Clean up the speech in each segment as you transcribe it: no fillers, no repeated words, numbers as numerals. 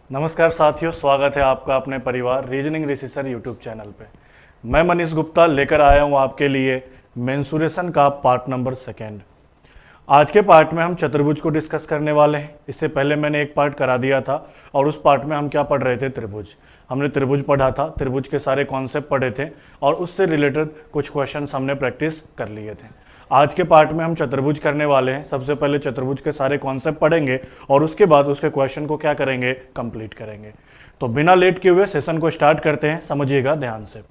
नमस्कार साथियों, स्वागत है आपका अपने परिवार रीजनिंग रिसीसर यूट्यूब चैनल पे। मैं मनीष गुप्ता लेकर आया हूँ आपके लिए मेंसुरेशन का पार्ट नंबर 2। आज के पार्ट में हम चतुर्भुज को डिस्कस करने वाले हैं। इससे पहले मैंने एक पार्ट करा दिया था और उस पार्ट में हम क्या पढ़ रहे थे, त्रिभुज। हमने त्रिभुज पढ़ा था, त्रिभुज के सारे कॉन्सेप्ट पढ़े थे और उससे रिलेटेड कुछ क्वेश्चंस हमने प्रैक्टिस कर लिए थे। आज के पार्ट में हम चतुर्भुज करने वाले हैं। सबसे पहले चतुर्भुज के सारे कॉन्सेप्ट पढ़ेंगे और उसके बाद उसके क्वेश्चन को क्या करेंगे, कंप्लीट करेंगे। तो बिना लेट किए हुए सेशन को स्टार्ट करते हैं, समझिएगा ध्यान से।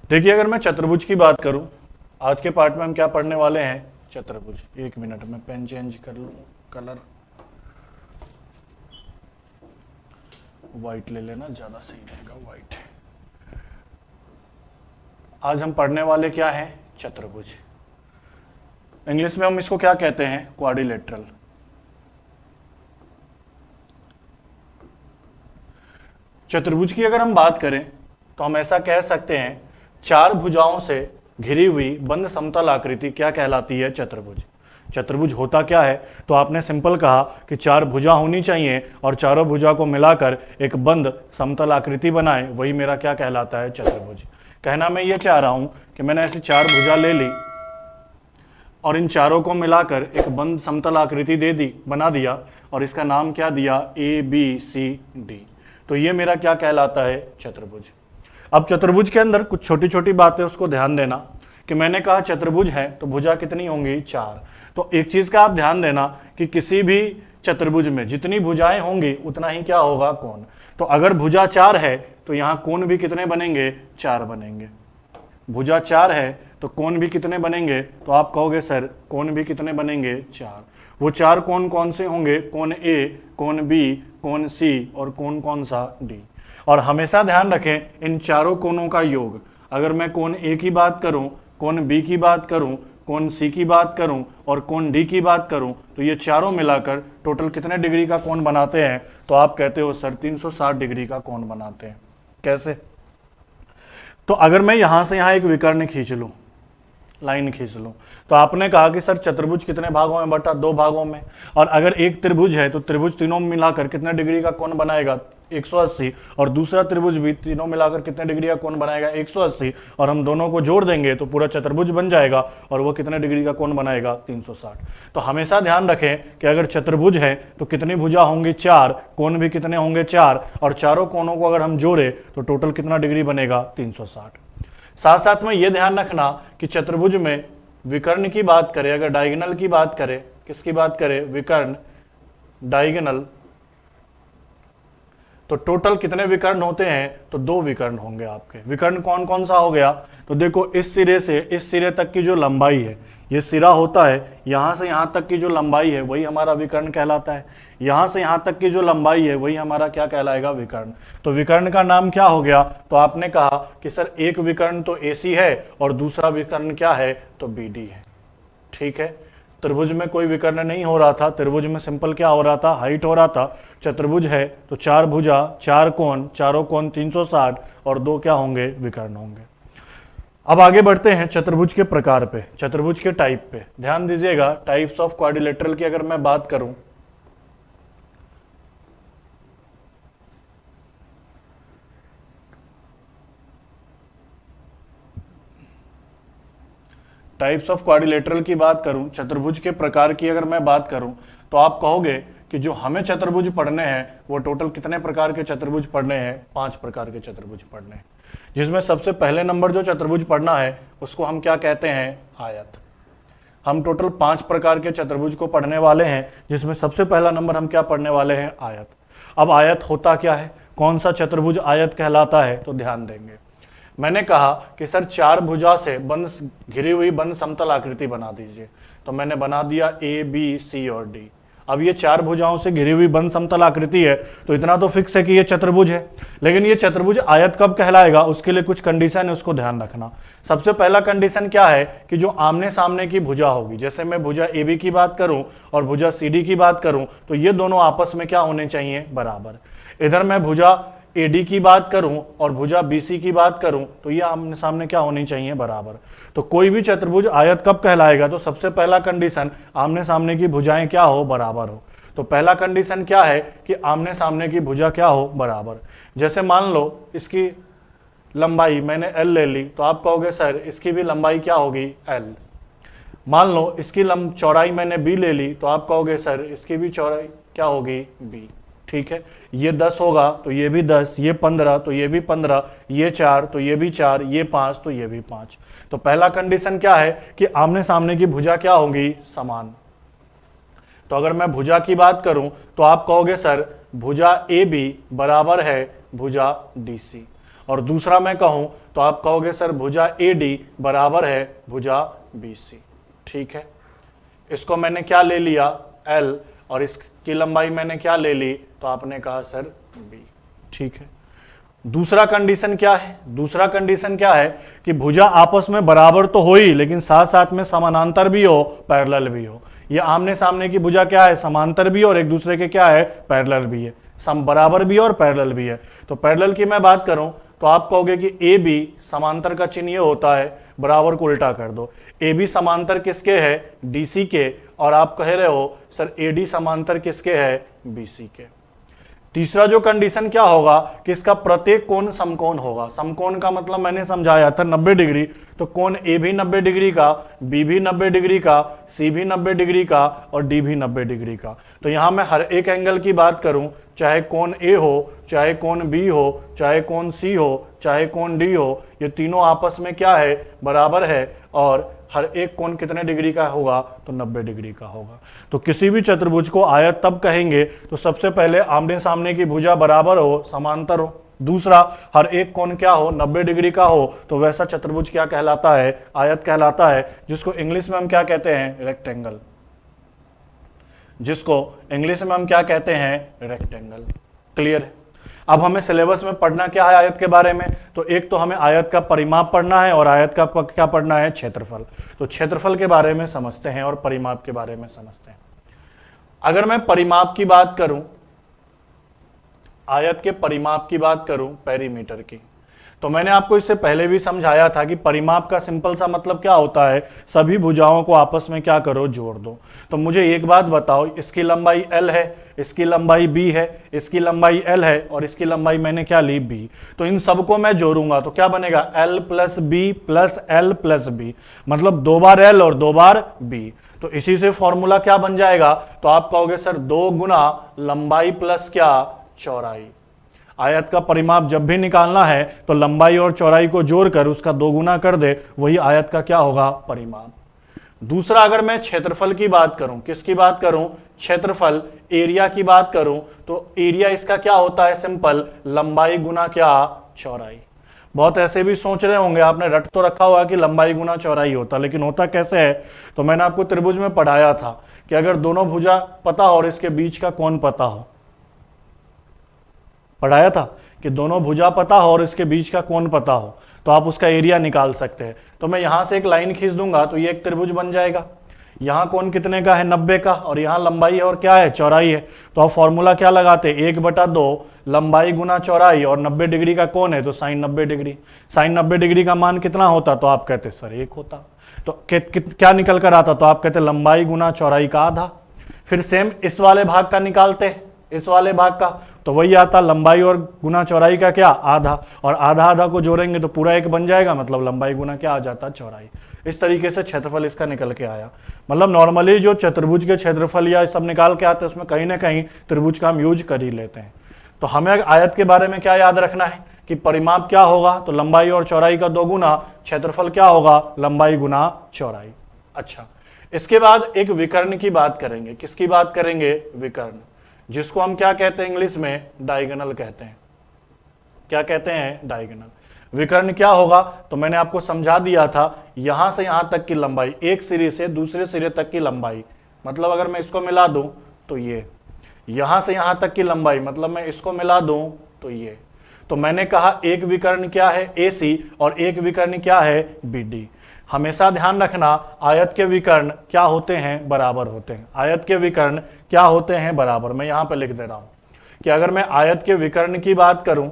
देखिए, अगर मैं चतुर्भुज की बात करूं, आज के पार्ट में हम क्या पढ़ने वाले हैं, चतुर्भुज। एक मिनट में पेन चेंज कर लूं, कलर व्हाइट ले लेना, ज्यादा सही रहेगा व्हाइट। आज हम पढ़ने वाले क्या है, चतुर्भुज। इंग्लिश में हम इसको क्या कहते हैं, क्वाड्रिलेटरल। चतुर्भुज की अगर हम बात करें तो हम ऐसा कह सकते हैं, चार भुजाओं से घिरी हुई बंद समतल आकृति क्या कहलाती है, चतुर्भुज। चतुर्भुज होता क्या है, तो आपने सिंपल कहा कि चार भुजा होनी चाहिए और चारों भुजा को मिलाकर एक बंद समतल आकृति बनाए, वही मेरा क्या कहलाता है, चतुर्भुज। कहना मैं ये चाह रहा हूं कि मैंने ऐसी चार भुजा ले ली और इन चारों को मिलाकर एक बंद समतल आकृति बना दिया और इसका नाम क्या दिया, ABCD। तो ये मेरा क्या कहलाता है, चतुर्भुज। अब चतुर्भुज के अंदर कुछ छोटी छोटी बातें, उसको ध्यान देना कि मैंने कहा चतुर्भुज है तो भुजा कितनी होंगी, 4। तो एक चीज का आप ध्यान देना कि किसी भी चतुर्भुज में जितनी भुजाएं होंगी उतना ही क्या होगा, कोण। तो अगर भुजा 4 है तो यहाँ कोण भी कितने बनेंगे, 4 बनेंगे। भुजा 4 है तो कोण भी कितने बनेंगे, तो आप कहोगे सर कोण भी कितने बनेंगे, 4। वो 4 कोण कौन से होंगे, कोण A, कोण B, कोण C और कोण कौन सा, D। और हमेशा ध्यान रखें इन चारों कोणों का योग। अगर मैं कोण A की बात करूं, कोण B की बात करूं, कोण C की बात करूं और कोण D की बात करूं, तो ये चारों मिलाकर टोटल कितने डिग्री का कोण बनाते हैं, तो आप कहते हो सर 360 डिग्री का कोण बनाते हैं। कैसे? तो अगर मैं यहां से यहां एक विकर्ण खींच लूं, लाइन खींच लूं, तो आपने कहा कि सर चतुर्भुज कितने भागों में बटा, 2 भागों में। और अगर एक त्रिभुज है तो त्रिभुज तीनों मिलाकर कितने डिग्री का कोण बनाएगा, 180। और दूसरा त्रिभुज भी तीनों मिलाकर कितने डिग्री का कोण बनाएगा, 180। और हम दोनों को जोड़ देंगे तो पूरा चतुर्भुज बन जाएगा और वो कितने डिग्री का कोण बनाएगा, 360। तो हमेशा ध्यान रखें कि अगर चतुर्भुज है तो कितनी भुजा होंगी, 4, कोण भी कितने होंगे, 4। और चारों कोणों को अगर हम जोड़े तो टोटल कितना डिग्री बनेगा, 360। साथ साथ में ये ध्यान रखना कि चतुर्भुज में विकर्ण की बात करें, अगर डायगोनल की बात करें, किसकी बात करें, विकर्ण, डायगोनल, तो टोटल कितने विकर्ण होते हैं, तो 2 विकर्ण होंगे आपके। विकर्ण कौन कौन सा हो गया, तो देखो इस सिरे से इस सिरे तक की जो लंबाई है, ये सिरा होता है, यहां से यहां तक की जो लंबाई है वही हमारा विकर्ण कहलाता है। यहां से यहां तक की जो लंबाई है वही हमारा क्या कहलाएगा, विकर्ण। तो विकर्ण का नाम क्या हो गया, तो आपने कहा कि सर एक विकर्ण तो AC है और दूसरा विकर्ण क्या है, तो BD है। ठीक है, त्रिभुज में कोई विकर्ण नहीं हो रहा था, त्रिभुज में सिंपल क्या हो रहा था, हाइट हो रहा था। चतुर्भुज है तो 4 भुजा, 4 कोण, चारों कोण 360 और 2 क्या होंगे, विकर्ण होंगे। अब आगे बढ़ते हैं चतुर्भुज के प्रकार पे, चतुर्भुज के टाइप पे। ध्यान दीजिएगा, टाइप्स ऑफ क्वाड्रिलेटरल की अगर मैं बात करूं, टाइप्स ऑफ क्वाड्रिलेटरल की बात करूं, चतुर्भुज के प्रकार की अगर मैं बात करूं, तो आप कहोगे कि जो हमें चतुर्भुज पढ़ने हैं वो टोटल कितने प्रकार के चतुर्भुज पढ़ने हैं, 5 प्रकार के चतुर्भुज पढ़ने हैं। जिसमें सबसे पहले नंबर जो चतुर्भुज पढ़ना है उसको हम क्या कहते हैं, आयत। हम टोटल 5 प्रकार के चतुर्भुज को पढ़ने वाले हैं, जिसमें सबसे पहला नंबर हम क्या पढ़ने वाले हैं, आयत। अब आयत होता क्या है, कौन सा चतुर्भुज आयत कहलाता है, तो ध्यान देंगे। मैंने कहा कि सर 4 भुजा से बंद घिरी हुई बंद समतल आकृति बना दीजिए, तो मैंने बना दिया ABC और D। अब ये 4 भुजाओं से घिरी हुई बंद समतल आकृति है तो इतना तो फिक्स है कि ये चतुर्भुज है। लेकिन ये चतुर्भुज आयत कब कहलाएगा, उसके लिए कुछ कंडीशन है, उसको ध्यान रखना। सबसे पहला कंडीशन क्या है कि जो आमने सामने की भुजा होगी, जैसे मैं भुजा AB की बात करूं और भुजा CD की बात करूं, तो ये दोनों आपस में क्या होने चाहिए, बराबर। इधर मैं भुजा AD की बात करूं और भुजा BC की बात करूं तो ये आमने सामने क्या होनी चाहिए, बराबर। तो कोई भी चतुर्भुज आयत कब कहलाएगा, तो सबसे पहला कंडीशन आमने सामने की भुजाएं क्या हो, बराबर हो। तो पहला कंडीशन क्या है कि आमने सामने की भुजा क्या हो, बराबर। जैसे मान लो इसकी लंबाई मैंने l ले ली, तो आप कहोगे सर इसकी भी लंबाई क्या होगी, l। मान लो इसकी चौड़ाई मैंने b ले ली, तो आप कहोगे सर इसकी भी चौड़ाई क्या होगी, b। ठीक है, ये 10 होगा तो ये भी 10, ये 15 तो ये भी 15, ये 4 तो ये भी 4, ये 5 तो ये भी 5। तो पहला कंडीशन क्या है कि आमने सामने की भुजा क्या होगी, समान। तो अगर मैं भुजा की बात करूं तो आप कहोगे सर भुजा AB बराबर है भुजा DC। और दूसरा मैं कहूं तो आप कहोगे सर भुजा AD बराबर है भुजा BC। ठीक है, इसको मैंने क्या ले लिया, L, और इसकी लंबाई मैंने क्या ले ली, तो आपने कहा सर B। ठीक है, दूसरा कंडीशन क्या है, दूसरा कंडीशन क्या है कि भुजा आपस में बराबर तो हो ही, लेकिन साथ साथ में समानांतर भी हो, पैरेलल भी हो। ये आमने सामने की भुजा क्या है, समांतर भी और एक दूसरे के क्या है, पैरेलल भी है, सम बराबर भी और पैरेलल भी है। तो पैरेलल की मैं बात करूं तो आप कहोगे कि ए बी समांतर का चिन्ह ये होता है, बराबर को उल्टा कर दो। ए बी समांतर किसके है, डीसी के, और आप कह रहे हो सर ए डी समांतर किसके है, बीसी के। तीसरा जो कंडीशन क्या होगा कि इसका प्रत्येक कोण समकोण होगा। समकोण का मतलब मैंने समझाया था 90 डिग्री, तो कोण ए भी 90 डिग्री का, बी भी 90 डिग्री का, सी भी 90 डिग्री का और डी भी 90 डिग्री का। तो यहां मैं हर एक एंगल की बात करूं, चाहे कोण ए हो, चाहे कोण बी हो, चाहे कोण सी हो, चाहे कोण डी हो, ये तीनों आपस में क्या है, बराबर है। और हर एक कोण कितने डिग्री का होगा, तो 90 डिग्री का होगा। तो किसी भी चतुर्भुज को आयत तब कहेंगे तो सबसे पहले आमने सामने की भुजा बराबर हो, समांतर हो। दूसरा, हर एक कोण क्या हो, 90 डिग्री का हो, तो वैसा चतुर्भुज क्या कहलाता है, आयत कहलाता है, जिसको इंग्लिश में हम क्या कहते हैं, रेक्टेंगल। जिसको इंग्लिश में हम क्या कहते हैं, रेक्टेंगल। क्लियर है। अब हमें सिलेबस में पढ़ना क्या है आयत के बारे में, तो एक तो हमें आयत का परिमाप पढ़ना है और आयत का क्या पढ़ना है, क्षेत्रफल। तो क्षेत्रफल के बारे में समझते हैं और परिमाप के बारे में समझते हैं। अगर मैं परिमाप की बात करूं, आयत के परिमाप की बात करूं, पेरीमीटर की, तो मैंने आपको इससे पहले भी समझाया था कि परिमाप का सिंपल सा मतलब क्या होता है, सभी भुजाओं को आपस में क्या करो, जोड़ दो। तो मुझे एक बात बताओ, इसकी लंबाई L है, इसकी लंबाई B है, इसकी लंबाई L है और इसकी लंबाई मैंने क्या ली, B। तो इन सबको मैं जोड़ूंगा तो क्या बनेगा, L plus B plus L plus B, मतलब 2 बार L और 2 बार B। तो इसी से फॉर्मूला क्या बन जाएगा, तो आप कहोगे सर 2 गुना लंबाई प्लस क्या, चौड़ाई। आयत का परिमाप जब भी निकालना है तो लंबाई और चौड़ाई को जोड़कर उसका 2 गुना कर दे, वही आयत का क्या होगा, परिमाप। दूसरा, अगर मैं क्षेत्रफल की बात करूं, किसकी बात करूं, क्षेत्रफल, एरिया की बात करूं, तो एरिया इसका क्या होता है, सिंपल, लंबाई गुना क्या, चौड़ाई। बहुत ऐसे भी सोच रहे होंगे, आपने रट तो रखा हुआ कि लंबाई गुना चौड़ाई होता, लेकिन होता कैसे है, तो मैंने आपको त्रिभुज में पढ़ाया था कि अगर दोनों भुजा पता हो और इसके बीच का कोण पता हो, पढ़ाया था कि दोनों भुजा पता हो और इसके बीच का कोण पता हो, तो आप उसका एरिया निकाल सकते हैं। तो मैं यहां से एक लाइन खींच दूंगा तो ये एक त्रिभुज बन जाएगा। यहां कोण कितने का है, 90 का, और यहां लंबाई है और क्या है, चौड़ाई है। तो आप फॉर्मूला क्या लगाते, 1/2 लंबाई गुना चौड़ाई, और 90 डिग्री का कोण है तो साइन 90 डिग्री। साइन 90 डिग्री का मान कितना होता, तो आप कहते सर 1 होता। तो क्या निकल कर आता, तो आप कहते लंबाई गुना चौड़ाई का आधा। फिर सेम इस वाले भाग का निकालते, इस वाले भाग का, तो वही आता लंबाई और गुना चौड़ाई का क्या, आधा, और आधा आधा को जोड़ेंगे तो पूरा 1 बन जाएगा, मतलब लंबाई गुना क्या आ जाता, चौड़ाई। इस तरीके से क्षेत्रफल इसका निकल के आया। मतलब नॉर्मली जो चतुर्भुज के क्षेत्रफल या सब निकाल के आते हैं उसमें कहीं ना कहीं त्रिभुज का हम यूज कर ही लेते हैं। तो हमें आयत के बारे में क्या याद रखना है कि परिमाप क्या होगा, तो लंबाई और चौड़ाई का 2 गुना, क्षेत्रफल क्या होगा, लंबाई गुना चौड़ाई। अच्छा, इसके बाद एक विकर्ण की बात करेंगे। किसकी बात करेंगे, विकर्ण, जिसको हम क्या कहते हैं, इंग्लिश में डायगोनल कहते हैं। क्या कहते हैं, डायगोनल। विकर्ण क्या होगा, तो मैंने आपको समझा दिया था, यहां से यहां तक की लंबाई, एक सिरे से दूसरे सिरे तक की लंबाई, मतलब अगर मैं इसको मिला दूं तो ये, यहां से यहां तक की लंबाई, मतलब मैं इसको मिला दूं तो ये। तो मैंने कहा एक विकर्ण क्या है, AC, और एक विकर्ण क्या है, BD। हमेशा ध्यान रखना, आयत के विकर्ण क्या होते हैं, बराबर होते हैं। आयत के विकर्ण क्या होते हैं, बराबर। मैं यहां पर लिख दे रहा हूं कि अगर मैं आयत के विकर्ण की बात करूं,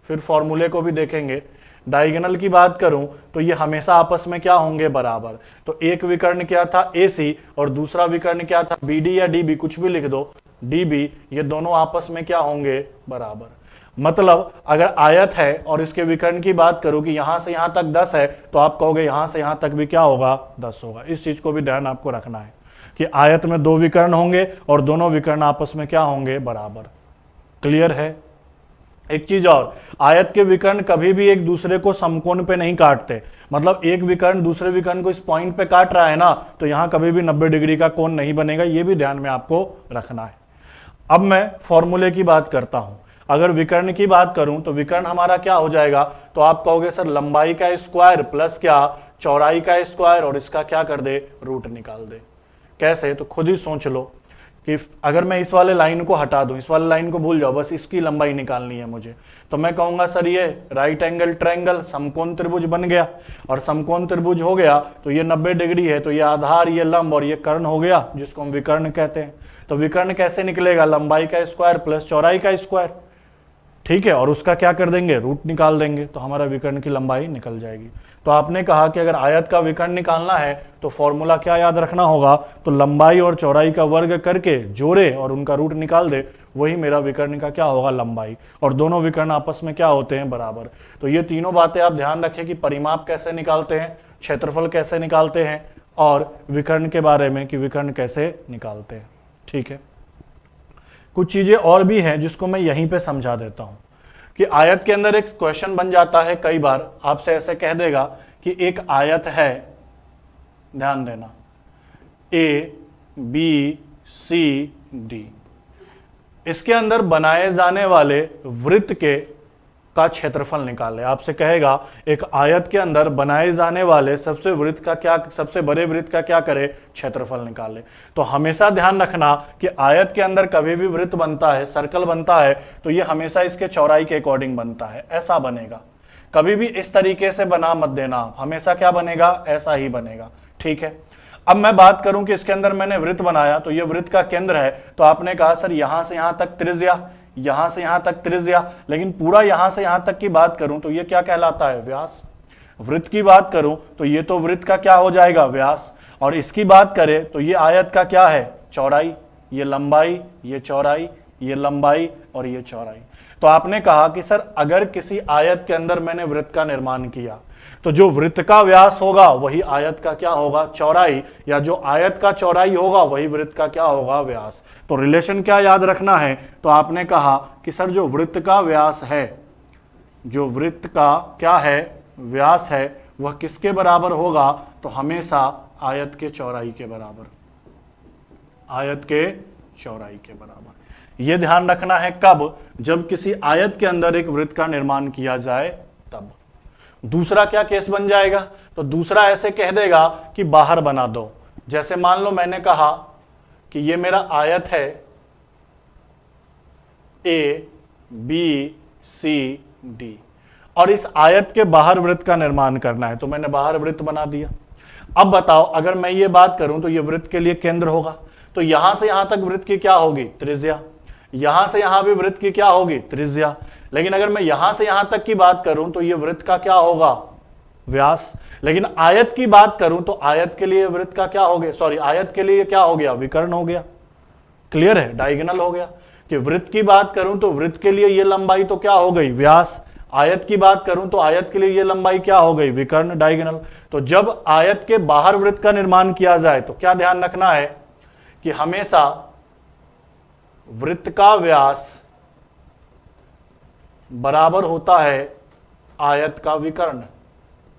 फिर फॉर्मूले को भी देखेंगे, डायगोनल की बात करूं तो ये हमेशा आपस में क्या होंगे, बराबर। तो एक विकर्ण क्या था, AC, और दूसरा विकर्ण क्या था, BD या DB, कुछ भी लिख दो, डी बी, ये दोनों आपस में क्या होंगे, बराबर। मतलब अगर आयत है और इसके विकर्ण की बात करूं कि यहां से यहां तक 10 है, तो आप कहोगे यहां से यहां तक भी क्या होगा, 10 होगा। इस चीज को भी ध्यान आपको रखना है कि आयत में 2 विकर्ण होंगे और दोनों विकर्ण आपस में क्या होंगे, बराबर। क्लियर है। एक चीज और, आयत के विकर्ण कभी भी एक दूसरे को समकोण पे नहीं काटते। मतलब एक विकर्ण दूसरे विकर्ण को इस पॉइंट पे काट रहा है ना, तो यहां कभी भी 90 डिग्री का कोण नहीं बनेगा, ये भी ध्यान में आपको रखना है। अब मैं फॉर्मूले की बात करता हूं। अगर विकर्ण की बात करूं तो विकर्ण हमारा क्या हो जाएगा, तो आप कहोगे सर लंबाई का स्क्वायर प्लस क्या, चौड़ाई का स्क्वायर, और इसका क्या कर दे, रूट निकाल दे। कैसे, तो खुद ही सोच लो कि अगर मैं इस वाले लाइन को हटा दूं, इस वाले लाइन को भूल जाओ, बस इसकी लंबाई निकालनी है मुझे, तो मैं कहूंगा सर ये राइट एंगल ट्रायंगल समकोण त्रिभुज बन गया। और समकोण त्रिभुज हो गया तो ये 90 डिग्री है, तो ये आधार, ये लंब और ये कर्ण हो गया, जिसको हम विकर्ण कहते हैं। तो विकर्ण कैसे निकलेगा, लंबाई का स्क्वायर प्लस चौड़ाई का स्क्वायर, ठीक है, और उसका क्या कर देंगे, रूट निकाल देंगे, तो हमारा विकर्ण की लंबाई निकल जाएगी। तो आपने कहा कि अगर आयत का विकर्ण निकालना है तो फॉर्मूला क्या याद रखना होगा, तो लंबाई और चौड़ाई का वर्ग करके जोड़े और उनका रूट निकाल दे, वही मेरा विकर्ण का क्या होगा, लंबाई। और दोनों विकर्ण आपस में क्या होते हैं, बराबर। तो ये तीनों बातें आप ध्यान रखें कि परिमाप कैसे निकालते हैं, क्षेत्रफल कैसे निकालते हैं, और विकर्ण के बारे में कि विकर्ण कैसे निकालते हैं। ठीक है, कुछ चीजें और भी हैं जिसको मैं यहीं पे समझा देता हूं कि आयत के अंदर एक क्वेश्चन बन जाता है, कई बार आपसे ऐसे कह देगा कि एक आयत है, ध्यान देना, ए बी सी डी, इसके अंदर बनाए जाने वाले वृत्त के का क्षेत्रफल निकाले। आपसे कहेगा एक आयत के अंदर बनाए जाने वाले सबसे बड़े वृत्त का क्या करे, क्षेत्रफल निकाले। तो हमेशा ध्यान रखना कि आयत के अंदर कभी भी वृत्त बनता है, सर्कल बनता है, तो ये हमेशा इसके चौड़ाई के अकॉर्डिंग बनता है, ऐसा बनेगा। कभी भी इस तरीके से बना मत देना, हमेशा क्या बनेगा, ऐसा ही बनेगा। ठीक है, अब मैं बात करूं कि इसके अंदर मैंने वृत्त बनाया, तो ये वृत्त का केंद्र है, तो आपने कहा सर यहां से यहां तक त्रिज्या, यहां से यहां तक त्रिज्या, लेकिन पूरा यहां से यहां तक की बात करूं तो ये क्या कहलाता है, व्यास। वृत्त की बात करूं तो ये तो वृत्त का क्या हो जाएगा, व्यास। और इसकी बात करें तो ये आयत का क्या है, चौड़ाई, ये लंबाई, ये चौड़ाई, ये लंबाई और ये चौड़ाई। तो आपने कहा कि सर अगर किसी आयत के अंदर मैंने वृत्त का निर्माण किया, तो जो वृत्त का व्यास होगा वही आयत का क्या होगा, चौड़ाई, या जो आयत का चौड़ाई होगा वही वृत्त का क्या होगा, व्यास। तो रिलेशन क्या याद रखना है, तो आपने कहा कि सर जो वृत्त का व्यास है, जो वृत्त का क्या है, व्यास है, वह किसके बराबर होगा, तो हमेशा आयत के चौड़ाई के बराबर, आयत के चौड़ाई के बराबर। यह ध्यान रखना है कब, जब किसी आयत के अंदर एक वृत्त का निर्माण किया जाए तब। दूसरा क्या केस बन जाएगा, तो दूसरा ऐसे कह देगा कि बाहर बना दो। जैसे मान लो मैंने कहा कि ये मेरा आयत है ए बी सी डी, और इस आयत के बाहर वृत्त का निर्माण करना है, तो मैंने बाहर वृत्त बना दिया। अब बताओ अगर मैं ये बात करूं तो ये वृत्त के लिए केंद्र होगा, तो यहां से यहां तक वृत्त की क्या होगी, त्रिज्या, यहां से यहां भी वृत्त की क्या होगी, त्रिज्या। लेकिन अगर मैं यहां से यहां तक की बात करूं तो ये वृत्त का क्या होगा, व्यास। लेकिन आयत की बात करूं तो आयत के लिए वृत्त का क्या हो गया, सॉरी, आयत के लिए क्या हो गया, विकर्ण हो गया। क्लियर है, डायगोनल हो गया। कि वृत्त की बात करूं तो वृत्त के लिए ये लंबाई तो क्या हो गई, व्यास। आयत की बात करूं तो आयत के लिए ये लंबाई क्या हो गई, विकर्ण, डायगोनल। तो जब आयत के बाहर वृत्त का निर्माण किया जाए तो क्या ध्यान रखना है कि हमेशा वृत्त का व्यास बराबर होता है आयत का विकर्ण,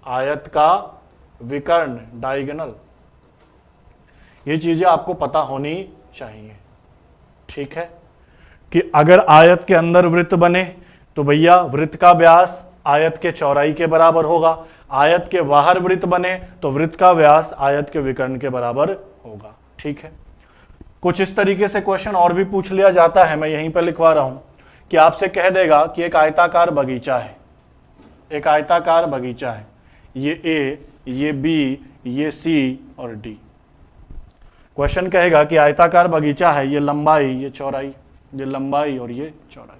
आयत का विकर्ण, डायगोनल। ये चीजें आपको पता होनी चाहिए। ठीक है, कि अगर आयत के अंदर वृत्त बने तो भैया वृत्त का व्यास आयत के चौड़ाई के बराबर होगा, आयत के बाहर वृत्त बने तो वृत्त का व्यास आयत के विकर्ण के बराबर होगा। ठीक है, कुछ इस तरीके से क्वेश्चन और भी पूछ लिया जाता है, मैं यहीं पर लिखवा रहा हूं कि आपसे कह देगा कि एक आयताकार बगीचा है, एक आयताकार बगीचा है, ये ए, ये बी, ये सी और डी। क्वेश्चन कहेगा कि आयताकार बगीचा है, ये लंबाई, ये चौड़ाई, ये लंबाई और ये चौड़ाई।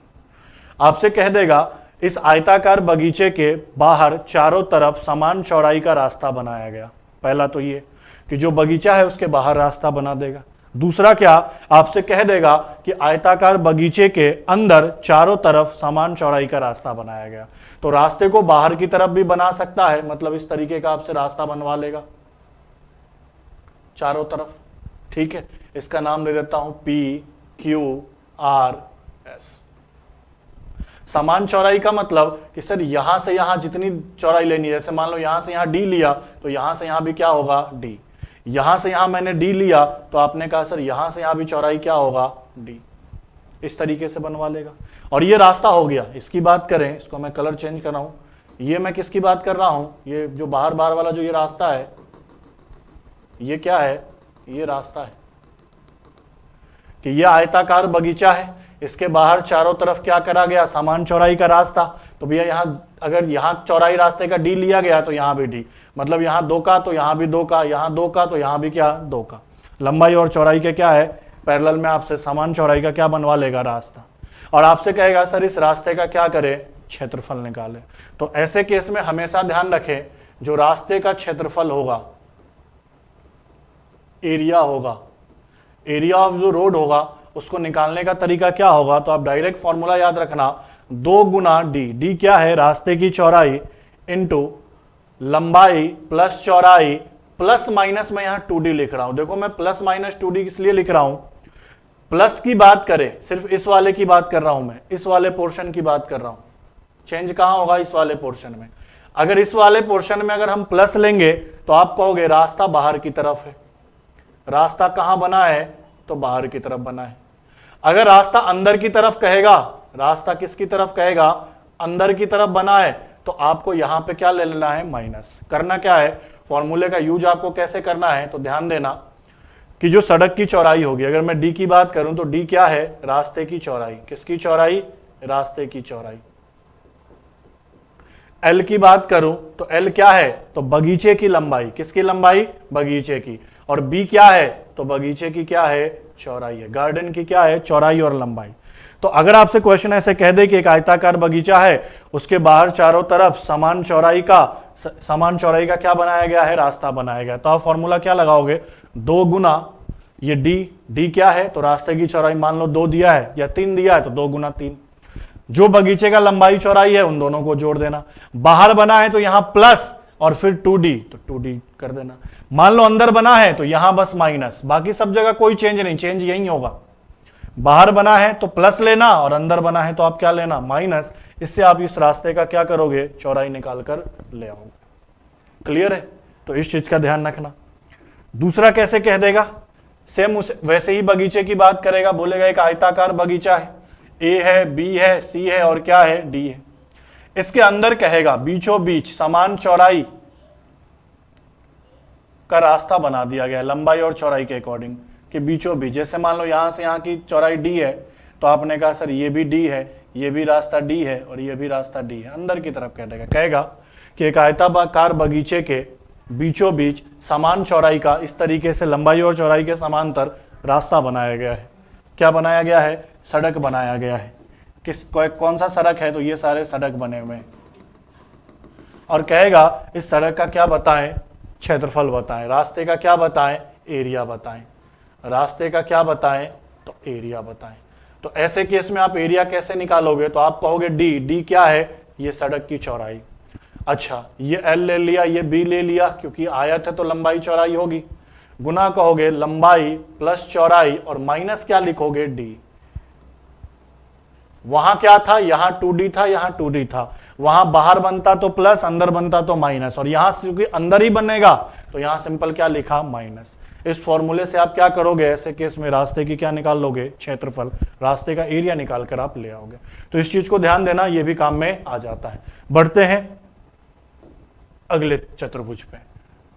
आपसे कह देगा इस आयताकार बगीचे के बाहर चारों तरफ समान चौड़ाई का रास्ता बनाया गया। पहला तो ये कि जो बगीचा है उसके बाहर रास्ता बना देगा। दूसरा क्या, आपसे कह देगा कि आयताकार बगीचे के अंदर चारों तरफ समान चौड़ाई का रास्ता बनाया गया। तो रास्ते को बाहर की तरफ भी बना सकता है, मतलब इस तरीके का आपसे रास्ता बनवा लेगा चारों तरफ। ठीक है, इसका नाम दे देता हूं PQRS। समान चौड़ाई का मतलब कि सर यहां से यहां जितनी चौड़ाई लेनी है, जैसे मान लो यहां से यहां D लिया तो यहां से यहां भी क्या होगा D, यहां से यहां मैंने D लिया तो आपने कहा सर यहां से यहां भी चौड़ाई क्या होगा D। इस तरीके से बनवा लेगा। और ये रास्ता हो गया। इसकी बात करें, इसको मैं कलर चेंज कर रहा हूं, ये मैं किसकी बात कर रहा हूं, ये जो बाहर बाहर वाला जो ये रास्ता है, ये क्या है, ये रास्ता है कि ये आयताकार बगीचा है, इसके बाहर चारों तरफ क्या करा गया, समान चौड़ाई का रास्ता। तो भैया यहां अगर यहां चौड़ाई रास्ते का D लिया गया तो यहां भी D, मतलब यहां 2 का तो यहां भी 2 का, यहां 2 का तो यहां भी क्या 2 का। लंबाई और चौड़ाई के क्या है, पैरेलल में आपसे समान चौड़ाई का क्या बनवा लेगा, रास्ता। और आपसे कहेगा सर इस रास्ते का क्या करें, क्षेत्रफल निकाले। तो ऐसे केस में हमेशा ध्यान रखें, जो रास्ते का क्षेत्रफल होगा, एरिया होगा, एरिया ऑफ जो रोड होगा, उसको निकालने का तरीका क्या होगा, तो आप डायरेक्ट फॉर्मूला याद रखना, 2 गुना डी। डी क्या है, रास्ते की चौड़ाई इंटू लंबाई प्लस चौड़ाई प्लस माइनस, मैं यहां 2D लिख रहा हूं। देखो मैं प्लस माइनस 2D किस लिए लिख रहा हूं, प्लस की बात करें, सिर्फ इस वाले की बात कर रहा हूं मैं, इस वाले पोर्शन की बात कर रहा हूं। चेंज कहां होगा, इस वाले पोर्शन में। अगर इस वाले पोर्शन में अगर हम प्लस लेंगे तो आप कहोगे रास्ता बाहर की तरफ है। रास्ता कहां बना है, तो बाहर की तरफ बना है। अगर रास्ता अंदर की तरफ कहेगा, रास्ता किसकी तरफ कहेगा, अंदर की तरफ बना है, तो आपको यहां पे क्या ले लेना है, माइनस। करना क्या है, फॉर्मूले का यूज आपको कैसे करना है, तो ध्यान देना कि जो सड़क की चौड़ाई होगी, अगर मैं डी की बात करूं तो डी क्या है, रास्ते की चौड़ाई। किसकी चौड़ाई, रास्ते की चौड़ाई। एल की बात करूं तो एल क्या है, तो बगीचे की लंबाई। किसकी लंबाई, बगीचे की। और बी क्या है, तो बगीचे की क्या है, चौड़ाई है। गार्डन की क्या है, चौड़ाई और लंबाई। तो अगर आपसे क्वेश्चन ऐसे कह दे कि एक आयताकार बगीचा है, उसके बाहर चारों तरफ समान चौड़ाई का क्या बनाया गया है, रास्ता बनाया गया, तो आप फॉर्मूला क्या लगाओगे, 2 गुना ये डी क्या है, तो रास्ते की चौड़ाई मान लो 2 दिया है या 3 दिया है, तो 2 गुना 3। जो बगीचे का लंबाई चौड़ाई है उन दोनों को जोड़ देना। बाहर बना है तो यहां प्लस और फिर 2D, तो 2D कर देना। मान लो अंदर बना है तो यहां बस माइनस, बाकी सब जगह कोई चेंज नहीं, चेंज यही होगा। बाहर बना है तो प्लस लेना और अंदर बना है तो आप क्या लेना, माइनस। इससे आप इस रास्ते का क्या करोगे, चौड़ाई निकाल कर ले आओगे। क्लियर है, तो इस चीज का ध्यान रखना। दूसरा कैसे कह देगा, सेम वैसे ही बगीचे की बात करेगा, बोलेगा एक आयताकार बगीचा है, ए है, बी है, सी है और क्या है, डी है। इसके अंदर कहेगा बीचों बीच समान चौड़ाई का रास्ता बना दिया गया, लंबाई और चौड़ाई के अकॉर्डिंग, कि बीचों बीच, जैसे मान लो यहां से यहां की चौड़ाई डी है, तो आपने कहा सर ये भी डी है, ये भी रास्ता डी है और ये भी रास्ता डी है। अंदर की तरफ कह देगा, कहेगा कि एक आयताकार बगीचे के बीचों बीच समान चौड़ाई का, इस तरीके से लंबाई और चौड़ाई के समांतर रास्ता बनाया गया है। क्या बनाया गया है, सड़क बनाया गया है। कौन सा सड़क है, तो ये सारे सड़क बने हुए हैं। और कहेगा इस सड़क का क्या बताएं, क्षेत्रफल बताएं। रास्ते का क्या बताएं, एरिया बताएं। रास्ते का क्या बताएं, तो एरिया बताएं। तो ऐसे केस में आप एरिया कैसे निकालोगे, तो आप कहोगे डी क्या है, ये सड़क की चौड़ाई। अच्छा, ये एल ले लिया, ये बी ले लिया, क्योंकि आयत है तो लंबाई चौड़ाई होगी। गुना कहोगे लंबाई प्लस चौड़ाई और माइनस क्या लिखोगे, डी। वहां क्या था, यहां 2D था, यहां 2D था। वहां बाहर बनता तो प्लस, अंदर बनता तो माइनस, और यहां क्योंकि अंदर ही बनेगा तो यहां सिंपल क्या लिखा, माइनस। इस फॉर्मूले से आप क्या करोगे, ऐसे केस में रास्ते की क्या निकाल लोगे, क्षेत्रफल, रास्ते का एरिया निकाल कर आप ले आओगे। तो इस चीज को ध्यान देना, ये भी काम में आ जाता है। बढ़ते हैं अगले चतुर्भुज पे।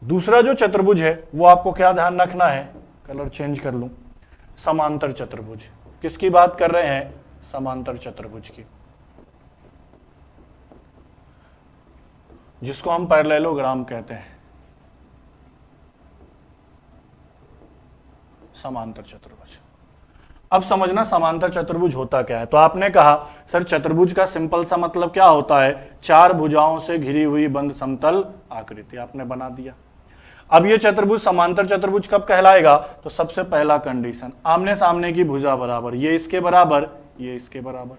दूसरा जो चतुर्भुज है वो आपको क्या ध्यान रखना है, कलर चेंज कर लूं, समांतर चतुर्भुज। किसकी बात कर रहे हैं, समांतर चतुर्भुज की, जिसको हम पैरेललोग्राम कहते हैं। समांतर चतुर्भुज। अब समझना समांतर चतुर्भुज होता क्या है। तो आपने कहा सर चतुर्भुज का सिंपल सा मतलब क्या होता है, 4 भुजाओं से घिरी हुई बंद समतल आकृति। आपने बना दिया। अब ये चतुर्भुज समांतर चतुर्भुज कब कहलाएगा? तो सबसे पहला कंडीशन, आमने सामने की भुजा बराबर, ये इसके बराबर, ये इसके बराबर।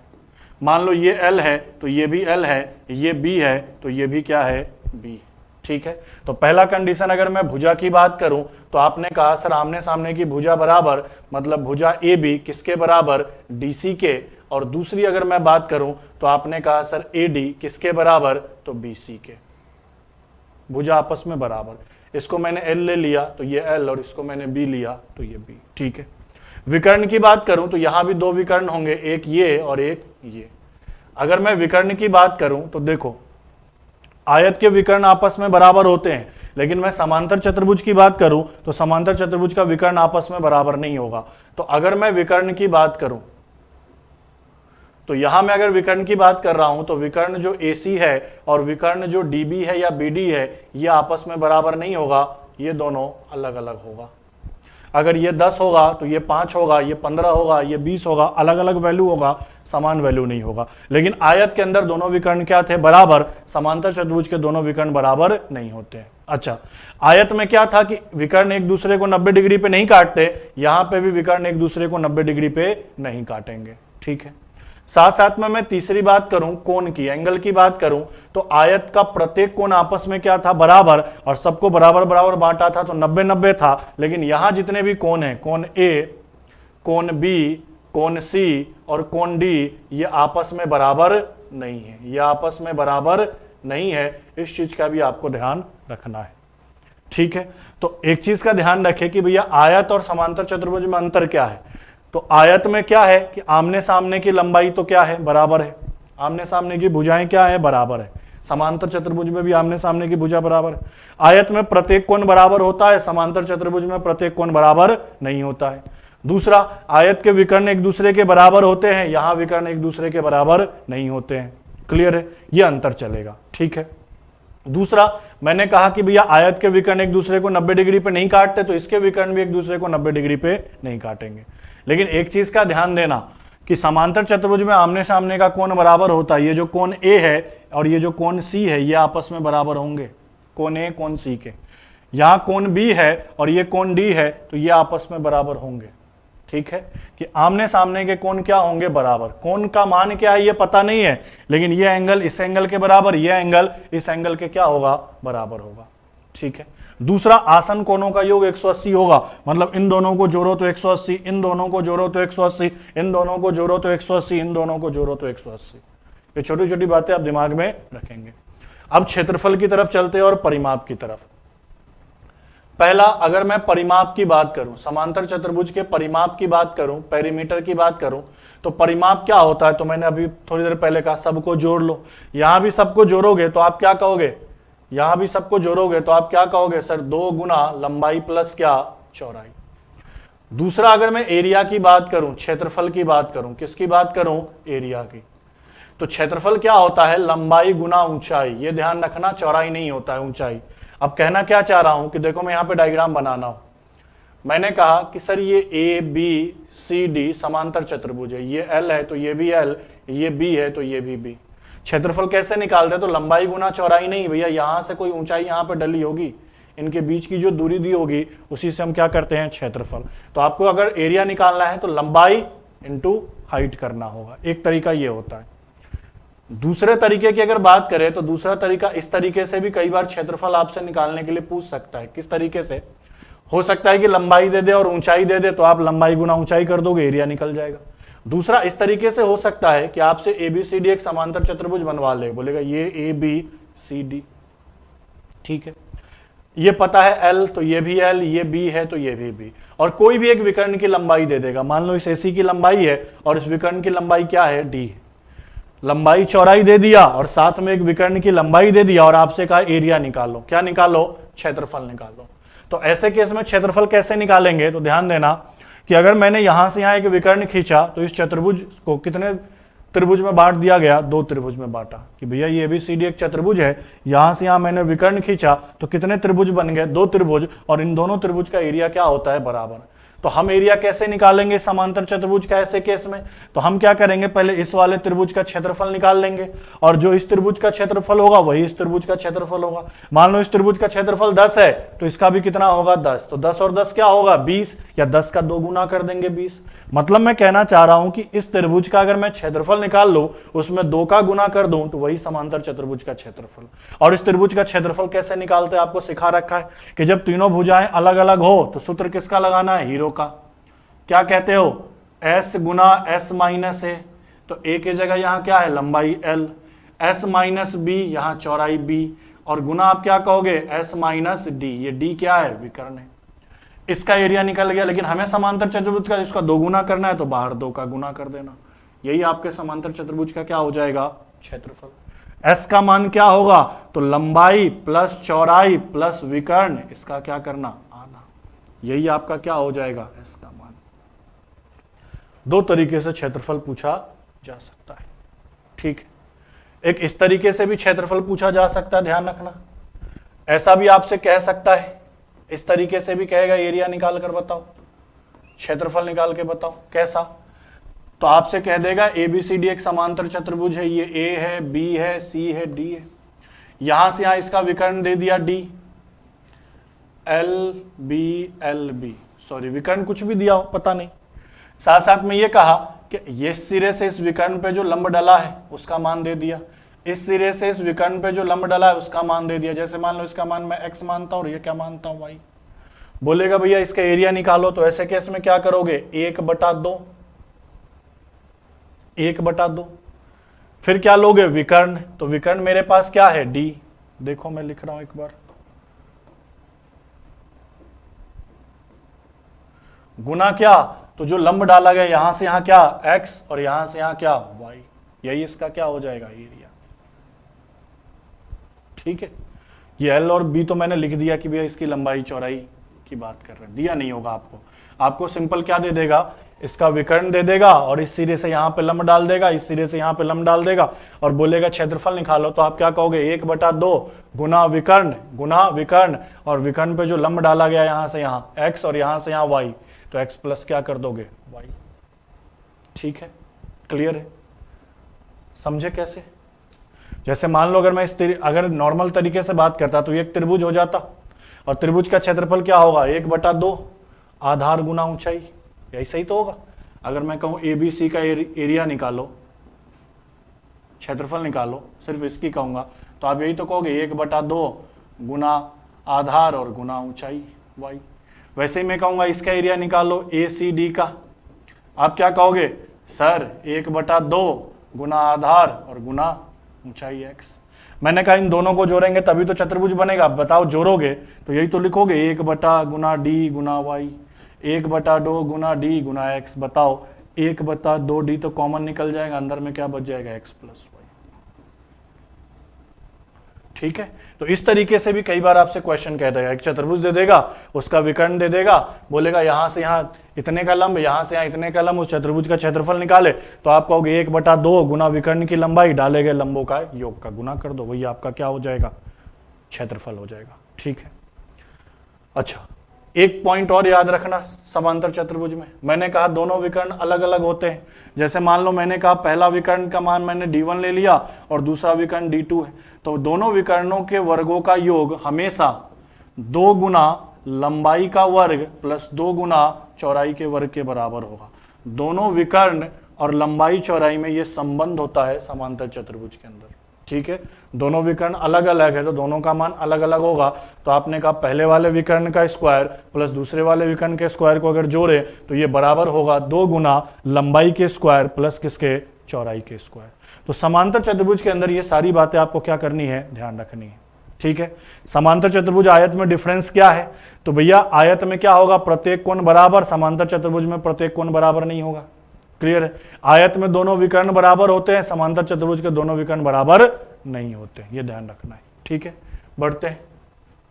मान लो ये L है तो ये भी L है, ये B है तो ये भी क्या है? B। ठीक है, तो पहला कंडीशन अगर मैं भुजा की बात करूं तो आपने कहा सर आमने सामने की भुजा बराबर, मतलब भुजा AB किसके बराबर? DC के। और दूसरी अगर मैं बात करूं तो आपने कहा सर AD किसके बराबर? तो BC के। भुजा आपस में बराबर, इसको मैंने L ले लिया तो ये L, और इसको मैंने B लिया तो ये B। ठीक है, विकर्ण की बात करूं तो यहां भी दो विकर्ण होंगे, एक ये और एक ये। अगर मैं विकर्ण की बात करूं तो देखो, आयत के विकर्ण आपस में बराबर होते हैं, लेकिन मैं समांतर चतुर्भुज की बात करूं तो समांतर चतुर्भुज का विकर्ण आपस में बराबर नहीं होगा। तो अगर मैं विकर्ण की बात करूं तो यहां मैं अगर विकर्ण की बात कर रहा हूं तो विकर्ण जो AC है और विकर्ण जो DB है या BD है, ये आपस में बराबर नहीं होगा, ये दोनों अलग अलग होगा। अगर ये 10 होगा तो ये 5 होगा, ये 15 होगा, ये 20 होगा, अलग अलग वैल्यू होगा, समान वैल्यू नहीं होगा। लेकिन आयत के अंदर दोनों विकर्ण क्या थे? बराबर। समांतर चतुर्भुज के दोनों विकर्ण बराबर नहीं होते। अच्छा, आयत में क्या था कि विकर्ण एक दूसरे को 90 डिग्री पे नहीं काटते, यहां पे भी विकर्ण एक दूसरे को 90 डिग्री पे नहीं काटेंगे। ठीक है, साथ साथ में मैं तीसरी बात करूं, कोण की, एंगल की बात करूं तो आयत का प्रत्येक कोण आपस में क्या था? बराबर, और सबको बराबर बराबर बांटा था तो 90-90 था। लेकिन यहां जितने भी कोण हैं, कोण A, कोण B, कोण C और कोण D, ये आपस में बराबर नहीं है, ये आपस में बराबर नहीं है। इस चीज का भी आपको ध्यान रखना है। ठीक है, तो एक चीज का ध्यान रखें कि भैया आयत और समांतर चतुर्भुज में अंतर क्या है। तो आयत में क्या है कि आमने सामने की लंबाई तो क्या है? बराबर है। आमने सामने की भुजाएं क्या है? बराबर है। समांतर चतुर्भुज में भी आमने सामने की भुजा बराबर है। आयत में प्रत्येक कोण बराबर होता है, समांतर चतुर्भुज में प्रत्येक कोण बराबर नहीं होता है। दूसरा, आयत के विकर्ण एक दूसरे के बराबर होते हैं, यहां विकर्ण एक दूसरे के बराबर नहीं होते हैं। क्लियर है, ये अंतर चलेगा। ठीक है, दूसरा मैंने कहा कि भैया आयत के विकर्ण एक दूसरे को 90 डिग्री पे नहीं काटते, तो इसके विकर्ण भी एक दूसरे को 90 डिग्री पे नहीं काटेंगे। लेकिन एक चीज का ध्यान देना कि समांतर चतुर्भुज में आमने सामने का कोण बराबर होता है। ये जो कोण A है और ये जो कोण C है, ये आपस में बराबर होंगे, कोण A कोण C के। यहां कोण B है और ये कोण D है, तो ये आपस में बराबर होंगे। ठीक है, कि आमने सामने के कोण क्या होंगे? बराबर। कोण का मान क्या है ये पता नहीं है, लेकिन ये एंगल इस एंगल के बराबर, ये एंगल इस एंगल के क्या होगा? बराबर होगा। ठीक है, दूसरा, आसन कोणों का योग 180 होगा, मतलब इन दोनों को जोड़ो तो 180, इन दोनों को जोड़ो तो 180, इन दोनों को जोड़ो तो 180, इन दोनों को जोड़ो तो 180। ये छोटी छोटी बातें आप दिमाग में रखेंगे। अब क्षेत्रफल की तरफ चलते हैं और परिमाप की तरफ। पहला, अगर मैं परिमाप की बात करूं, समांतर चतुर्भुज के परिमाप की बात करूं, पेरीमीटर की बात करूं, तो परिमाप क्या होता है? तो मैंने अभी थोड़ी देर पहले कहा सबको जोड़ लो। यहां भी सबको जोड़ोगे तो आप क्या कहोगे? यहां भी सबको जोड़ोगे तो आप क्या कहोगे? सर 2 गुना लंबाई प्लस क्या? चौड़ाई। दूसरा, अगर मैं एरिया की बात करूं, क्षेत्रफल की बात करूं, किसकी बात करूं? एरिया की। तो क्षेत्रफल क्या होता है? लंबाई गुना ऊंचाई। ये ध्यान रखना, चौड़ाई नहीं होता है, ऊंचाई। अब कहना क्या चाह रहा हूं कि देखो मैं यहां पे डायग्राम बनाना हूं, मैंने कहा कि सर ये ABCD समांतर चतुर्भुज है, ये L है तो ये भी L, ये B है तो ये भी B। क्षेत्रफल कैसे निकालते? तो लंबाई गुना चौड़ाई नहीं भैया, यहां से कोई ऊंचाई यहां पे डली होगी, इनके बीच की जो दूरी दी होगी उसी से हम क्या करते हैं? क्षेत्रफल। तो आपको अगर एरिया निकालना है तो लंबाई इंटू हाइट करना होगा, एक तरीका ये होता है। दूसरे तरीके की अगर बात करें तो दूसरा तरीका इस तरीके से भी कई बार क्षेत्रफल आपसे निकालने के लिए पूछ सकता है। किस तरीके से? हो सकता है कि लंबाई दे दे और ऊंचाई दे दे, तो आप लंबाई गुना ऊंचाई कर दोगे, एरिया निकल जाएगा। दूसरा इस तरीके से हो सकता है कि आपसे ABCD एक समांतर चतुर्भुज बनवा ले, बोलेगा ये ABCD, ठीक है, ये पता है L तो ये भी L, ये B है तो ये भी B, और कोई भी एक विकर्ण की लंबाई दे देगा। मान लो इस AC की लंबाई है और इस विकर्ण की लंबाई क्या है? D है। लंबाई चौड़ाई दे दिया और साथ में एक विकर्ण की लंबाई दे दिया और आपसे कहा एरिया निकालो। क्या निकालो? क्षेत्रफल निकालो। तो ऐसे केस में क्षेत्रफल कैसे निकालेंगे? तो ध्यान देना कि अगर मैंने यहां से यहां एक विकर्ण खींचा तो इस चतुर्भुज को कितने त्रिभुज में बांट दिया गया? 2 त्रिभुज में बांटा कि भैया ये ABCD एक चतुर्भुज है, यहां से यहां मैंने विकर्ण खींचा तो कितने त्रिभुज बन गए? 2 त्रिभुज, और इन दोनों त्रिभुज का एरिया क्या होता है? बराबर। तो हम एरिया कैसे निकालेंगे समांतर चतुर्भुज का ऐसे केस में? तो हम क्या करेंगे, पहले इस वाले त्रिभुज का क्षेत्रफल निकाल लेंगे और जो इस त्रिभुज का क्षेत्रफल होगा वही इस त्रिभुज का क्षेत्रफल होगा। मान लो इस त्रिभुज का क्षेत्रफल 10 है तो इसका भी कितना होगा 10, तो 10 और 10 क्या होगा 20, या 10 का 2 गुना कर देंगे 20। मतलब मैं कहना चाह रहा हूं कि इस त्रिभुज का अगर मैं क्षेत्रफल निकाल लूं उसमें 2 का गुना कर दूं तो वही समांतर चतुर्भुज का क्षेत्रफल। और इस त्रिभुज का क्षेत्रफल कैसे निकालते हैं आपको सिखा रखा है कि जब तीनों भुजाएं अलग अलग हो तो सूत्र किसका लगाना है, हीरो का। क्या कहते हो, s गुना s माइनस ए, तो a की जगह यहां क्या है लंबाई l, s माइनस बी यहां चौड़ाई b, और गुना आप क्या कहोगे s माइनस डी, ये d क्या है विकर्ण है। इसका एरिया निकल गया, लेकिन हमें समांतर चतुर्भुज का इसका 2 गुना करना है तो बाहर 2 का गुना कर देना, यही आपके समांतर चतुर्भुज का क्या हो जाएगा क्षेत्रफल। s का मान क्या होगा, तो लंबाई प्लस चौड़ाई प्लस विकर्ण, इसका क्या करना आधा, यही आपका क्या हो जाएगा s का मान। 2 तरीके से क्षेत्रफल पूछा जा सकता है, ठीक है। एक इस तरीके से भी क्षेत्रफल पूछा जा सकता है, ध्यान रखना। ऐसा भी आपसे कह सकता है, इस तरीके से भी कहेगा एरिया निकाल कर बताओ, क्षेत्रफल निकाल के बताओ कैसा। तो आपसे कह देगा ABCD एक समांतर चतुर्भुज है, ये A है, B है, C है, D है। यहां से यहां इसका विकर्ण दे दिया D, LB, सॉरी विकर्ण कुछ भी दिया हो पता नहीं। साथ साथ में ये कहा कि ये सिरे से इस विकर्ण पे जो लंब डला है उसका मान दे दिया, इस सिरे से इस विकर्ण पे जो लंब डला है उसका मान दे दिया। जैसे मान लो इसका मान मैं x मानता हूं और ये क्या मानता हूं y। बोलेगा भैया इसका एरिया निकालो, तो ऐसे केस में क्या करोगे 1/2, 1/2। फिर क्या लोगे विकर्ण, तो विकर्ण मेरे पास क्या है d, देखो मैं लिख रहा हूं एक बार, गुना क्या, तो जो लंब डाला गया यहां से यहां क्या x और यहां से यहां क्या y, यही इसका क्या हो जाएगा एरिया, ठीक है। ये l और b तो मैंने लिख दिया कि भैया इसकी लंबाई चौड़ाई की बात कर रहे हैं, दिया नहीं होगा आपको सिंपल क्या दे देगा, इसका विकर्ण दे देगा और इस सिरे से यहां पे लंब डाल देगा, इस सिरे से यहां पे लंब डाल देगा और बोलेगा क्षेत्रफल निकालो। तो आप क्या कहोगे 1/2 गुना विकर्ण और विकर्ण पे जो लंब डाला गया यहां से यहां x और यहां से यहां y, तो x प्लस क्या कर दोगे y, ठीक है। क्लियर है, समझे कैसे? जैसे मान लो अगर मैं अगर नॉर्मल तरीके से बात करता तो ये एक त्रिभुज हो जाता और त्रिभुज का क्षेत्रफल क्या होगा 1/2 आधार गुना ऊंचाई, यही सही तो होगा। अगर मैं कहूं ABC का एरिया निकालो, क्षेत्रफल निकालो, सिर्फ इसकी कहूंगा तो आप यही तो कहोगे 1/2 गुना आधार और गुना ऊंचाई y। वैसे ही मैं कहूंगा इसका एरिया निकालो ACD का, आप क्या कहोगे सर 1/2 गुना आधार और गुना ऊंचाई x। मैंने कहा इन दोनों को जोड़ेंगे तभी तो चतुर्भुज बनेगा, बताओ जोड़ोगे तो यही तो लिखोगे 1 गुना d गुना y, 1/2 गुना d गुना x। बताओ 1/2 d तो कॉमन निकल जाएगा, अंदर में क्या बच जाएगा x प्लस y, ठीक है। तो इस तरीके से भी कई बार आपसे क्वेश्चन कह देगा, एक चतुर्भुज दे देगा, उसका विकर्ण दे देगा, बोलेगा यहां से यहां इतने का लंब, यहां से यहां इतने का लंब, उस चतुर्भुज का क्षेत्रफल निकाले, तो आप कहोगे 1/2 गुना विकर्ण की लंबाई डाले गए लंबों का योग का गुना कर दो, वही आपका क्या हो जाएगा क्षेत्रफल हो जाएगा, ठीक है। अच्छा एक पॉइंट और याद रखना समांतर चतुर्भुज में, मैंने कहा दोनों विकर्ण अलग अलग होते हैं। जैसे मान लो मैंने कहा पहला विकर्ण का मान मैंने d1 ले लिया और दूसरा विकर्ण d2 है, तो दोनों विकर्णों के वर्गों का योग हमेशा 2 गुना लंबाई का वर्ग प्लस 2 गुना चौड़ाई के वर्ग के बराबर होगा। दोनों विकर्ण और लंबाई चौड़ाई में यह संबंध होता है समांतर चतुर्भुज के अंदर, ठीक है। दोनों विकर्ण अलग अलग है तो दोनों का मान अलग अलग होगा। तो आपने कहा पहले वाले विकर्ण का स्क्वायर प्लस दूसरे वाले विकर्ण के स्क्वायर को अगर जोड़े तो ये बराबर होगा 2 गुना लंबाई के स्क्वायर प्लस किसके चौड़ाई के स्क्वायर। तो समांतर चतुर्भुज के अंदर ये सारी बातें आपको क्या करनी है, ध्यान रखनी है, ठीक है। समांतर चतुर्भुज आयत में डिफरेंस क्या है, तो भैया आयत में क्या होगा प्रत्येक कोण बराबर, समांतर चतुर्भुज में प्रत्येक कोण बराबर नहीं होगा। क्लियर है, आयत में दोनों विकर्ण बराबर होते हैं, समांतर चतुर्भुज के दोनों विकर्ण बराबर नहीं होते, ये ध्यान रखना है, ठीक है। बढ़ते हैं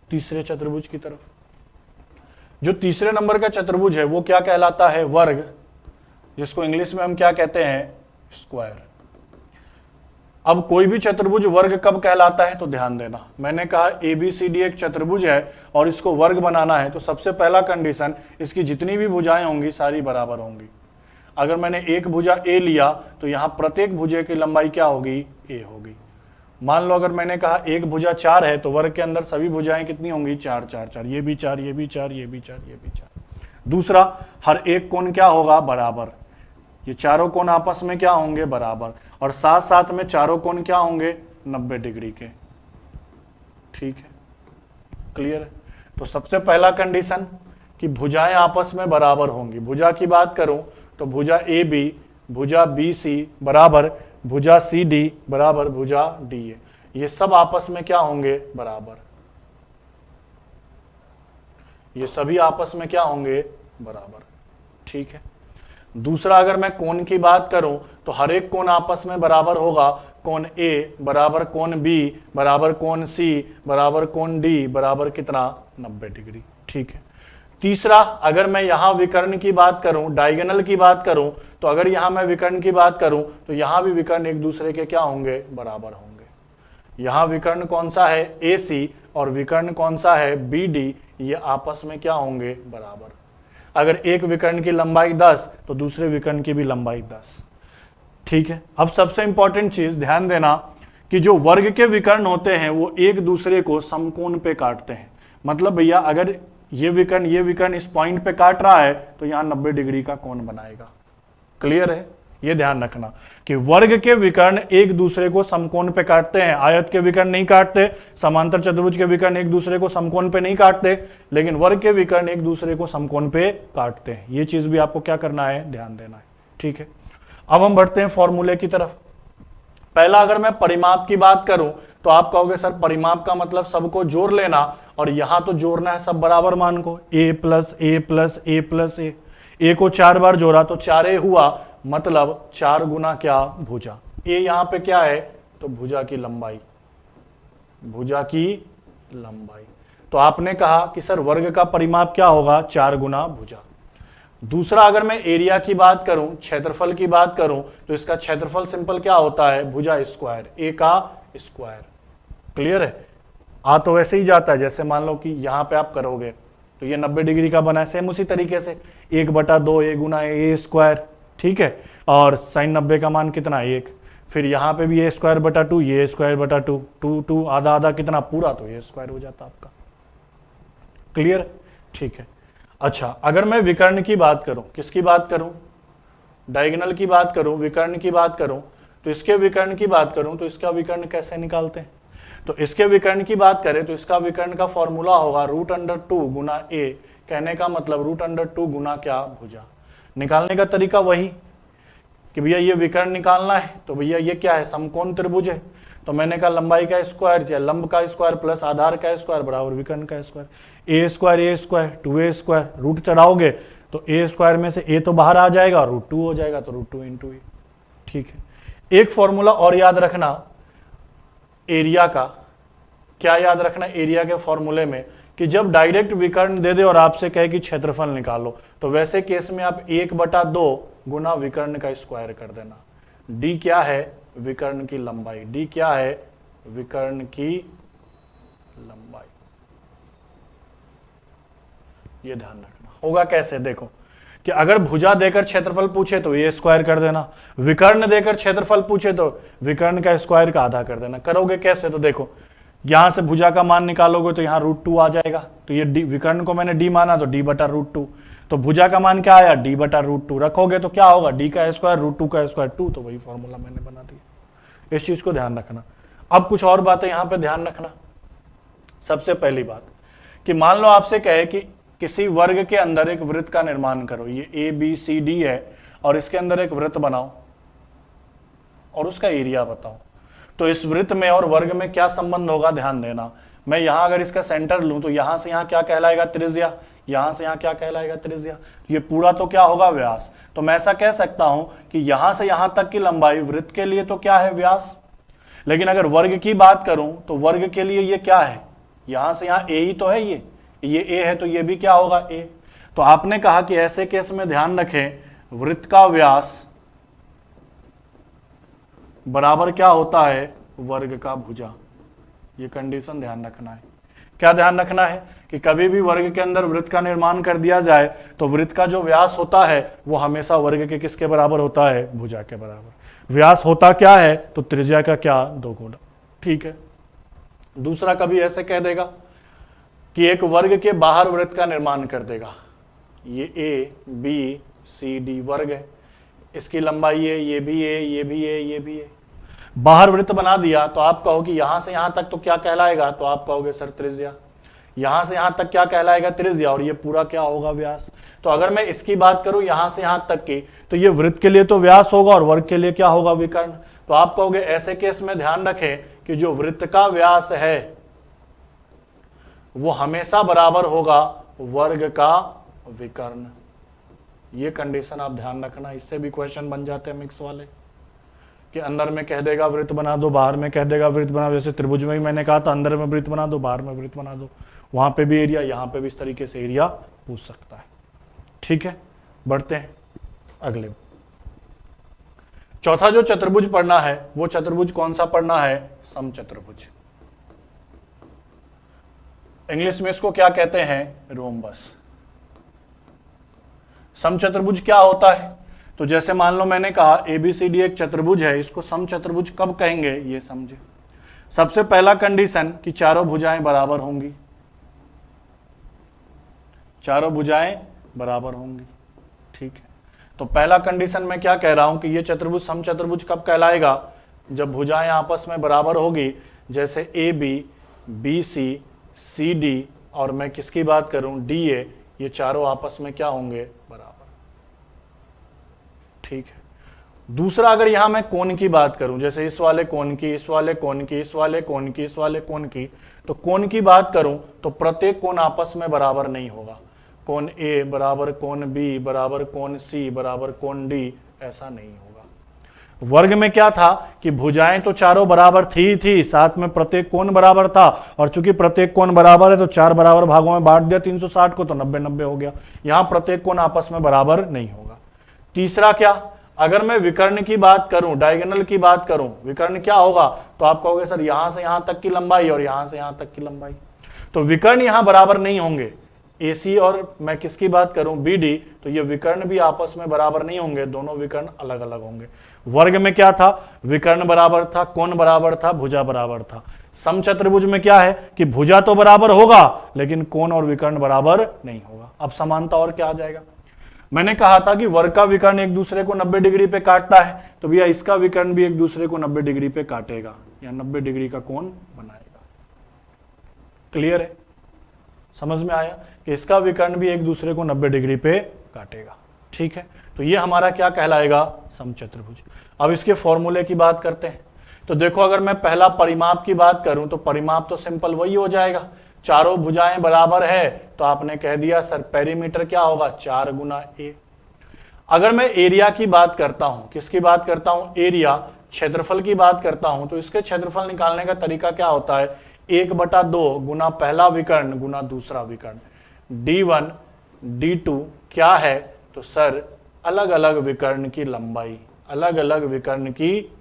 तीसरे चतुर्भुज की तरफ। जो तीसरे नंबर का चतुर्भुज है वो क्या कहलाता है, वर्ग, जिसको इंग्लिश में हम क्या कहते हैं स्क्वायर। अब कोई भी चतुर्भुज वर्ग कब कहलाता है, तो ध्यान देना, मैंने कहा ABCD एक चतुर्भुज है और इसको वर्ग बनाना है, तो सबसे पहला कंडीशन, इसकी जितनी भी भुजाएं होंगी सारी बराबर होंगी। अगर मैंने एक भुजा A लिया तो यहां प्रत्येक भुजा की लंबाई क्या होगी, A होगी। मान लो अगर मैंने कहा एक भुजा 4 है तो वर्ग के अंदर सभी भुजाएं कितनी होंगी, 4 4 4, ये भी 4, ये भी 4, ये भी 4, ये भी 4। दूसरा, हर एक कोण क्या होगा, बराबर, ये चारों कोण आपस में क्या होंगे, बराबर, और साथ साथ में चारों कोण क्या होंगे, 90 डिग्री के। ठीक है, क्लियर है। तो सबसे पहला कंडीशन कि भुजाएं आपस में बराबर होंगी। भुजा की बात करूं तो भुजा AB, भुजा BC बराबर भुजा CD बराबर भुजा DA, ये सब आपस में क्या होंगे, बराबर, ये सभी आपस में क्या होंगे, बराबर। ठीक है। दूसरा, अगर मैं कोण की बात करूं तो हर एक कोण आपस में बराबर होगा। कोण A बराबर कोण B बराबर कोण C बराबर कोण D बराबर कितना, 90 डिग्री। ठीक है। तीसरा, अगर मैं यहां विकर्ण की बात करूं, डायगोनल की बात करूं, तो अगर यहां मैं विकर्ण की बात करूं तो यहां भी विकर्ण एक दूसरे के क्या होंगे, बराबर होंगे। यहां विकर्ण कौन सा है, AC, और विकर्ण कौन सा है, BD, ये आपस में क्या होंगे, बराबर। अगर एक विकर्ण की लंबाई 10 तो दूसरे विकर्ण की भी लंबाई 10। ठीक है। अब सबसे इंपॉर्टेंट चीज ध्यान देना कि जो वर्ग के विकर्ण होते हैं वो एक दूसरे को समकोण पे काटते हैं। मतलब भैया अगर ये विकर्ण इस पॉइंट पे काट रहा है तो यहां 90 डिग्री का कोण बनाएगा। क्लियर है, ये ध्यान रखना कि वर्ग के विकर्ण एक दूसरे को समकोण पे काटते हैं, आयत के विकर्ण नहीं काटते, समांतर चतुर्भुज के विकर्ण एक दूसरे को समकोण पे नहीं काटते, लेकिन वर्ग के विकर्ण एक दूसरे को समकोण पे काटते हैं। ये चीज भी आपको क्या करना है, ध्यान देना है। ठीक है। अब हम बढ़ते हैं फॉर्मूले की तरफ। पहला, अगर मैं परिमाप की बात करूं तो आप कहोगे सर परिमाप का मतलब सबको जोड़ लेना, और यहां तो जोड़ना है सब बराबर मान को, A plus A plus A plus A। A को 4 बार जोड़ा तो 4A हुआ, मतलब 4 गुना क्या, भुजा। A यहां पे क्या है, तो भुजा की लंबाई, भुजा की लंबाई। तो आपने कहा कि सर वर्ग का परिमाप क्या होगा, 4 गुना भुजा। दूसरा, अगर मैं एरिया की बात करूं, क्षेत्रफल की बात करूं, तो इसका क्षेत्रफल सिंपल क्या होता है, भुजा स्क्वायर, A का स्क्वायर। क्लियर है। आ तो वैसे ही जाता है, जैसे मान लो कि यहां पे आप करोगे तो ये 90 डिग्री का बना है, सेम उसी तरीके से 1/2 A गुना A स्क्वायर। ठीक है। और sin 90 का मान कितना, 1। फिर यहाँ पे भी A स्क्वायर बटा 2, ये स्क्वायर बटा 2, 2 2 आधा आधा कितना, पूरा, तो ये स्क्वायर हो जाता आपका। क्लियर। ठीक है। अच्छा, अगर मैं विकर्ण की बात करूं, किसकी बात करूं, डायगोनल की बात करूं, विकर्ण की बात करूं, तो इसके विकर्ण की बात करूं तो इसका विकर्ण कैसे निकालते हैं। तो इसके विकर्ण की बात करें तो इसका विकर्ण का फॉर्मूला होगा √2 गुना A। कहने का मतलब √2 गुना क्या, भुजा। निकालने का तरीका वही कि भैया ये विकर्ण निकालना है, तो भैया ये क्या है, समकोण त्रिभुज है, तो मैंने कहा लंबाई का स्क्वायर या लंब का स्क्वायर प्लस आधार का स्क्वायर बराबर विकर्ण का square. A square 2A square, root चढ़ाओगे तो A स्क्वायर में से A तो बाहर आ जाएगा और √2 हो जाएगा, तो √2 × A। ठीक है। एक फॉर्मूला और याद रखना एरिया का। क्या याद रखना एरिया के फॉर्मूले में, कि जब डायरेक्ट विकर्ण दे दे और आपसे कहे कि क्षेत्रफल निकालो, तो वैसे केस में आप 1/2 गुना विकर्ण का स्क्वायर कर देना। D क्या है, विकर्ण की लंबाई। D क्या है, विकर्ण की लंबाई। ये ध्यान रखना। होगा कैसे, देखो कि अगर भुजा देकर क्षेत्रफल पूछे तो A स्क्वायर कर देना, विकर्ण देकर क्षेत्रफल पूछे तो विकर्ण का स्क्वायर का आधा कर देना। करोगे कैसे, तो देखो यहां से भुजा का मान निकालोगे तो यहाँ √2 आ जाएगा, तो ये D, विकर्ण को मैंने D माना तो D/√2, तो भुजा का मान क्या आया, D/√2 रखोगे तो क्या होगा, D का स्क्वायर √2 का स्क्वायर 2, तो वही फॉर्मूला मैंने बना दिया। इस चीज को ध्यान रखना। अब कुछ और बातें यहां पे ध्यान रखना। सबसे पहली बात कि मान लो आपसे कहे कि किसी वर्ग के अंदर एक वृत्त का निर्माण करो, ये ABCD है और इसके अंदर एक वृत्त बनाओ और उसका एरिया बताओ, तो इस वृत्त में और वर्ग में क्या संबंध होगा, ध्यान देना। मैं यहां अगर इसका सेंटर लूं तो यहां से यहां क्या कहलाएगा, त्रिज्या, यहां से यहां क्या कहलाएगा, त्रिज्या। ये पूरा तो क्या होगा, व्यास। तो मैं ऐसा कह सकता हूं कि यहां से यहां तक की लंबाई वृत्त के लिए तो क्या है, व्यास। लेकिन अगर वर्ग की बात करूं तो वर्ग के लिए ये क्या है, यहां से यहां A ही तो है, ये A है तो ये भी क्या होगा, A। तो आपने कहा कि ऐसे केस में ध्यान रखें वृत्त का व्यास बराबर क्या होता है, वर्ग का भुजा। ये कंडीशन ध्यान रखना है। क्या ध्यान रखना है कि कभी भी वर्ग के अंदर वृत्त का निर्माण कर दिया जाए तो वृत्त का जो व्यास होता है वो हमेशा वर्ग के किसके बराबर होता है, भुजा के बराबर। व्यास होता क्या है, तो त्रिज्या का क्या, 2 गुना। ठीक है। दूसरा कभी ऐसे कह देगा कि एक वर्ग के बाहर वृत्त का निर्माण कर देगा। ये ए बी सी डी वर्ग है, इसकी लंबाई है, ये भी है, ये भी है, ये भी है। बाहर वृत्त बना दिया तो आप कहो कि यहां से यहां तक तो क्या कहलाएगा, तो आप कहोगे सर त्रिज्या। यहां से यहां तक क्या कहलाएगा, त्रिज्या, और ये पूरा क्या होगा, व्यास। तो अगर मैं इसकी बात करूं यहां से यहां तक की, तो ये वृत्त के लिए तो व्यास होगा और वर्ग के लिए क्या होगा, विकर्ण। तो आप कहोगे ऐसे केस में ध्यान रखें कि जो वृत्त का व्यास है वो हमेशा बराबर होगा वर्ग का विकर्ण। ये कंडीशन आप ध्यान रखना, इससे भी क्वेश्चन बन जाते हैं मिक्स वाले, कि अंदर में कह देगा वृत्त बना दो, बाहर में कह देगा वृत्त बना दो। जैसे त्रिभुज में ही मैंने कहा था अंदर में वृत्त बना दो, बाहर में वृत्त बना दो, वहां पे भी एरिया, यहां पे भी इस तरीके से एरिया पूछ सकता है। ठीक है, बढ़ते हैं अगले। चौथा जो चतुर्भुज पढ़ना है वो चतुर्भुज कौन सा पढ़ना है, समचतुर्भुज। इंग्लिश में इसको क्या कहते हैं, रोम्बस। समचतुर्भुज क्या होता है, तो जैसे मान लो मैंने कहा ABCD एक चतुर्भुज है, इसको समचतुर्भुज कब कहेंगे ये समझे। सबसे पहला कंडीशन कि चारों भुजाएं बराबर होंगी, चारों भुजाएं बराबर होंगी। ठीक है, तो पहला कंडीशन मैं क्या कह रहा हूं कि ये चतुर्भुज समचतुर्भुज कब कहलाएगा, जब भुजाएं आपस में बराबर होगी। जैसे AB BC CD और मैं किसकी बात करूं, DA, ये चारों आपस में क्या होंगे, बराबर। ठीक है। दूसरा अगर यहां मैं कोण की बात करूं, जैसे इस वाले कोण की, इस वाले कोण की, इस वाले कोण की, इस वाले कोण की, तो कोण की बात करूं तो प्रत्येक कोण आपस में बराबर नहीं होगा। कोण A बराबर कोण B बराबर कोण C बराबर कोण D, ऐसा नहीं होगा। वर्ग में क्या था कि भुजाएं तो चारों बराबर थी, साथ में प्रत्येक कोण बराबर था, और चूंकि प्रत्येक कोण बराबर है तो 4 बराबर भागों में बांट दिया 360 को, तो 90-90 हो गया। यहां प्रत्येक कोण आपस में बराबर नहीं होगा। तीसरा क्या, अगर मैं विकर्ण की बात करूं, डायगोनल की बात करूं, विकर्ण क्या होगा, तो आप कहोगे सर यहां से यहां तक की लंबाई और यहां से यहां तक की लंबाई, तो विकर्ण यहां बराबर नहीं होंगे। AC और मैं किसकी बात करूं, BD, तो ये विकर्ण भी आपस में बराबर नहीं होंगे, दोनों विकर्ण अलग अलग होंगे। वर्ग में क्या था, विकर्ण बराबर था, कोण बराबर था, भुजा बराबर था। समचतुर्भुज में क्या है कि भुजा तो बराबर होगा लेकिन कोण और विकर्ण बराबर नहीं होगा। अब समानता और क्या आ जाएगा, मैंने कहा था कि वर्ग का विकर्ण एक दूसरे को 90 डिग्री पे काटता है, तो भैया इसका विकर्ण भी एक दूसरे को 90 डिग्री पे काटेगा या 90 डिग्री का कोण बनाएगा। क्लियर है, समझ में आया कि इसका विकर्ण भी एक दूसरे को 90 डिग्री पे काटेगा। ठीक है, तो ये हमारा क्या कहलाएगा, समचतुर्भुज। अब इसके फॉर्मूले की बात करते हैं। तो देखो अगर मैं पहला परिमाप की बात करूं तो परिमाप तो सिंपल वही हो जाएगा, चारों भुजाएं बराबर है तो आपने कह दिया सर पेरीमीटर क्या होगा, 4 गुना A। अगर मैं एरिया की बात करता हूं, किसकी बात करता हूं, एरिया, क्षेत्रफल की बात करता हूं, तो इसके क्षेत्रफल निकालने का तरीका क्या होता है, 1/2 गुना पहला विकर्ण गुना दूसरा विकर्ण। D1 D2 क्या है, तो सर अलग अलग विकर्ण की लंबाई, अलग अलग विकर्ण की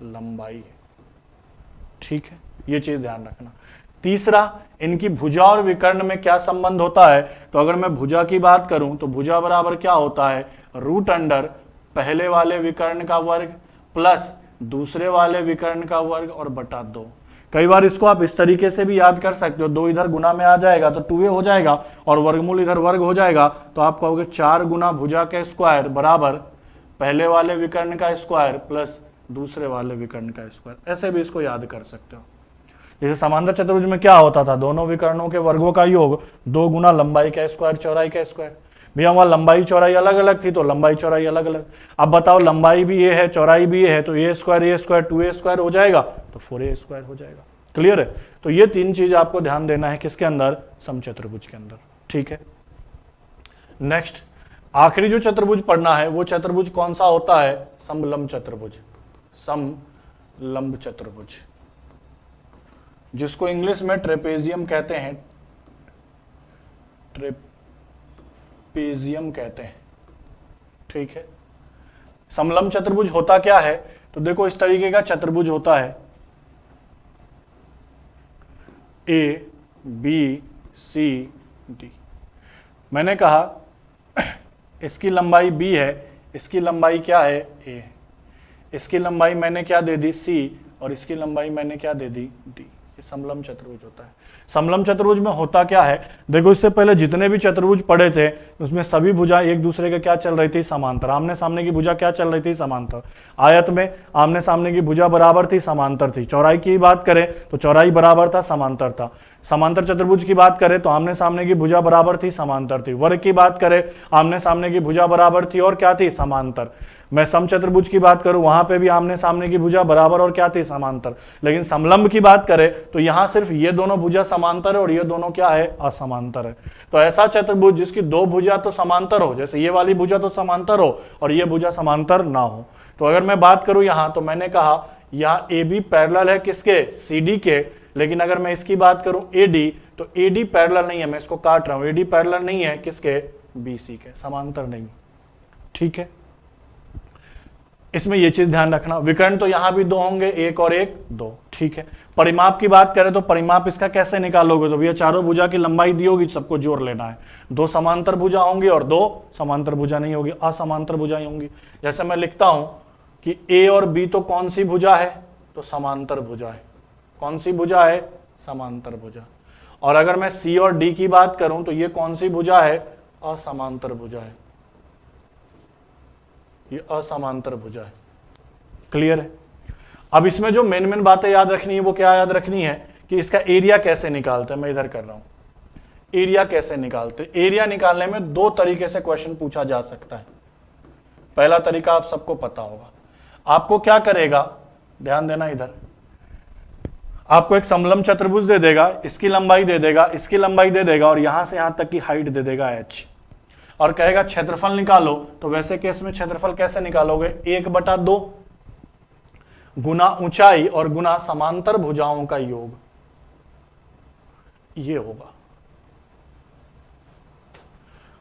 लंबाई है। ठीक है, ये चीज ध्यान रखना। तीसरा, इनकी भुजा और विकर्ण में क्या संबंध होता है, तो अगर मैं भुजा की बात करूं तो भुजा बराबर क्या होता है, √अंडर पहले वाले विकर्ण का वर्ग प्लस दूसरे वाले विकर्ण का वर्ग और बटा 2। कई बार इसको आप इस तरीके से भी याद कर सकते हो, 2 इधर गुना में आ जाएगा तो 2a हो जाएगा और वर्गमूल इधर वर्ग हो जाएगा, तो आप कहोगे 4 गुना भुजा का स्क्वायर बराबर पहले वाले विकर्ण का स्क्वायर प्लस दूसरे वाले विकर्ण का स्क्वायर। ऐसे भी इसको याद कर सकते हो। जैसे समांतर चतुर्भुज में क्या होता था, दोनों विकर्णों के वर्गों का योग 2 गुना लंबाई का स्क्वायर चौड़ाई का स्क्वायर। भैया वहां लंबाई चौड़ाई अलग अलग थी तो लंबाई चौड़ाई अलग अलग। अब बताओ लंबाई भी ये है चौड़ाई भी ये है, तो a स्क्वायर 2a स्क्वायर हो जाएगा तो 4a स्क्वायर हो जाएगा। क्लियर है, तो ये 3 चीज आपको ध्यान देना है किसके अंदर, समचतुर्भुज के अंदर। ठीक है, नेक्स्ट आखिरी जो चतुर्भुज पढ़ना है वो चतुर्भुज कौन सा होता है, समलंब चतुर्भुज। समलंब चतुर्भुज जिसको इंग्लिश में ट्रेपेजियम कहते हैं, ट्रेपेजियम कहते हैं। ठीक है, समलंब चतुर्भुज होता क्या है, तो देखो इस तरीके का चतुर्भुज होता है ए बी सी डी। मैंने कहा इसकी लंबाई b है, इसकी लंबाई क्या है a है, इसकी लंबाई मैंने क्या दे दी c और इसकी लंबाई मैंने क्या दे दी d। ये समलंब चतुर्भुज होता है। समलंब चतुर्भुज में होता क्या है, देखो इससे पहले जितने भी चतुर्भुज पढ़े थे उसमें सभी भुजा एक दूसरे के क्या चल रही थी, समांतर। आमने सामने की भुजा क्या चल रही थी, समांतर। आयत में आमने सामने की भुजा बराबर थी, समांतर थी। चौड़ाई की बात करें तो चौड़ाई बराबर था, समांतर था। समांतर चतुर्भुज की बात करें तो आमने सामने की भुजा बराबर थी, समांतर थी। वर्ग की बात करें आमने सामने की भुजा बराबर थी और क्या थी, समांतर। मैं समचतुर्भुज की बात करूं वहां पे भी आमने सामने की भुजा बराबर और क्या थी, समांतर। लेकिन समलंब की बात करें तो यहां सिर्फ ये दोनों भुजा समांतर है और ये दोनों क्या है, असमांतर है। तो ऐसा चतुर्भुज जिसकी दो भुजा तो समांतर हो, जैसे ये वाली भुजा तो समांतर हो और ये भुजा समांतर ना हो। तो अगर मैं बात करूं यहां, तो मैंने कहा यहां ए बी पैरेलल है किसके, सी डी के। लेकिन अगर मैं इसकी बात करूं ए डी, तो ए डी पैरेलल नहीं है, मैं इसको काट रहा हूं। ए डी पैरेलल नहीं है किसके, बी सी के, समांतर नहीं। ठीक है, इसमें ये चीज ध्यान रखना। विकर्ण तो यहां भी दो होंगे, एक और एक, दो। ठीक है, परिमाप की बात करें तो परिमाप इसका कैसे निकालोगे, तो भैया चारों भुजा की लंबाई दी होगी, सबको जोड़ लेना है। दो समांतर भुजा होंगी और दो समांतर भुजा नहीं होगी, असमांतर भुजा होंगी। जैसे मैं लिखता हूं कि ए और बी तो कौन सी भुजा है, तो समांतर भुजा है। कौन सी भुजा है, समांतर भुजा। और अगर मैं सी और डी की बात करूं तो ये कौन सी भुजा है, असमांतर भुजा है। ये असमांतर भुजा है। क्लियर है। अब इसमें जो मेन मेन बातें याद रखनी है वो क्या याद रखनी है कि इसका एरिया कैसे निकालते हैं। मैं इधर कर रहा हूं, एरिया कैसे निकालते। एरिया निकालने में दो तरीके से क्वेश्चन पूछा जा सकता है। पहला तरीका आप सबको पता होगा। आपको क्या करेगा, ध्यान देना इधर, आपको एक समलंब चतुर्भुज दे देगा, इसकी लंबाई दे देगा, इसकी लंबाई दे देगा और यहां से यहां तक की हाइट दे देगा h, और कहेगा क्षेत्रफल निकालो। तो वैसे केस में क्षेत्रफल कैसे निकालोगे, 1/2 गुना ऊंचाई और गुना समांतर भुजाओं का योग, ये होगा।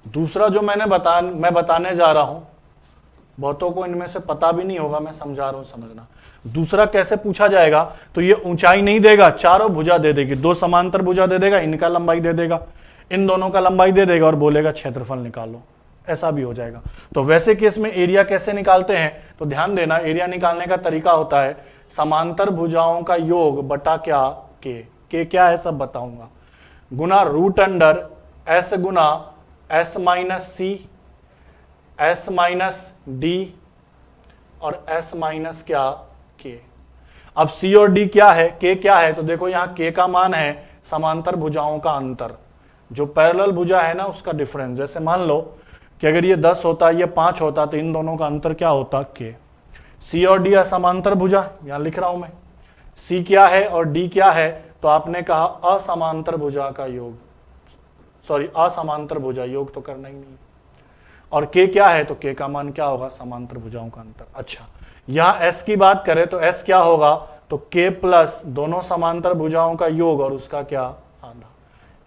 दूसरा जो मैं बताने जा रहा हूं, बहुतों को इनमें से पता भी नहीं होगा, मैं समझा रहा हूं, समझना। दूसरा कैसे पूछा जाएगा, तो ये ऊंचाई नहीं देगा, चारों भुजा दे देगी, दो समांतर भुजा दे देगा, इनका लंबाई दे देगा, इन दोनों का लंबाई दे देगा और बोलेगा क्षेत्रफल निकालो। ऐसा भी हो जाएगा। तो वैसे केस में एरिया कैसे निकालते हैं, तो ध्यान देना, एरिया निकालने का तरीका होता है समांतर भुजाओं का योग बटा क्या, के क्या है सब बताऊंगा, गुना रूट अंडर एस गुना एस माइनस सी, एस माइनस डी और एस माइनस क्या, के। अब सी और डी क्या है, के क्या है, तो देखो यहां के का मान है समांतर भुजाओं का अंतर, जो पैरेलल भुजा है ना उसका डिफरेंस। जैसे मान लो कि अगर ये 10 होता, ये 5 होता, तो इन दोनों का अंतर क्या होता, के। सी और डी असमांतर भुजा, यहां लिख रहा हूं मैं, सी क्या है और डी क्या है, तो आपने कहा असमांतर भुजा का योग, सॉरी असमांतर भुजा, योग तो करना ही नहीं। और के क्या है, तो के का मान क्या होगा, समांतर भुजाओं का अंतर। अच्छा, यहां एस की बात करें तो एस क्या होगा, तो के प्लस दोनों समांतर भुजाओं का योग और उसका क्या, आधा।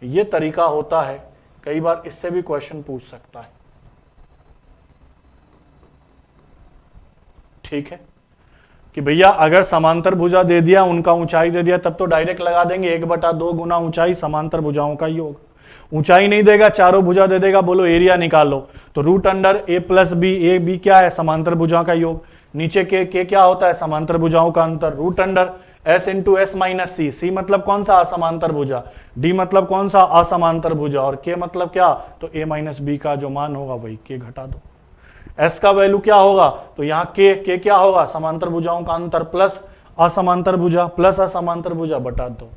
ये तरीका होता है, कई बार इससे भी क्वेश्चन पूछ सकता है। ठीक है, कि भैया अगर समांतर भुजा दे दिया, उनका ऊंचाई दे दिया, तब तो डायरेक्ट लगा देंगे 1/2 गुना ऊंचाई समांतर भुजाओं का योग। ऊंचाई नहीं देगा, चारों भुजा दे देगा, बोलो एरिया निकालो, तो root under A plus B, A B क्या है, समांतर भुजाओं का योग, नीचे के क्या होता है, समांतर भुजाओं का अंतर, root under S into S minus C, C मतलब कौन सा, असमांतर भुजा, डी मतलब कौन सा, असमांतर भुजा, और के मतलब क्या, तो ए माइनस बी का जो मान होगा वही के घटा दो। एस का वैल्यू क्या होगा, तो यहाँ के क्या होगा, समांतर भुजाओं का अंतर प्लस असमांतर भुजा प्लस असमांतर भुजा बटा 2।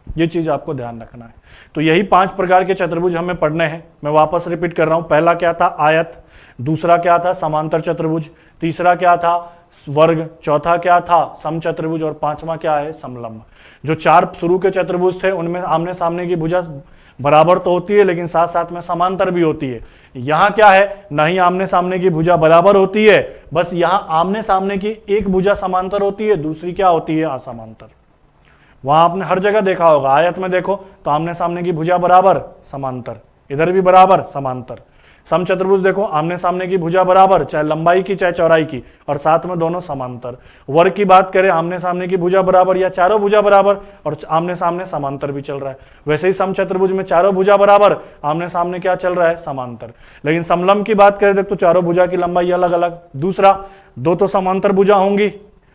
ये चीज आपको ध्यान रखना है। तो यही 5 प्रकार के चतुर्भुज हमें पढ़ने हैं। मैं वापस रिपीट कर रहा हूं, पहला क्या था, आयत, दूसरा क्या था, समांतर चतुर्भुज, तीसरा क्या था, वर्ग, चौथा क्या था, समचतुर्भुज, और पांचवा क्या है, समलंब। जो 4 शुरू के चतुर्भुज थे उनमें आमने सामने की भुजा बराबर तो होती है, लेकिन साथ साथ में समांतर भी होती है। यहां क्या है, ना ही आमने सामने की भुजा बराबर होती है, बस यहां आमने सामने की एक भुजा समांतर होती है, दूसरी क्या होती है, असमांतर। वहां आपने हर जगह देखा होगा, आयत में देखो तो आमने सामने की भुजा बराबर समांतर, इधर भी बराबर समांतर। समचतुर्भुज देखो, आमने सामने की भुजा बराबर, चाहे लंबाई की चाहे चौड़ाई की, और साथ में दोनों समांतर। वर्ग की बात करें, आमने सामने की भुजा बराबर या चारों भुजा बराबर, और आमने सामने समांतर भी चल रहा है। वैसे ही समचतुर्भुज में चारों भुजा बराबर, आमने सामने क्या चल रहा है, समांतर। लेकिन समलंब की बात करें तो चारों भुजा की लंबाई अलग अलग। दूसरा, दो तो समांतर भुजा होंगी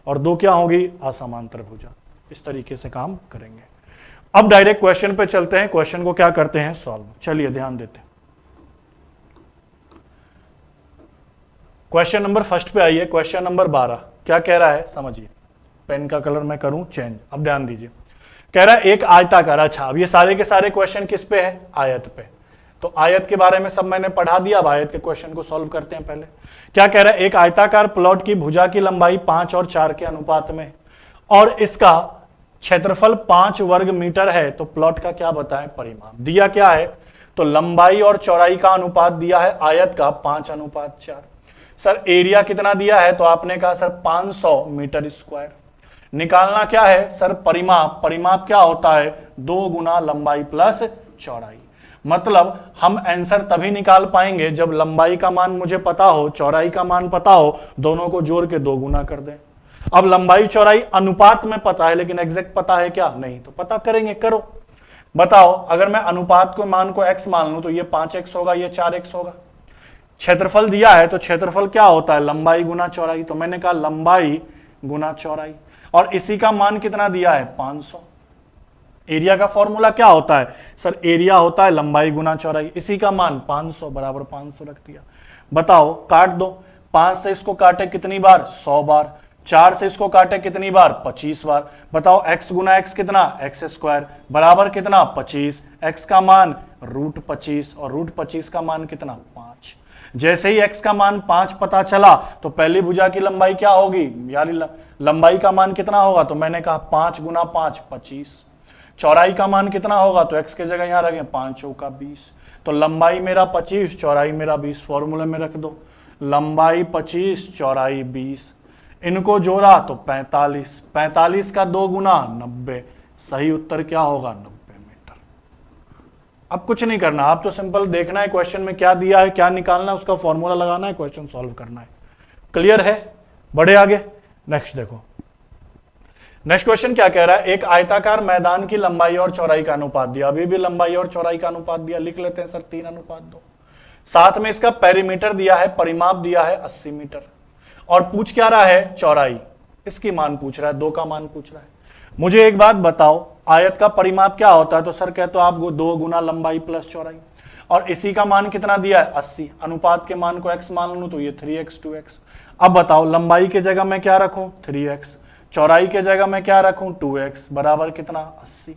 और दो क्या होगी, असमांतर भुजा। इस तरीके से काम करेंगे। अब डायरेक्ट क्वेश्चन पे चलते हैं, क्वेश्चन को क्या करते हैं, सॉल्व। चलिए ध्यान देते हैं। क्वेश्चन नंबर फर्स्ट पे आइए, क्वेश्चन नंबर 12 क्या कह रहा है समझिए। पेन का कलर मैं करूं चेंज, अब ध्यान दीजिए। कह रहा है एक आयताकार, अच्छा अब ये सारे के सारे क्वेश्चन किस पे है, आयत पे। तो आयत के बारे में सब मैंने पढ़ा दिया, अब आयत के क्वेश्चन को सॉल्व करते हैं। पहले क्या कह रहा है, एक आयताकार प्लॉट की भुजा की लंबाई 5 और 4 के अनुपात में और इसका क्षेत्रफल 5 वर्ग मीटर है, तो प्लॉट का क्या बताएं परिमाप। दिया क्या है, तो लंबाई और चौड़ाई का अनुपात दिया है आयत का 5:4। सर एरिया कितना दिया है, तो आपने कहा सर 500 मीटर स्क्वायर। निकालना क्या है सर, परिमाप। परिमाप क्या होता है, 2 गुना लंबाई प्लस चौड़ाई। मतलब हम आंसर तभी निकाल पाएंगे जब लंबाई का मान मुझे पता हो, चौड़ाई का मान पता हो, दोनों को जोड़ के 2 गुना कर दें। अब लंबाई चौड़ाई अनुपात में पता है, लेकिन एग्जैक्ट पता है क्या, नहीं। तो पता करेंगे, करो। बताओ, अगर मैं अनुपात को मान को x मान लूं तो ये 5x होगा, ये 4x होगा। क्षेत्रफल दिया है तो क्षेत्रफल क्या होता है, लंबाई गुना चौड़ाई। तो मैंने कहा लंबाई गुना चौड़ाई, और इसी का मान कितना दिया है, 500। एरिया का फॉर्मूला क्या होता है सर, एरिया होता है लंबाई गुना चौड़ाई, इसी का मान 500 बराबर 500 रख दिया। बताओ, काट दो। 5 से इसको काटे कितनी बार, 100 बार। 4 से इसको काटे कितनी बार, 25 बार। बताओ x गुना x कितना, x स्क्वायर बराबर कितना, 25। x का मान √25 और √25 का मान कितना, 5। जैसे ही x का मान 5 पता चला तो पहली भुजा की लंबाई क्या होगी, यार लंबाई का मान कितना होगा, तो मैंने कहा 5 गुना 5 25। चौड़ाई का मान कितना होगा, तो x के जगह यहां रखें 5 चौका 20। तो लंबाई मेरा 25, चौड़ाई मेरा 20, फॉर्मूले में रख दो। लंबाई 25, चौड़ाई 20, इनको जोड़ा तो 45। 45 का 2 गुना 90। सही उत्तर क्या होगा, 90 मीटर। अब कुछ नहीं करना, आप तो सिंपल देखना है क्वेश्चन में क्या दिया है, क्या निकालना है, उसका फॉर्मूला लगाना है, क्वेश्चन सॉल्व करना है। क्लियर है, बढ़े आगे। नेक्स्ट देखो, नेक्स्ट क्वेश्चन क्या कह रहा है, एक आयताकार मैदान की लंबाई और चौड़ाई का अनुपात दिया। अभी भी लंबाई और चौड़ाई का अनुपात दिया, लिख लेते हैं सर 3:2। साथ में इसका पेरीमीटर दिया है, परिमाप दिया है 80 मीटर, और पूछ क्या रहा है, चौड़ाई। इसकी मान पूछ रहा है, 2 का मान पूछ रहा है। मुझे एक बात बताओ, आयत का परिमाप क्या होता है, तो सर कहते हो आप 2 गुना लंबाई प्लस चौड़ाई, और इसी का मान कितना दिया है, 80। अनुपात के मान को x मान लूं तो ये 3x 2x। अब बताओ, लंबाई के जगह मैं क्या रखूं, 3x, चौड़ाई के जगह मैं क्या रखूं, 2x बराबर कितना, 80।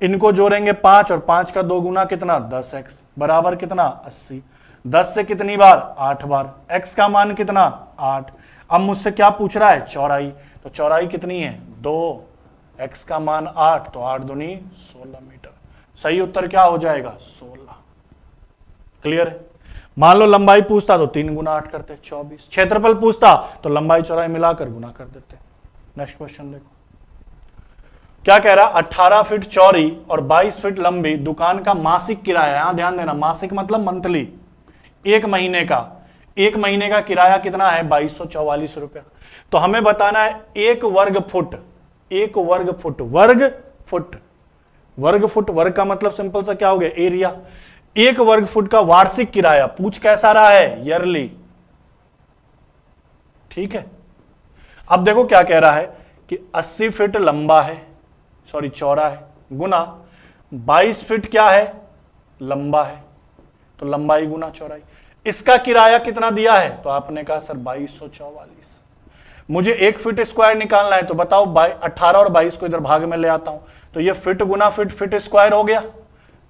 इनको जोड़ेंगे 5 और 5 का 2 गुना कितना, 10x बराबर कितना, 80। 10 से कितनी बार, 8 बार। x का मान कितना, 8। अब मुझसे क्या पूछ रहा है, चौड़ाई। तो चौड़ाई कितनी है, 2, x का मान 8, तो 8 दूनी 16 मीटर। सही उत्तर क्या हो जाएगा, 16। क्लियर है। मान लो लंबाई पूछता तो 3 गुना 8 करते, 24। क्षेत्रफल पूछता तो लंबाई चौड़ाई मिलाकर गुना कर देते। नेक्स्ट क्वेश्चन देखो, क्या कह रहा, 18 फीट चौड़ी और 22 फीट लंबी दुकान का मासिक किराया, यहां ध्यान देना, मासिक मतलब मंथली, एक महीने का किराया कितना है, 2244 रुपया। तो हमें बताना है एक वर्ग फुट, वर्ग का मतलब सिंपल सा क्या हो गया, एरिया। एक वर्ग फुट का वार्षिक किराया, पूछ कैसा रहा है, ईयरली। ठीक है। अब देखो क्या कह रहा है कि 80 फीट चौड़ा है, गुना 22 फीट क्या है, लंबा है, तो लंबाई गुना चौड़ाई। इसका किराया कितना दिया है, तो आपने कहा सर 2244। मुझे 1 फीट स्क्वायर निकालना है, तो बताओ 18 और 22 को इधर भाग में ले आता हूं, तो ये फीट गुना फीट स्क्वायर हो गया।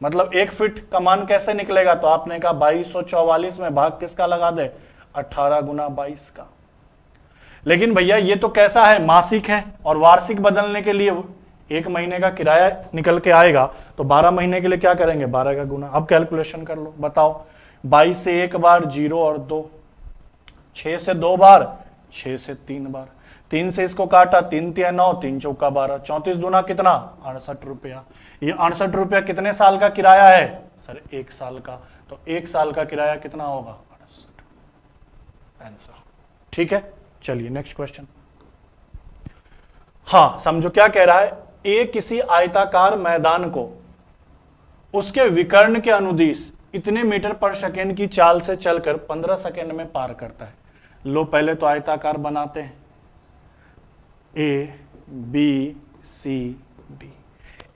मतलब 1 फीट का मान कैसे निकलेगा, तो आपने कहा 2244 में भाग किसका लगा दे, 18 गुना 22 का। लेकिन भैया ये तो कैसा है, मासिक है, और वार्षिक बदलने के लिए 1 महीने का किराया निकल के आएगा, तो 12 महीने के लिए क्या करेंगे, 12 का गुना। अब कैलकुलेशन कर लो, बताओ 22 से 1 बार 0 और 2, 6 से 2 बार, 6 से 3 बार, 3 से इसको काटा, 3 तिया 9, 3 चौका 12, 34 दूना कितना 68 रुपया। ये 68 रुपया कितने साल का किराया है सर? 1 साल का। तो 1 साल का किराया कितना होगा? 68 आंसर। ठीक है, चलिए नेक्स्ट क्वेश्चन। हाँ समझो क्या कह रहा है, ए किसी आयताकार मैदान को उसके विकर्ण के अनुदिश इतने मीटर पर सेकेंड की चाल से चलकर 15 सेकेंड में पार करता है। लो पहले तो आयताकार बनाते हैं, ए बी सी डी।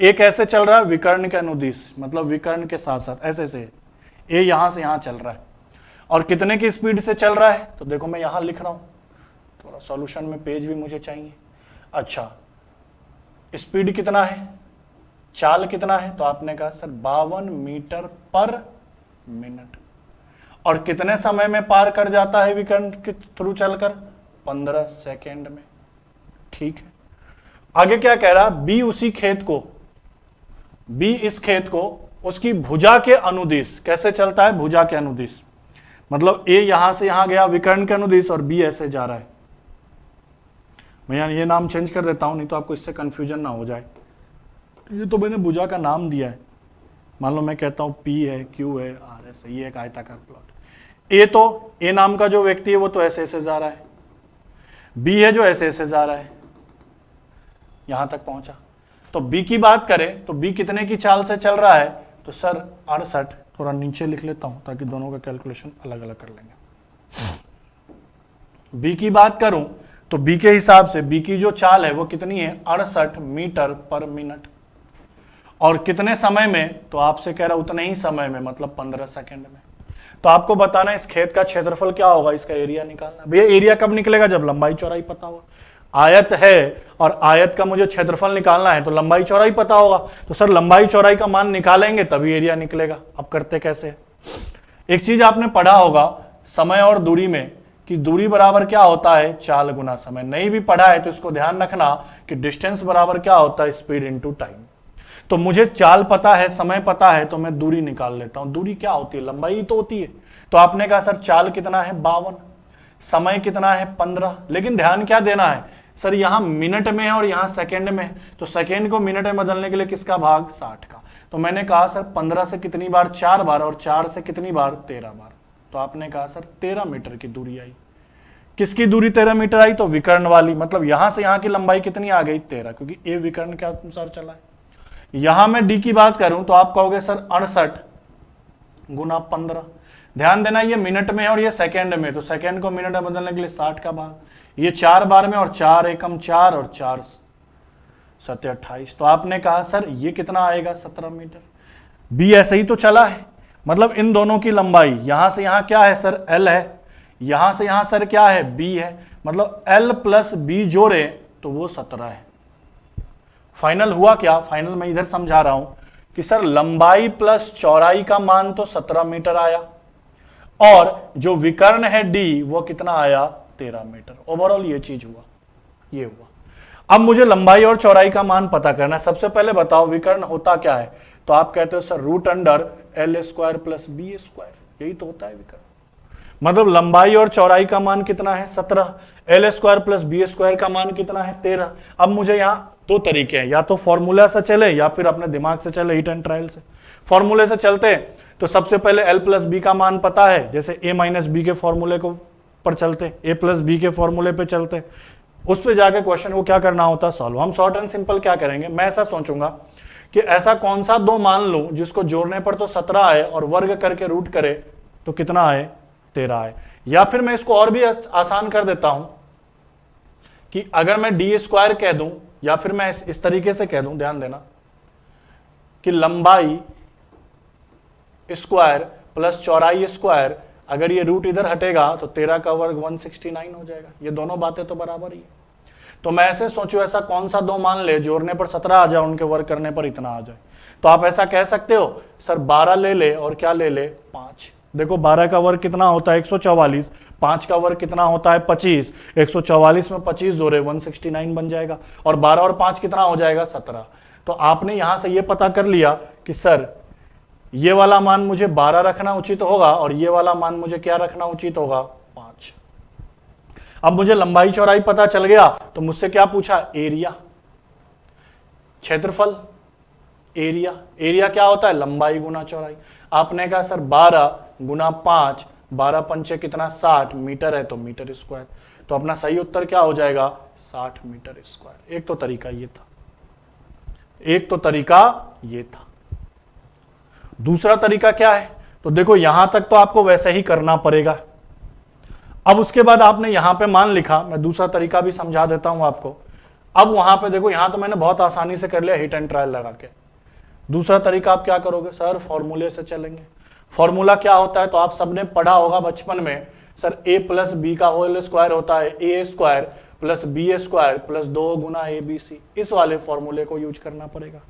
ए कैसे चल रहा है? विकर्ण के अनुदिश, मतलब विकर्ण के साथ साथ ऐसे से ए यहां से यहां चल रहा है। और कितने की स्पीड से चल रहा है? तो देखो मैं यहां लिख रहा हूं, थोड़ा सॉल्यूशन में पेज भी मुझे चाहिए। अच्छा, स्पीड कितना है, चाल कितना है? तो आपने कहा सर 52 मीटर पर मिनट। और कितने समय में पार कर जाता है विकर्ण के थ्रू चलकर? 15 सेकेंड में। ठीक है, आगे क्या कह रहा? बी उसी खेत को, बी इस खेत को उसकी भुजा के अनुदिश कैसे चलता है? भुजा के अनुदिश, मतलब ए यहां से यहां गया विकर्ण के अनुदिश और बी ऐसे जा रहा है। मैं ये नाम चेंज कर देता हूं, नहीं तो आपको इससे कंफ्यूजन ना हो जाए। ये तो मैंने भुजा का नाम दिया है, मान लो मैं कहता हूं पी है, क्यू है, आर ऐसे, ये एक आयताकार प्लॉट। ए तो ए नाम का जो व्यक्ति है वो तो ऐसे ऐसे जा रहा है, बी है जो ऐसे ऐसे जा रहा है, यहां तक पहुंचा। तो बी की बात करें तो बी कितने की चाल से चल रहा है? तो सर 68, थोड़ा नीचे लिख लेता हूं ताकि दोनों का कैलकुलेशन अलग अलग कर लेंगे। बी की बात करूं तो बी के हिसाब से बी की जो चाल है वो कितनी है? 68 मीटर पर मिनट। और कितने समय में? तो आपसे कह रहा उतने ही समय में, मतलब 15 सेकेंड में। तो आपको बताना इस खेत का क्षेत्रफल क्या होगा, इसका एरिया निकालना। भैया एरिया कब निकलेगा? जब लंबाई चौड़ाई पता होगा। आयत है और आयत का मुझे क्षेत्रफल निकालना है तो लंबाई चौड़ाई पता होगा। तो सर लंबाई चौड़ाई का मान निकालेंगे तभी एरिया निकलेगा। अब करते कैसे? एक चीज आपने पढ़ा होगा समय और दूरी में कि दूरी बराबर क्या होता है? चाल गुना समय। नहीं भी पढ़ा है तो इसको ध्यान रखना कि डिस्टेंस बराबर क्या होता है? Speed into time. तो मुझे चाल पता है, समय पता है, तो मैं दूरी निकाल लेता हूं। दूरी क्या होती है? लंबाई ही तो होती है। तो आपने कहा सर चाल कितना है? 52, समय कितना है? 15। लेकिन ध्यान क्या देना है सर, यहां मिनट में है और यहां सेकेंड में है, तो सेकेंड को मिनट में बदलने के लिए किसका भाग? 60 का। तो मैंने कहा सर 15 से कितनी बार? 4 बार, और 4 से कितनी बार? 13 बार। तो आपने कहा सर 13 मीटर की दूरी आई। किसकी दूरी 13 मीटर आई? तो विकर्ण वाली, मतलब यहां से यहां की लंबाई कितनी आ गई? 13, क्योंकि ए विकर्ण के अनुसार चला है। यहां मैं डी की बात करूं तो आप कहोगे सर 68 गुना 15। ध्यान देना ये मिनट में है और ये सेकेंड में, तो सेकेंड को मिनट में बदलने के लिए 60 का भाग, ये 4 बार में, और 4 एकम 4 और 4 सत्य 28। तो आपने कहा सर ये कितना आएगा? 17 मीटर। बी ऐसे ही तो चला है, मतलब इन दोनों की लंबाई यहां से यहां क्या है सर? एल है। यहां से यहां सर क्या है? बी है। मतलब एल प्लस बी जोड़े तो वो 17 है। फाइनल हुआ क्या? फाइनल मैं इधर समझा रहा हूं कि सर लंबाई प्लस चौड़ाई का मान तो 17 मीटर आया, और जो विकर्ण है डी वो कितना आया? 13 मीटर। ओवरऑल ये चीज हुआ, ये हुआ। अब मुझे लंबाई और चौड़ाई का मान पता करना है। सबसे पहले बताओ विकर्ण होता क्या है? तो आप कहते हो sir root under L square plus B square, यही तो होता है विकर्ण। मतलब लंबाई और चौड़ाई का मान कितना है? 17। L square plus B square का मान कितना है? 13। अब मुझे यहां दो तरीके हैं, या तो फॉर्मूला से चले या फिर अपने दिमाग से चले, हिट एंड ट्रायल से। फॉर्मूले से चलते तो सबसे पहले एल प्लस बी का मान पता है, जैसे ए माइनस बी के फॉर्मूले को पर चलते, ए प्लस बी के फॉर्मूले पे चलते, उस पे जाके क्वेश्चन को क्या करना होता है? सॉल्व। हम शॉर्ट एंड सिंपल क्या करेंगे, मैं ऐसा सोचूंगा कि ऐसा कौन सा दो मान लूं जिसको जोड़ने पर तो 17 आए और वर्ग करके रूट करे तो कितना आए? 13 आए। या फिर मैं इसको और भी आसान कर देता हूं कि अगर मैं डी स्क्वायर कह दूं, या फिर मैं इस तरीके से कह दूं, ध्यान देना, कि लंबाई स्क्वायर प्लस चौड़ाई स्क्वायर, अगर ये रूट इधर हटेगा तो 13 का वर्ग 169 हो जाएगा। ये दोनों बातें तो बराबर ही है। तो मैं ऐसे सोचूं ऐसा कौन सा दो मान ले जोड़ने पर 17 आ जाए, उनके वर्ग करने पर इतना आ जाए। तो आप ऐसा कह सकते हो सर 12 ले ले और क्या ले ले? 5। देखो 12 का वर्ग कितना होता है? 144। 5 का वर्ग कितना होता है? 25। 144 में 25 जोड़े 169 बन जाएगा, और 12 और 5 कितना हो जाएगा? 17। तो आपने यहां से ये पता कर लिया कि सर ये वाला मान मुझे 12 रखना उचित होगा और ये वाला मान मुझे क्या रखना उचित होगा? 5। अब मुझे लंबाई चौड़ाई पता चल गया तो मुझसे क्या पूछा, एरिया, क्षेत्रफल, एरिया। एरिया क्या होता है, लंबाई गुना चौड़ाई। आपने कहा सर 12 गुना 5, 12 पंचे कितना 60 मीटर है तो मीटर स्क्वायर, तो अपना सही उत्तर क्या हो जाएगा 60 मीटर स्क्वायर। एक तो तरीका ये था, एक तो तरीका ये था। दूसरा तरीका क्या है, तो देखो यहां तक तो आपको वैसे ही करना पड़ेगा। अब उसके बाद आपने यहां पे मान लिखा, मैं दूसरा तरीका भी समझा देता हूं आपको। अब वहां पे देखो, यहां तो मैंने बहुत आसानी से कर लिया हिट एंड ट्रायल लगा के। दूसरा तरीका आप क्या करोगे, सर फॉर्मूले से चलेंगे। फॉर्मूला क्या होता है, तो आप सबने पढ़ा होगा बचपन में, सर a प्लस बी का होल स्क्वायर होता है A square plus B square plus 2 गुना ए बी सी। इस वाले फॉर्मूले को यूज करना पड़ेगा।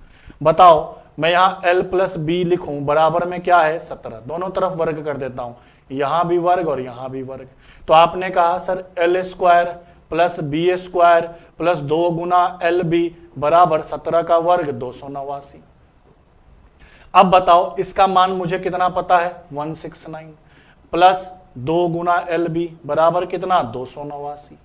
बताओ मैं यहाँ l प्लस बी लिखूं, बराबर में क्या है 17, दोनों तरफ वर्ग कर देता हूं, यहां भी वर्ग और यहां भी वर्ग। तो आपने कहा sir L square plus B square plus 2 गुना एल बी बराबर 17 का वर्ग 289। अब बताओ इसका मान मुझे कितना पता है 169 प्लस 2 गुना एल बी बराबर कितना 289।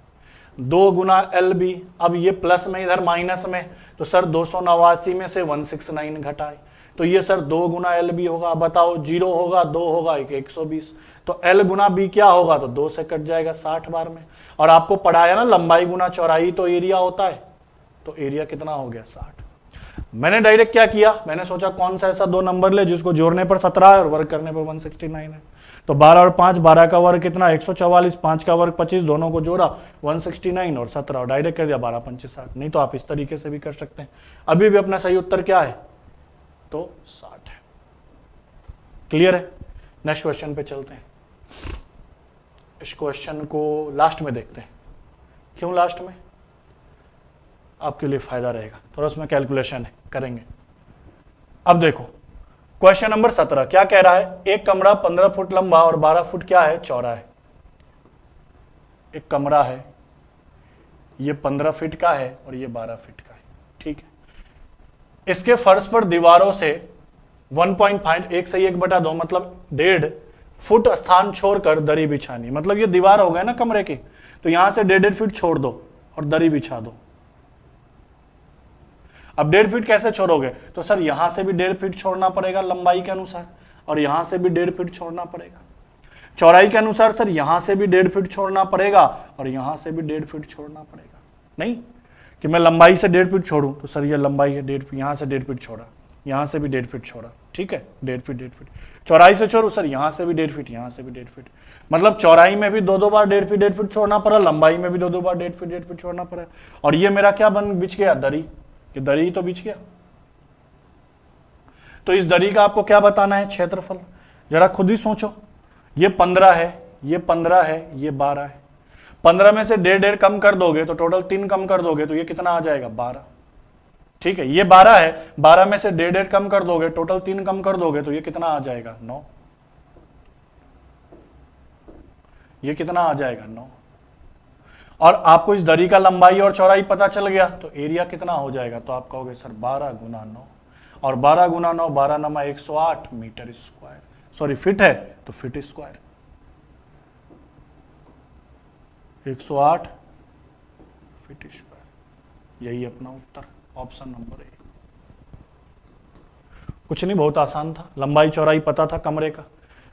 2 गुना एल बी, अब ये प्लस में इधर माइनस में, तो सर 289 में से 169 घटाए तो ये सर 2 गुना एल बी होगा। बताओ 0 होगा 2 होगा 120, तो एल गुना बी क्या होगा, तो 2 से कट जाएगा 60 बार में। और आपको पढ़ाया ना लंबाई गुना चौड़ाई तो एरिया होता है, तो एरिया कितना हो गया 60। मैंने डायरेक्ट क्या किया, मैंने सोचा कौन सा ऐसा 2 नंबर ले जिसको जोड़ने पर 17 है और वर्ग करने पर 169 है। तो 12 और 5, 12 का वर्ग कितना 144, 5 का वर्ग 25, दोनों को जोड़ा 169 और 17 और डायरेक्ट कर दिया 12 पंचे 60। नहीं तो आप इस तरीके से भी कर सकते हैं। अभी भी अपना सही उत्तर क्या है, तो 60 है। क्लियर है। नेक्स्ट क्वेश्चन पे चलते हैं। इस क्वेश्चन को लास्ट में देखते हैं। क्यों लास्ट में, आपके लिए फायदा रहेगा, थोड़ा उसमें कैलकुलेशन है, करेंगे। अब देखो क्वेश्चन नंबर 17 क्या कह रहा है, एक कमरा 15 फुट लंबा और 12 फुट क्या है चौड़ा है। एक कमरा है, ये 15 फीट का है और ये 12 फीट का है, ठीक है। इसके फर्श पर दीवारों से 1.5 1 से 1/2 मतलब 1.5 फुट स्थान छोड़कर दरी बिछानी। मतलब ये दीवार हो गए ना कमरे की, तो यहां से 1.5 फीट छोड़ दो और दरी बिछा दो। अब 1.5 फीट कैसे छोड़ोगे, तो सर यहां से भी 1.5 फीट छोड़ना पड़ेगा लंबाई के अनुसार, और यहां से भी 1.5 फीट छोड़ना पड़ेगा। चौड़ाई के अनुसार सर यहां से भी 1.5 फीट छोड़ना पड़ेगा और यहां से भी 1.5 फीट छोड़ना पड़ेगा। नहीं कि मैं लंबाई से 1.5 फीट छोड़ूं, तो सर ये लंबाई है 1.5 फीट, यहां से 1.5 फीट छोड़ा, यहां से भी 1.5 फीट छोड़ा, ठीक है 1.5 फीट 1.5 फीट। चौड़ाई से छोड़ू सर, यहां से भी 1.5 फीट, यहां से भी 1.5 फीट। मतलब चौड़ाई में भी 2 बार 1.5 फीट छोड़ना पड़ा, लंबाई में भी 2 बार 1.5 फीट छोड़ना पड़ा। और ये मेरा क्या बिछ गया, दरी। ये दरी तो बिछ गया। तो इस दरी का आपको क्या बताना है, क्षेत्रफल। जरा खुद ही सोचो, ये 15 है, ये 15 है, ये 12 है। 15 में से 1.5 कम कर दोगे तो टोटल 3 कम कर दोगे तो ये कितना आ जाएगा 12, ठीक है। ये 12 है, 12 में से 1.5 कम कर दोगे, टोटल 3 कम कर दोगे तो ये कितना आ जाएगा 9। ये कितना आ जाएगा 9। और आपको इस दरी का लंबाई और चौड़ाई पता चल गया तो एरिया कितना हो जाएगा, तो आप कहोगे सर 12 गुना 9, और 12 गुना 9 12 नमा 108 मीटर स्क्वायर, सॉरी फीट है तो फीट स्क्वायर 108 फीट स्क्वायर। यही अपना उत्तर, ऑप्शन नंबर ए। कुछ नहीं, बहुत आसान था। लंबाई चौड़ाई पता था कमरे का,